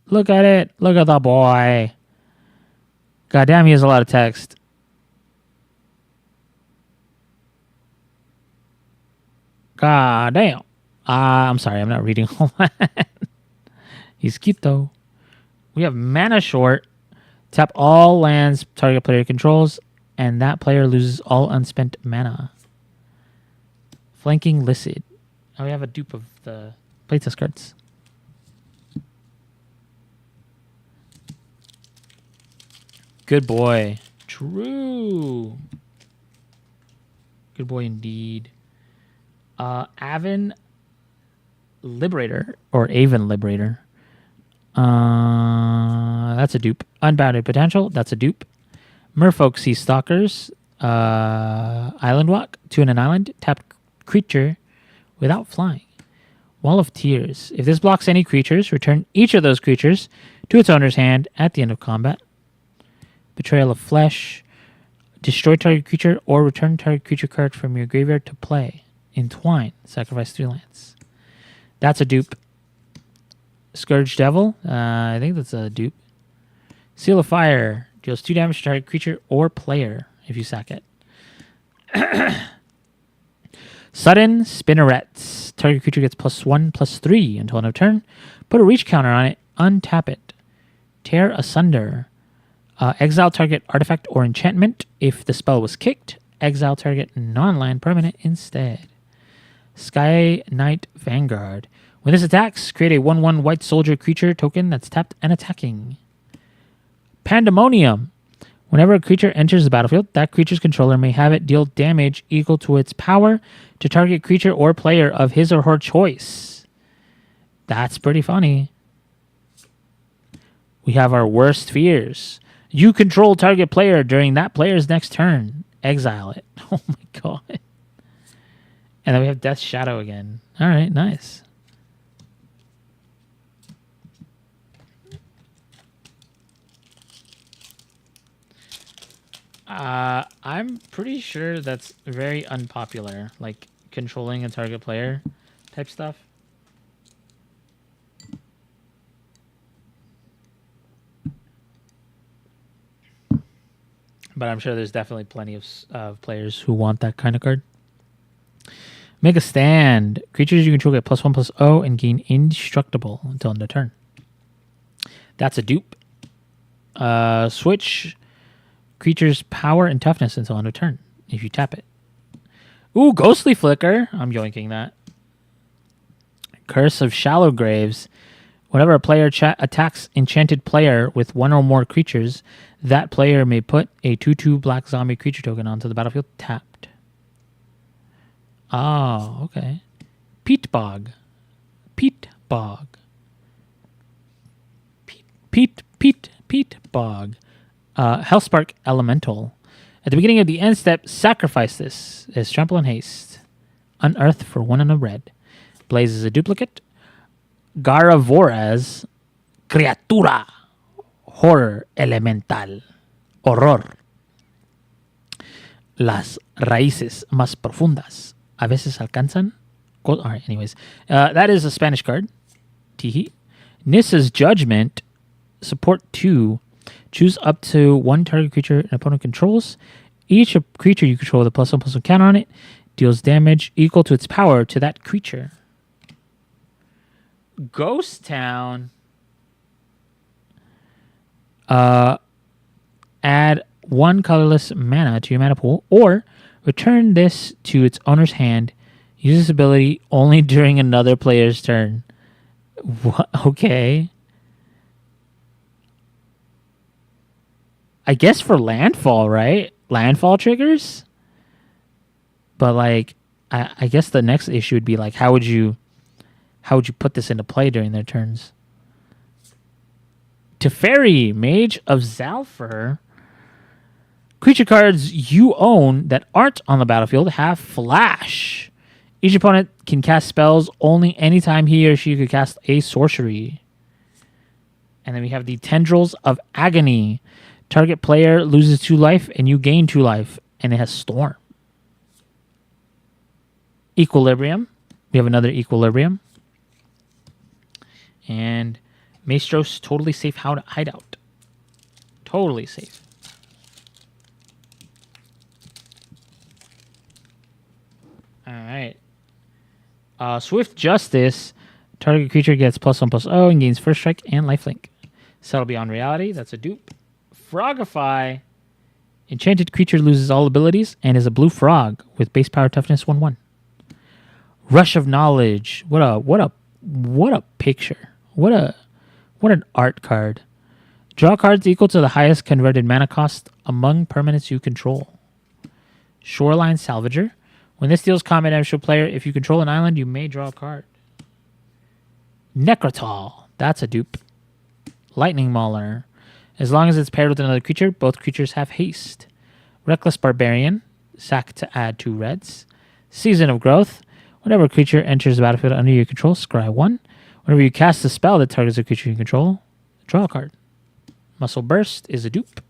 Speaker 1: Look at it. Look at the boy. Goddamn, he has a lot of text. Goddamn. I'm sorry, I'm not reading all that. He's cute, though. We have Mana Short. Tap all lands target player controls, and that player loses all unspent mana. Flanking Lycid. Oh, we have a dupe of the playtest cards. Good boy. True. Good boy indeed. Avon Liberator, or Avon Liberator. That's a dupe. Unbounded Potential. That's a dupe. Merfolk Sea Stalkers. Island Walk. 2 in an island. Tapped creature without flying. Wall of Tears. If this blocks any creatures, return each of those creatures to its owner's hand at the end of combat. Betrayal of Flesh. Destroy target creature or return target creature card from your graveyard to play. Entwine. Sacrifice 3 lands. That's a dupe. Scourge Devil. I think that's a dupe. Seal of Fire. Deals 2 damage to target creature or player if you sack it. Sudden Spinnerets. Target creature gets +1/+3 until end of turn. Put a reach counter on it. Untap it. Tear Asunder. Exile target artifact or enchantment. If the spell was kicked, exile target non-land permanent instead. Sky Knight Vanguard. When this attacks, create a 1/1 white soldier creature token that's tapped and attacking. Pandemonium. Whenever a creature enters the battlefield, that creature's controller may have it deal damage equal to its power to target creature or player of his or her choice. That's pretty funny. We have our Worst Fears. You control target player during that player's next turn. Exile it. Oh my god. And then we have Death Shadow again. All right, nice. I'm pretty sure that's very unpopular, like controlling a target player type stuff. But I'm sure there's definitely plenty of players who want that kind of card. Make a Stand. Creatures you control get +1/+0 and gain indestructible until end of turn. That's a dupe. Switch creature's power and toughness until end of turn if you tap it. Ooh, Ghostly Flicker. I'm yoinking that. Curse of Shallow Graves. Whenever a player attacks enchanted player with one or more creatures, that player may put a 2/2 black zombie creature token onto the battlefield tapped. Oh, okay. Peat Bog. Peat Bog. Peat Bog. Hellspark Elemental. At the beginning of the end step, sacrifice this as trample and haste. Unearth for 1 and a red. Blaze is a duplicate. Garavoraz. Criatura. Horror Elemental. Horror. Las raíces más profundas a veces alcanzan. All right, anyways. That is a Spanish card. Teehee. Nissa's Judgment. Support 2. Choose up to 1 target creature an opponent controls. Each creature you control with a +1/+1 counter on it deals damage equal to its power to that creature. Ghost Town. Add 1 colorless mana to your mana pool, or return this to its owner's hand. Use this ability only during another player's turn. What? Okay. I guess for landfall, right? Landfall triggers? But like, I guess the next issue would be like, how would you put this into play during their turns? Teferi, Mage of Zalfur. Creature cards you own that aren't on the battlefield have flash. Each opponent can cast spells only anytime he or she could cast a sorcery. And then we have the Tendrils of Agony. Target player loses 2 life and you gain 2 life. And it has Storm. Equilibrium. We have another Equilibrium. And Maestros, totally safe hideout. Totally safe. Alright. Swift Justice. Target creature gets +1/+0 and gains first strike and lifelink. Settle Beyond Reality. That's a dupe. Frogify. Enchanted creature loses all abilities and is a blue frog with base power toughness 1/1. Rush of Knowledge. What a picture. What an art card. Draw cards equal to the highest converted mana cost among permanents you control. Shoreline Salvager. When this deals combat damage to a player, if you control an island, you may draw a card. Necrotal. That's a dupe. Lightning Mauler. As long as it's paired with another creature, both creatures have haste. Reckless Barbarian. Sack to add 2 reds. Season of Growth. Whenever a creature enters the battlefield under your control, scry 1. Whenever you cast a spell that targets a creature you control, draw a card. Muscle Burst is a dupe.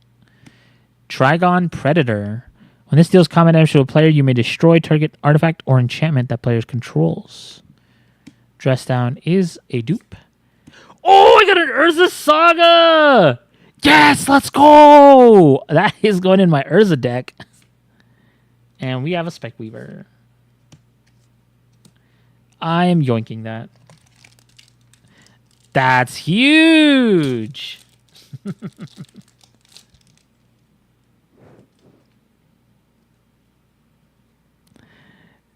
Speaker 1: Trigon Predator. When this deals combat damage to a player, you may destroy target artifact or enchantment that player controls. Dress Down is a dupe. Oh, I got an Urza Saga! Yes, let's go! That is going in my Urza deck. And we have a Spec Weaver. I am yoinking that. That's huge!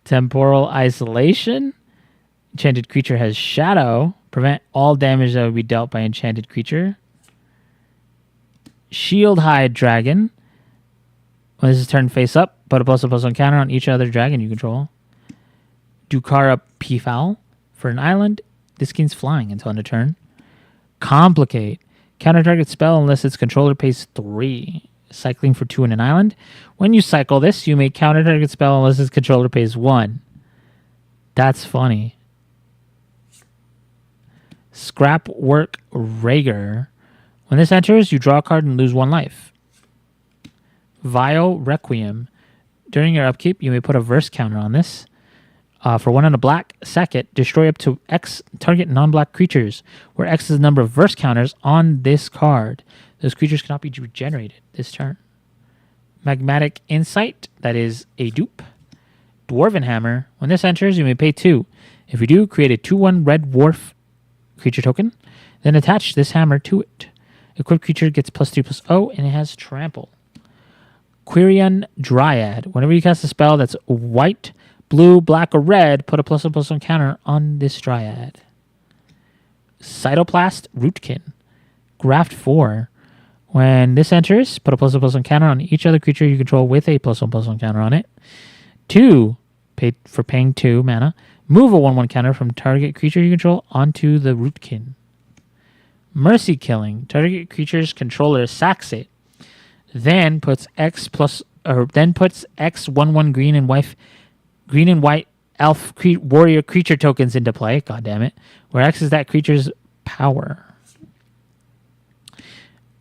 Speaker 1: Temporal Isolation. Enchanted creature has Shadow. Prevent all damage that would be dealt by enchanted creature. Shieldhide Dragon. When this is turned face up, put a +1/+1 counter on each other dragon you control. Dukara Peafowl. For an island, this gains flying until end of turn. Complicate. Counter target spell unless its controller pays 3. Cycling for 2 in an island. When you cycle this, you may counter target spell unless its controller pays 1. That's funny. Scrapwork Rager. When this enters, you draw a card and lose 1 life. Vile Requiem. During your upkeep, you may put a verse counter on this. For 1 and a black, sack it. Destroy up to X target non-black creatures, where X is the number of verse counters on this card. Those creatures cannot be regenerated this turn. Magmatic Insight. That is a dupe. Dwarven Hammer. When this enters, you may pay 2. If you do, create a 2/1 red dwarf creature token. Then attach this hammer to it. Equipped creature gets +3/+0, and it has Trample. Quirion Dryad. Whenever you cast a spell that's white, blue, black, or red, put a +1/+1 counter on this Dryad. Cytoplast Rootkin. Graft 4. When this enters, put a +1/+1 counter on each other creature you control with a +1/+1 counter on it. 2. Paying 2 mana. Move a 1/1 counter from target creature you control onto the Rootkin. Mercy Killing. Target creature's controller sacks it. Then puts X 1/1 green and white elf warrior creature tokens into play. God damn it. Where X is that creature's power.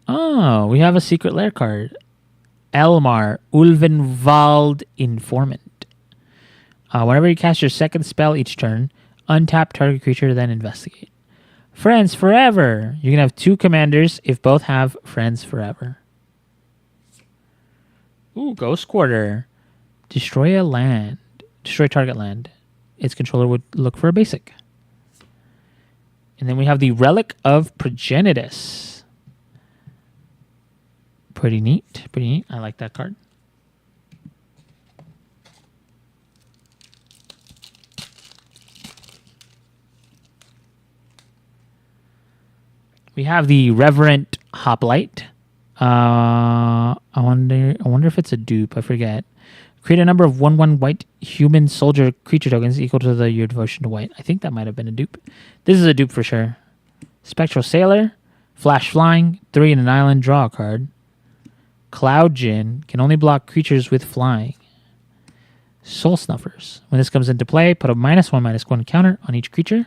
Speaker 1: Oh, we have a secret lair card. Elmar, Ulvenwald Informant. Whenever you cast your second spell each turn, untap target creature, then investigate. Friends Forever. You can have 2 commanders if both have Friends Forever. Ooh, Ghost Quarter. Destroy a land. Destroy target land. Its controller would look for a basic. And then we have the Relic of Progenitus. Pretty neat. Pretty neat. I like that card. We have the Reverent Hoplite. I wonder if it's a dupe. I forget. Create a number of 1/1 white human soldier creature tokens equal to your devotion to white. I think that might have been a dupe. This is a dupe for sure. Spectral Sailor. Flash Flying. 3 in an island. Draw a card. Cloud Djinn. Can only block creatures with flying. Soul Snuffers. When this comes into play, put a -1/-1 counter on each creature.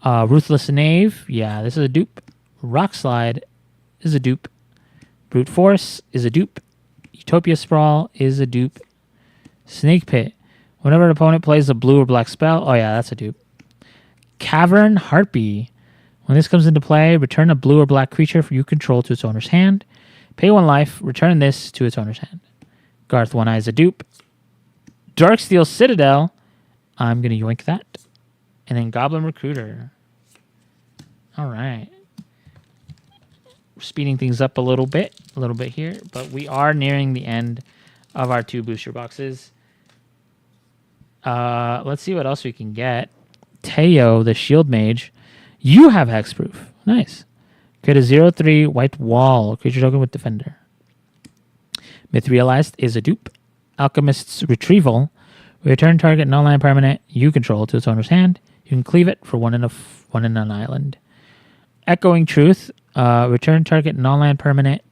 Speaker 1: Ruthless Knave. Yeah, this is a dupe. Rock Slide is a dupe. Brute Force is a dupe. Utopia Sprawl is a dupe. Snake Pit. Whenever an opponent plays a blue or black spell, oh yeah, that's a dupe. Cavern Harpy. When this comes into play, return a blue or black creature you control to its owner's hand. Pay 1 life, return this to its owner's hand. Garth One Eye is a dupe. Darksteel Citadel. I'm going to yoink that. And then Goblin Recruiter. All right. We're speeding things up a little bit here, but we are nearing the end of our 2 booster boxes. Let's see what else we can get. Teo, the Shield Mage. You have Hexproof. Nice. Create a 0/3 white wall creature token with Defender. Myth Realized is a dupe. Alchemist's Retrieval. Return target non-land permanent you control to its owner's hand. You can cleave it for 1 in an island. Echoing Truth. Return target non-land permanent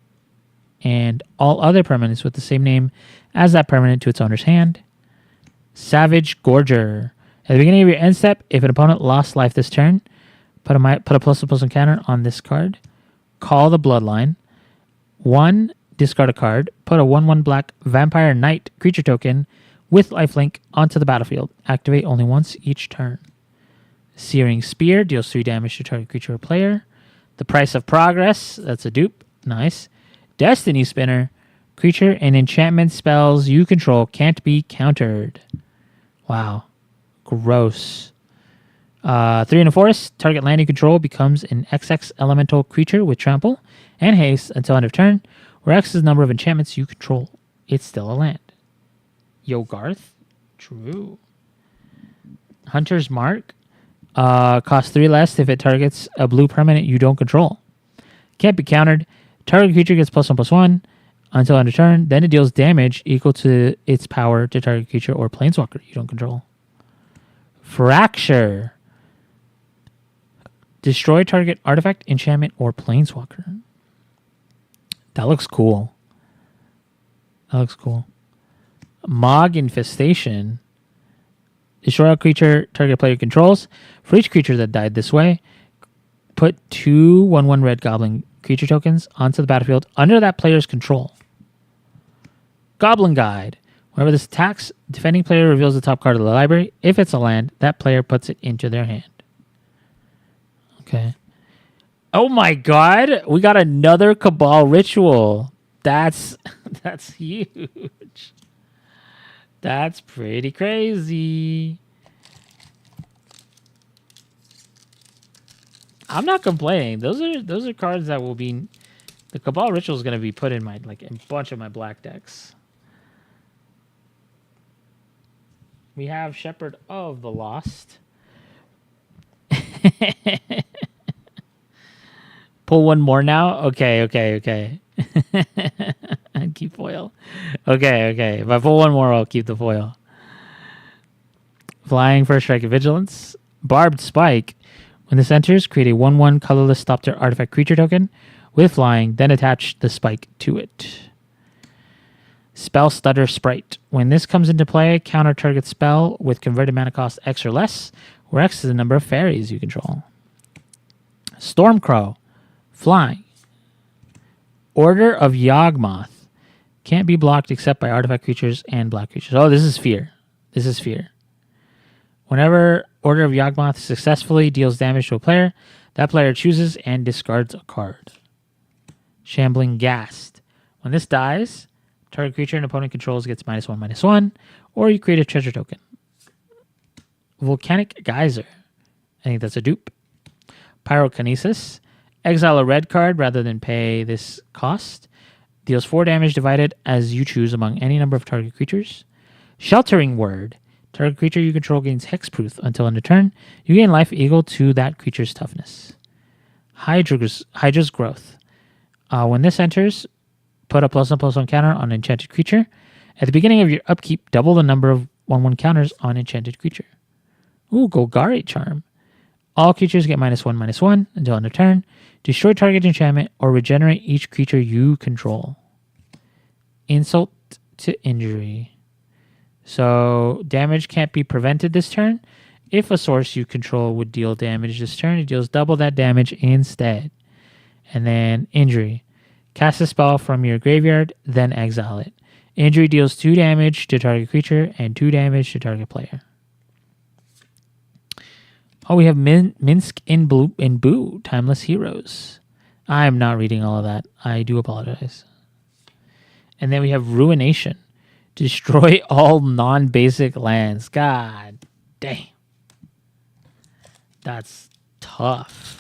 Speaker 1: and all other permanents with the same name as that permanent to its owner's hand. Savage Gorger. At the beginning of your end step, if an opponent lost life this turn, put a +1/+1 counter on this card. Call the Bloodline. 1, discard a card. Put a 1/1 black Vampire Knight creature token with lifelink onto the battlefield. Activate only once each turn. Searing Spear deals 3 damage to target creature or player. The Price of Progress. That's a dupe. Nice. Destiny Spinner. Creature and enchantment spells you control can't be countered. Wow. Gross. 3 in a forest. Target land you control becomes an XX elemental creature with trample and haste until end of turn, where X is the number of enchantments you control. It's still a land. Yo, Garth. True. Hunter's Mark. Costs 3 less if it targets a blue permanent you don't control. Can't be countered. Target creature gets +1/+1 until end of turn. Then it deals damage equal to its power to target creature or planeswalker you don't control. Fracture. Destroy target artifact, enchantment, or planeswalker. That looks cool. Mog Infestation. Destroy a creature target player controls. For each creature that died this way, put 2 1/1 red goblin creature tokens onto the battlefield under that player's control. Goblin Guide. Whenever this attacks, defending player reveals the top card of the library. If it's a land, that player puts it into their hand. Okay. Oh my god, we got another Cabal Ritual. That's huge. That's pretty crazy. I'm not complaining. Those are cards that will be. The Cabal Ritual is going to be put in my in a bunch of my black decks. We have Shepherd of the Lost. Pull one more now? Okay. And keep foil. Okay. If I pull one more, I'll keep the foil. Flying, first strike of vigilance. Barbed Spike. When this enters, create a 1/1 colorless stop to artifact creature token with flying, then attach the spike to it. Spell Stutter Sprite. When this comes into play, counter target spell with converted mana cost X or less, where X is the number of fairies you control. Stormcrow. Flying. Order of Yawgmoth. Can't be blocked except by artifact creatures and black creatures. Oh, this is fear. Whenever Order of Yawgmoth successfully deals damage to a player, that player chooses and discards a card. Shambling Ghast. When this dies, target creature an opponent controls gets -1/-1, or you create a treasure token. Volcanic Geyser. I think that's a dupe. Pyrokinesis. Exile a red card rather than pay this cost. Deals 4 damage divided as you choose among any number of target creatures. Sheltering Word. Target creature you control gains hexproof until end of turn. You gain life equal to that creature's toughness. Hydra's Growth. When this enters, put a +1/+1 counter on an enchanted creature. At the beginning of your upkeep, double the number of 1/1 counters on enchanted creature. Ooh, Golgari Charm. All creatures get -1/-1 until end of turn. Destroy target enchantment or regenerate each creature you control. Insult to Injury. So damage can't be prevented this turn. If a source you control would deal damage this turn, it deals double that damage instead. And then Injury. Cast a spell from your graveyard, then exile it. Injury deals 2 damage to target creature and 2 damage to target player. Oh, we have Minsk in Boo, Timeless Heroes. I'm not reading all of that. I do apologize. And then we have Ruination. Destroy all non-basic lands. God damn. That's tough.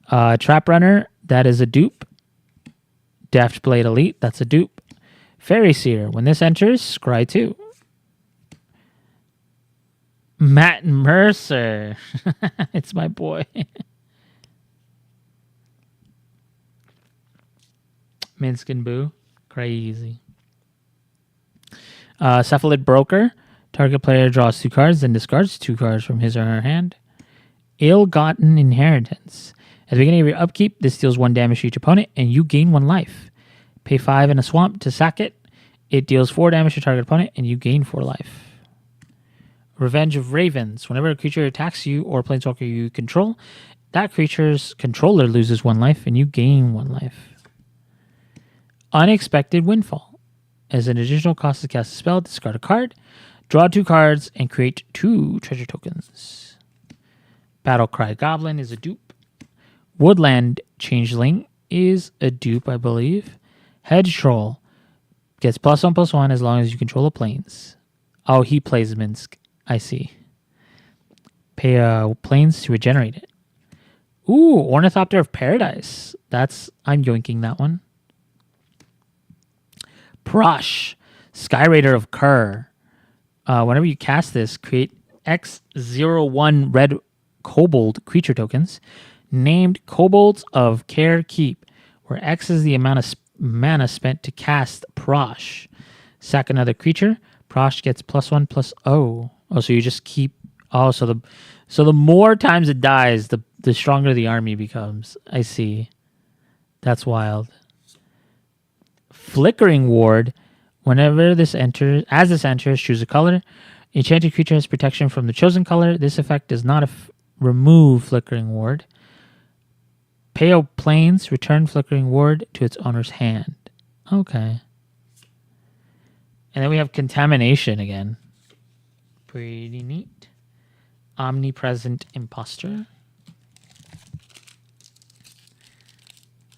Speaker 1: Trap Runner, that is a dupe. Deft Blade Elite, that's a dupe. Fairy Seer, when this enters, scry 2. Matt Mercer. It's my boy. Minsk and Boo. Crazy. Cephalid Broker. Target player draws 2 cards, then discards 2 cards from his or her hand. Ill-Gotten Inheritance. At the beginning of your upkeep, this deals 1 damage to each opponent, and you gain 1 life. Pay 5 in a swamp to sack it. It deals 4 damage to target opponent, and you gain 4 life. Revenge of Ravens. Whenever a creature attacks you or planeswalker you control, that creature's controller loses 1 life, and you gain 1 life. Unexpected Windfall. As an additional cost to cast a spell, discard a card, draw 2 cards, and create 2 treasure tokens. Battlecry Goblin is a dupe. Woodland Changeling is a dupe, I believe. Hedge Troll gets +1/+1 as long as you control the plains. Oh, he plays Minsk. I see. Pay plains to regenerate it. Ooh, Ornithopter of Paradise. I'm yoinking that one. Prosh, Skyraider of Kerr. Whenever you cast this, create X01 red kobold creature tokens named Kobolds of Care Keep, where X is the amount of mana spent to cast Prosh. Sack another creature. Prosh gets +1/+0. Oh, so you just keep. Oh, so the more times it dies, the stronger the army becomes. I see. That's wild. Flickering Ward. Whenever this enters, choose a color. Enchanted creature has protection from the chosen color. This effect does not remove Flickering Ward. Pay a plains, return Flickering Ward to its owner's hand. Okay. And then we have Contamination again. Pretty neat. Omnipresent Imposter.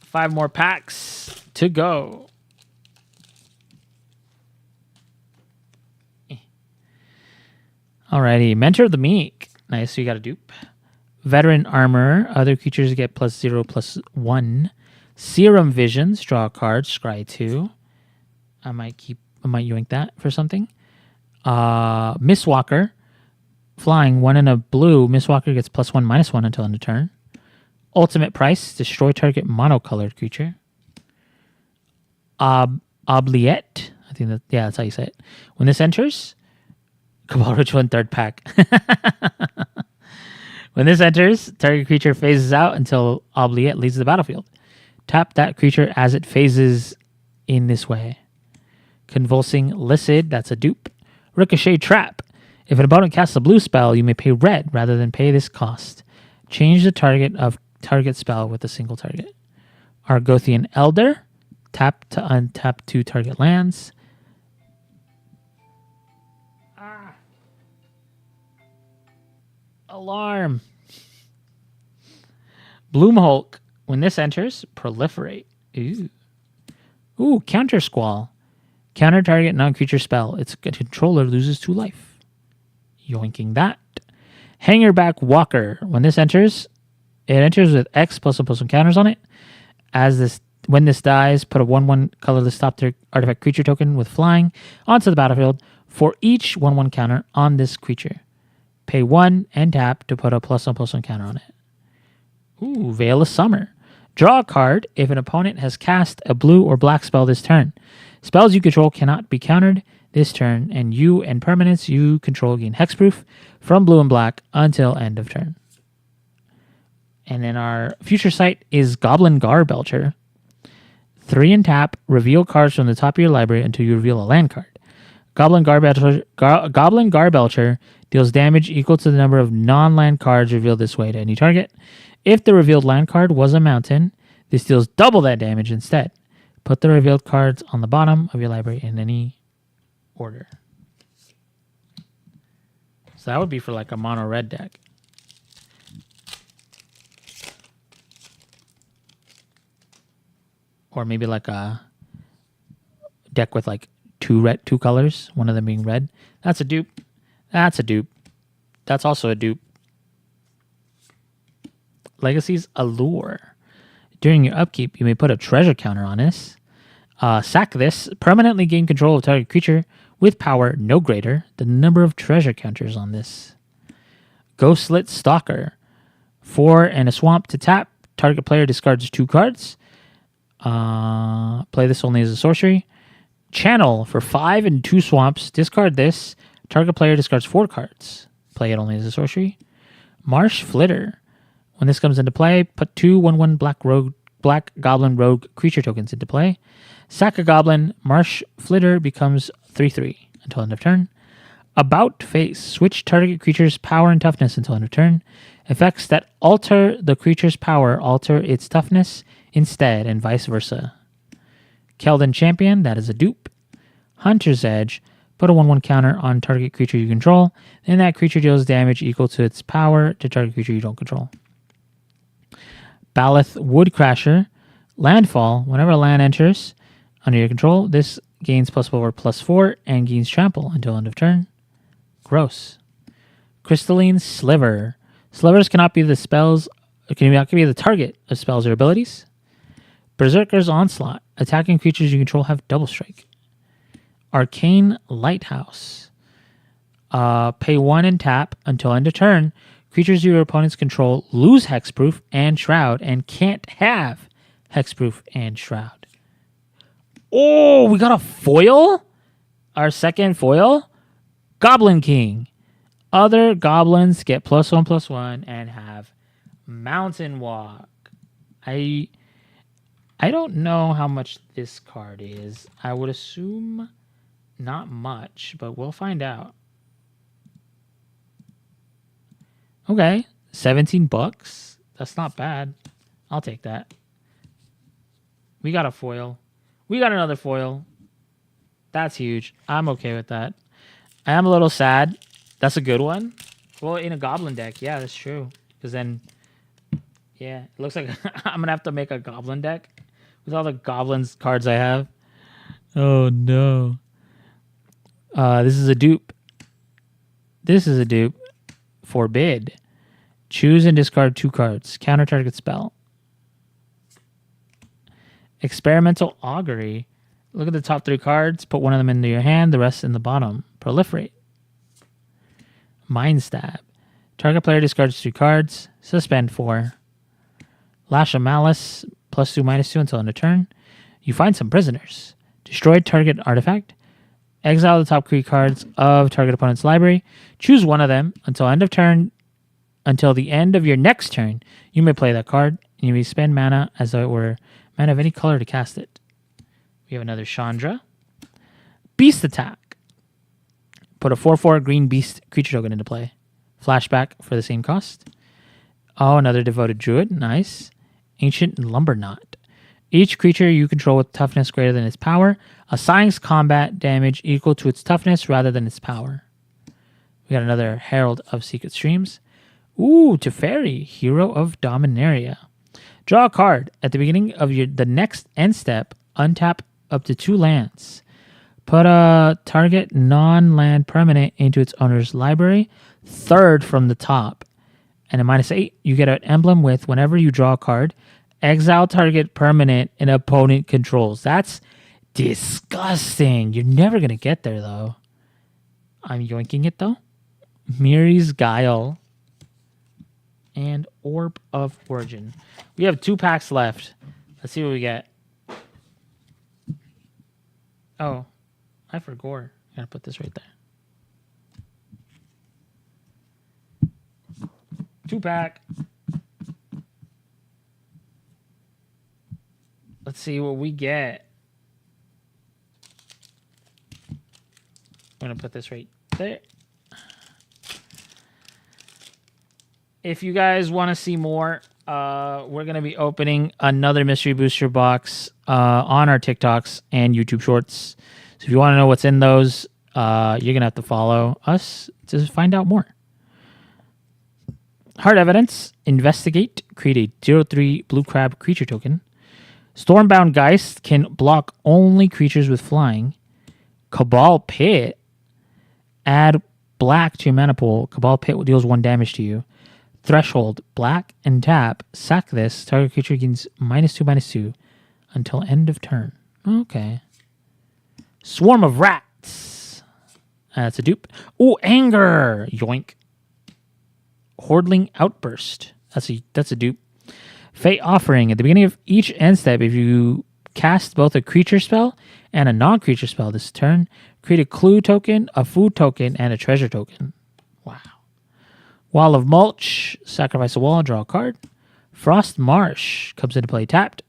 Speaker 1: 5 more packs to go. Alrighty. Mentor of the Meek. Nice, so you got a dupe. Veteran Armorer. Other creatures get +0/+1. Serum Visions. Draw a card. Scry 2. I might I might yoink that for something. Mistwalker. Flying, 1 and a blue. Mistwalker gets +1/-1 until end of turn. Ultimate Price. Destroy target monocolored creature. Oubliette. I think that's how you say it. When this enters, Cabal Ritual in third pack. When this enters, target creature phases out until Oubliette leaves the battlefield. Tap that creature as it phases in this way. Convulsing Lycid, that's a dupe. Ricochet Trap. If an opponent casts a blue spell, you may pay red rather than pay this cost. Change the target of target spell with a single target. Argothian Elder. Tap to untap 2 target lands. Alarm. Bloomhulk. When this enters, proliferate. Ooh, Counter Squall. Counter target non-creature spell. Its controller loses 2 life. Yoinking that. Hangerback Walker. When this enters, it enters with X +1/+1 counters on it. When this dies, put a 1/1 colorless top tier artifact creature token with flying onto the battlefield for each 1/1 counter on this creature. Pay 1 and tap to put a +1/+1 counter on it. Ooh, Veil of Summer. Draw a card if an opponent has cast a blue or black spell this turn. Spells you control cannot be countered this turn, and you and permanents you control gain hexproof from blue and black until end of turn. And then our future sight is Goblin Garbelcher. 3 and tap, reveal cards from the top of your library until you reveal a land card. Goblin Garbelcher deals damage equal to the number of non-land cards revealed this way to any target. If the revealed land card was a mountain, this deals double that damage instead. Put the revealed cards on the bottom of your library in any order. So that would be for like a mono red deck. Or maybe like a deck with like two colors, one of them being red. That's a dupe. That's a dupe. That's also a dupe. Legacy's Allure. During your upkeep, you may put a treasure counter on this. Sack this. Permanently gain control of target creature with power no greater than the number of treasure counters on this. Ghostlit Stalker. 4 and a swamp to tap. Target player discards 2 cards. Play this only as a sorcery. Channel for 5 and 2 swamps. Discard this. Target player discards 4 cards. Play it only as a sorcery. Marsh Flitter. When this comes into play, put 2 1/1 black goblin rogue creature tokens into play. Sack a goblin. Marsh Flitter becomes 3/3 until end of turn. About Face. Switch target creature's power and toughness until end of turn. Effects that alter the creature's power alter its toughness instead, and vice versa. Keldon Champion. That is a dupe. Hunter's Edge. Put a 1/1 counter on target creature you control. Then that creature deals damage equal to its power to target creature you don't control. Baloth Woodcrasher. Landfall. Whenever a land enters under your control, this gains +4/+4 and gains trample until end of turn. Gross. Crystalline Sliver. Slivers cannot be the target of spells or abilities. Berserker's Onslaught. Attacking creatures you control have double strike. Arcane Lighthouse. Pay 1 and tap until end of turn. Creatures your opponents control lose hexproof and shroud and can't have hexproof and shroud. Oh, we got a foil? Our second foil? Goblin King. Other goblins get +1/+1 and have Mountain Walk. I don't know how much this card is. I would assume not much, but we'll find out. Okay, $17. That's not bad. I'll take that. We got a foil. We got another foil. That's huge. I'm okay with that. I am a little sad. That's a good one. Well, in a goblin deck, yeah, that's true. Because then, yeah, it looks like I'm going to have to make a goblin deck with all the goblins cards I have. Oh, no. This is a dupe. This is a dupe. Forbid. Choose and discard 2 cards. Counter target spell. Experimental Augury. Look at the top 3 cards. Put one of them into your hand, the rest in the bottom. Proliferate. Mind Stab. Target player discards 3 cards. Suspend 4. Lash of Malice. +2/-2 until end of turn. You find some prisoners. Destroy target artifact. Exile the top 3 cards of target opponent's library. Choose one of them until end of turn. Until the end of your next turn, you may play that card. And you may spend mana as though it were mana of any color to cast it. We have another Chandra. Beast Attack. Put a 4/4 green beast creature token into play. Flashback for the same cost. Oh, another Devoted Druid. Nice. Ancient Lumberknot. Each creature you control with toughness greater than its power assigns combat damage equal to its toughness rather than its power. We got another Herald of Secret Streams. Ooh, Teferi, Hero of Dominaria. Draw a card. At the beginning of the next end step, untap up to 2 lands. Put a target non-land permanent into its owner's library, 3rd from the top. And at -8, you get an emblem with whenever you draw a card, exile target permanent an opponent controls. That's disgusting. You're never going to get there, though. I'm yoinking it, though. Miri's Guile. And Orb of Origin. We have 2 packs left. Let's see what we get. Oh, I forgot. I gotta put this right there. 2-pack. Let's see what we get. I'm gonna put this right there. If you guys want to see more, we're going to be opening another mystery booster box on our TikToks and YouTube Shorts. So if you want to know what's in those, you're going to have to follow us to find out more. Hard Evidence. Investigate. Create a 0/3 blue crab creature token. Stormbound Geist can block only creatures with flying. Cabal Pit. Add black to your mana pool. Cabal Pit deals 1 damage to you. Threshold, black, and tap. Sack this. Target creature gains -2/-2 until end of turn. Okay. Swarm of Rats. That's a dupe. Ooh, Anger. Yoink. Hordling Outburst. That's a dupe. Fate Offering. At the beginning of each end step, if you cast both a creature spell and a non-creature spell this turn, create a clue token, a food token, and a treasure token. Wow. Wall of Mulch, sacrifice a wall, draw a card. Frost Marsh comes into play tapped.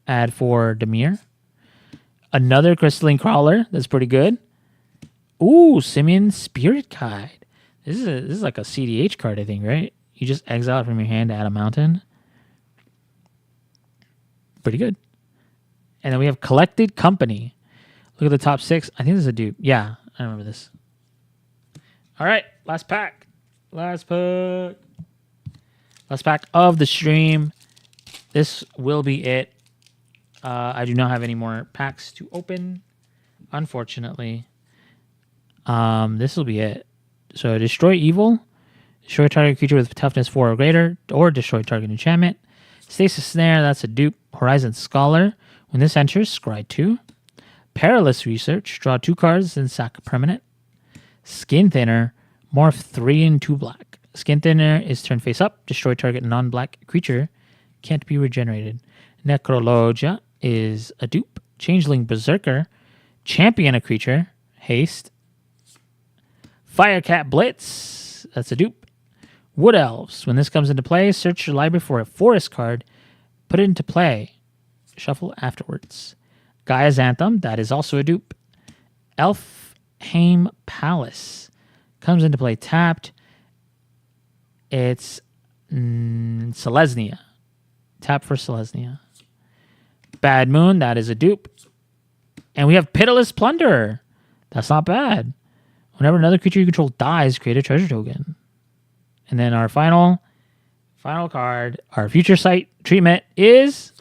Speaker 1: Add 4 Dimir. Another Crystalline Crawler, that's pretty good. Ooh, Simian Spirit Guide. This is like a CDH card, I think, right? You just exile it from your hand to add a mountain. Pretty good. And then we have Collected Company. Look at the top 6. I think this is a dupe. Yeah, I remember this. All right, last pack. Last pack of the stream. This will be it. I do not have any more packs to open, unfortunately. This will be it. So destroy evil, destroy target creature with toughness 4 or greater, or destroy target enchantment. Stasis Snare, that's a dupe. Horizon Scholar. When this enters, scry 2. Perilous Research, draw 2 cards and sack a permanent. Skin Thinner. Morph 3 and 2 black. Skin Thinner is turned face up. Destroy target non-black creature. Can't be regenerated. Necrologia is a dupe. Changeling Berserker. Champion a creature. Haste. Firecat Blitz. That's a dupe. Wood Elves. When this comes into play, search your library for a forest card. Put it into play. Shuffle afterwards. Gaia's Anthem. That is also a dupe. Elfheim Palace. Comes into play tapped. It's Selesnya. Tap for Selesnya. Bad Moon, that is a dupe. And we have Pitiless Plunderer. That's not bad. Whenever another creature you control dies, create a treasure token. And then our final card, our Future Sight treatment is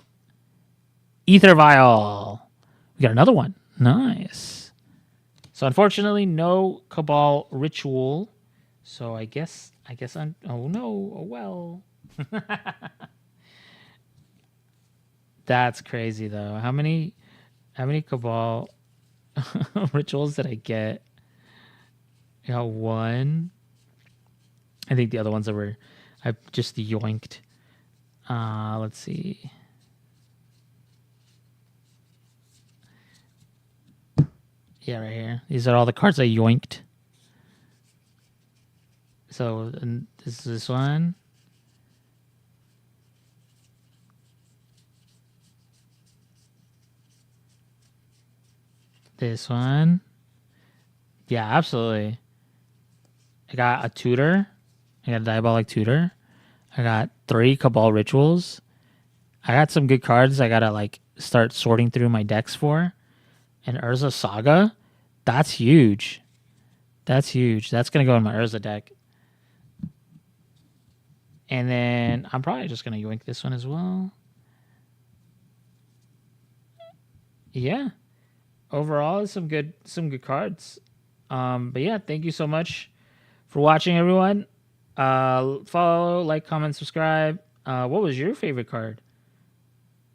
Speaker 1: Ether Vial. We got another one. Nice. So unfortunately, no Cabal Ritual. So I guess I'm. Oh no! Oh well. That's crazy though. How many How many Cabal rituals did I get? I got one. I think the other ones that were I just yoinked. Let's see. Yeah, right here. These are all the cards I yoinked. So this is this one. This one. Yeah, absolutely. I got a tutor. I got a diabolic tutor. I got 3 Cabal rituals. I got some good cards I gotta like start sorting through my decks for. And Urza Saga, that's huge. That's huge. That's gonna go in my Urza deck. And then I'm probably just gonna yoink this one as well. Yeah. Overall, some good cards. But yeah, thank you so much for watching, everyone. Follow, like, comment, subscribe. What was your favorite card?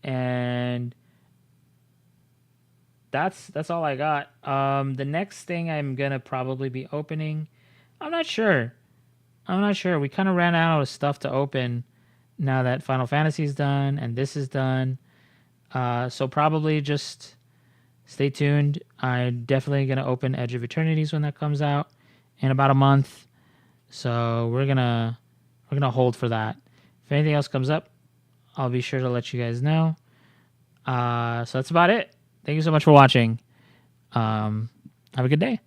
Speaker 1: And that's all I got. The next thing I'm gonna probably be opening, I'm not sure. We kind of ran out of stuff to open now that Final Fantasy is done and this is done. So probably just stay tuned. I'm definitely gonna open Edge of Eternities when that comes out in about a month. So we're gonna hold for that. If anything else comes up, I'll be sure to let you guys know. So that's about it. Thank you so much for watching. Have a good day,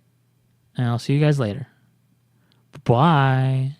Speaker 1: and I'll see you guys later. Bye.